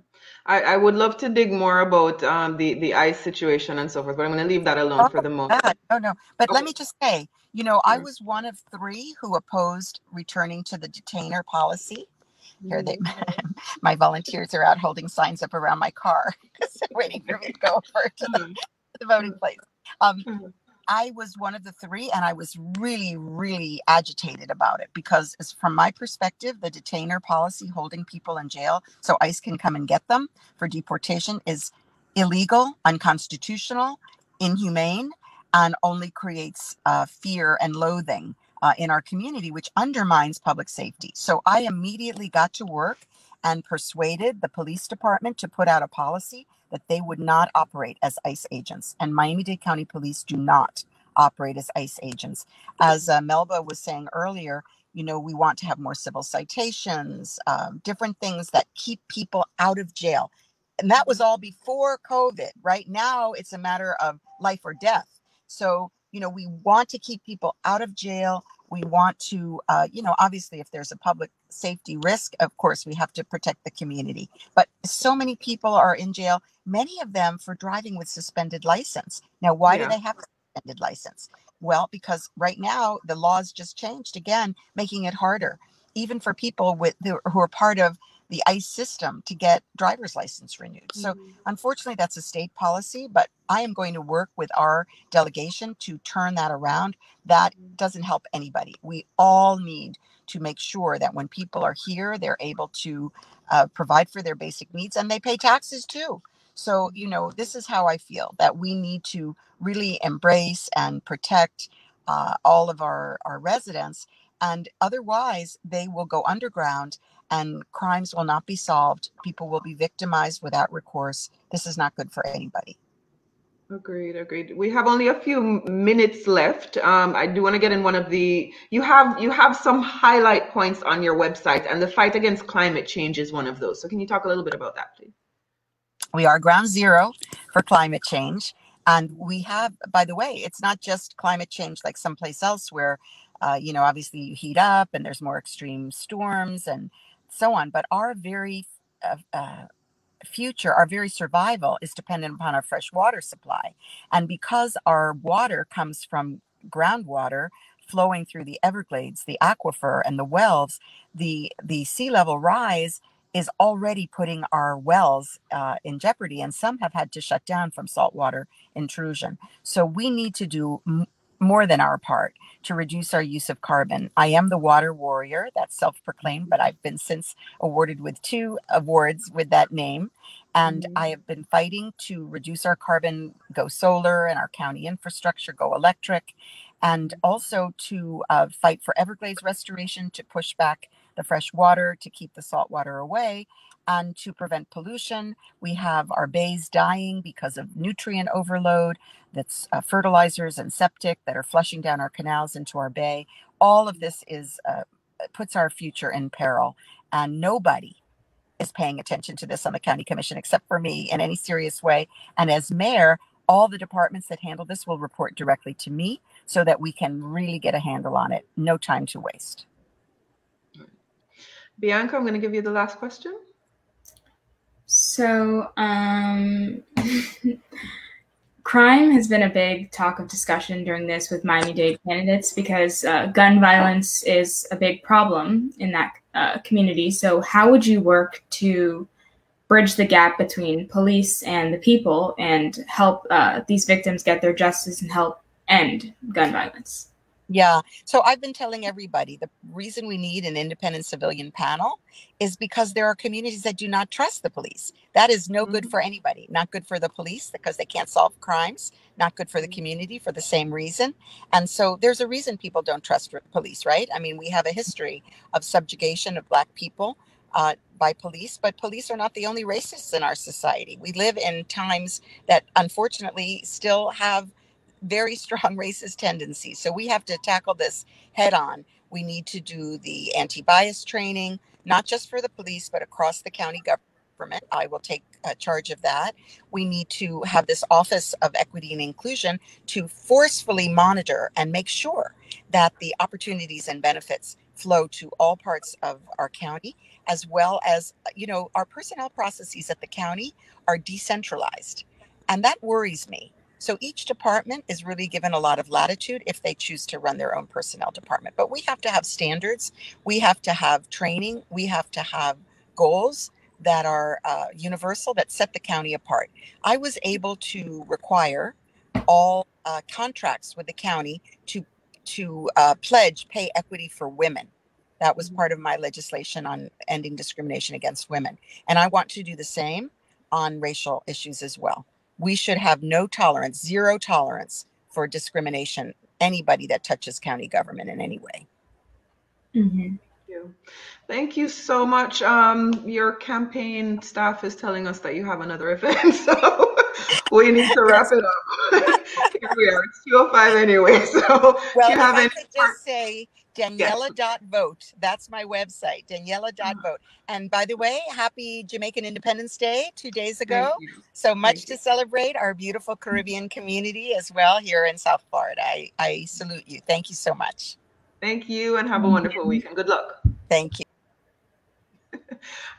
A: I would love to dig more about the ICE situation and so forth, but I'm going to leave that alone for the moment.
M: No. But let me just say, you know, I was one of 3 who opposed returning to the detainer policy. Here, my volunteers are out holding signs up around my car, waiting for me to go over to the voting place. I was one of the 3, and I was really, really agitated about it because, from my perspective, the detainer policy, holding people in jail so ICE can come and get them for deportation, is illegal, unconstitutional, inhumane, and only creates fear and loathing in our community, which undermines public safety. So I immediately got to work and persuaded the police department to put out a policy that they would not operate as ICE agents. And Miami-Dade County Police do not operate as ICE agents. As Melba was saying earlier, you know, we want to have more civil citations, different things that keep people out of jail. And that was all before COVID. Right now, it's a matter of life or death. So, you know, we want to keep people out of jail. We want to, you know, obviously, if there's a public safety risk, of course, we have to protect the community. But so many people are in jail, many of them for driving with suspended license. Now, why do they have a suspended license? Well, because right now the laws just changed again, making it harder, even for people who are part of the ICE system, to get driver's license renewed. So unfortunately, that's a state policy, but I am going to work with our delegation to turn that around. That doesn't help anybody. We all need to make sure that when people are here, they're able to provide for their basic needs, and they pay taxes too. So, you know, this is how I feel, that we need to really embrace and protect all of our residents, and otherwise they will go underground and crimes will not be solved. People will be victimized without recourse. This is not good for anybody.
A: Agreed. We have only a few minutes left. I do want to get in one of the, you have some highlight points on your website, and the fight against climate change is one of those. So can you talk a little bit about that, please?
M: We are ground zero for climate change. And we have, by the way, it's not just climate change like someplace else where, you know, obviously you heat up and there's more extreme storms and so on. But our very future, our very survival is dependent upon our fresh water supply. And because our water comes from groundwater flowing through the Everglades, the aquifer, and the wells, the sea level rise is already putting our wells in jeopardy, and some have had to shut down from saltwater intrusion. So we need to do more than our part to reduce our use of carbon. I am the water warrior, that's self-proclaimed, but I've been since awarded with 2 awards with that name. And I have been fighting to reduce our carbon, go solar, and our county infrastructure, go electric, and also to fight for Everglades restoration, to push back the fresh water, to keep the salt water away, and to prevent pollution. We have our bays dying because of nutrient overload. That's fertilizers and septic that are flushing down our canals into our bay. All of this puts our future in peril, and nobody is paying attention to this on the county commission except for me in any serious way. And as mayor, all the departments that handle this will report directly to me so that we can really get a handle on it. No time to waste.
A: Bianca, I'm going to give you the last question.
K: So, crime has been a big talk of discussion during this with Miami-Dade candidates because gun violence is a big problem in that community. So how would you work to bridge the gap between police and the people and help these victims get their justice and help end gun violence?
M: Yeah. So I've been telling everybody the reason we need an independent civilian panel is because there are communities that do not trust the police. That is no good for anybody. Not good for the police because they can't solve crimes. Not good for the community for the same reason. And so there's a reason people don't trust police, right? I mean, we have a history of subjugation of Black people by police, but police are not the only racists in our society. We live in times that unfortunately still have very strong racist tendencies. So we have to tackle this head on. We need to do the anti-bias training, not just for the police, but across the county government. I will take charge of that. We need to have this Office of Equity and Inclusion to forcefully monitor and make sure that the opportunities and benefits flow to all parts of our county, as well as, our personnel processes at the county are decentralized. And that worries me. So each department is really given a lot of latitude if they choose to run their own personnel department. But we have to have standards. We have to have training. We have to have goals that are universal, that set the county apart. I was able to require all contracts with the county to pledge pay equity for women. That was part of my legislation on ending discrimination against women. And I want to do the same on racial issues as well. We should have no tolerance, zero tolerance for discrimination, anybody that touches county government in any way.
K: Mm-hmm.
A: Thank you so much. Your campaign staff is telling us that you have another event, so we need to wrap it up. Here we are. It's 2:05 anyway. So
M: well,
A: if
M: I could just say Daniella.vote. That's my website, Daniella.vote. And by the way, happy Jamaican Independence Day 2 days ago. So much to celebrate our beautiful Caribbean community as well here in South Florida. I salute you. Thank you so much.
A: Thank you, and have a wonderful weekend. Good luck.
M: Thank you.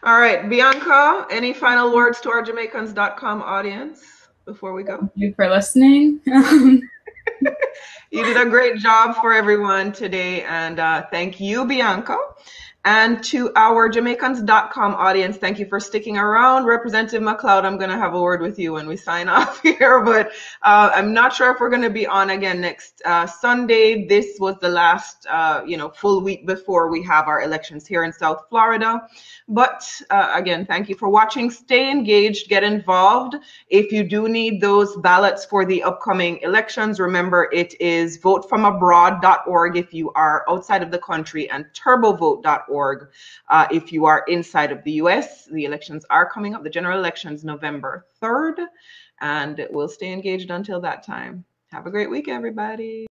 A: All right, Bianca, any final words to our Jamaicans.com audience before we go?
K: Thank you for listening.
A: You did a great job for everyone today, and thank you, Bianca. And to our Jamaicans.com audience, thank you for sticking around. Representative McLeod, I'm going to have a word with you when we sign off here, but I'm not sure if we're going to be on again next Sunday. This was the last, full week before we have our elections here in South Florida. But again, thank you for watching. Stay engaged, get involved. If you do need those ballots for the upcoming elections, remember it is votefromabroad.org if you are outside of the country, and turbovote.org if you are inside of the US. The elections are coming up. The general elections November 3rd, and we'll stay engaged until that time. Have a great week, everybody.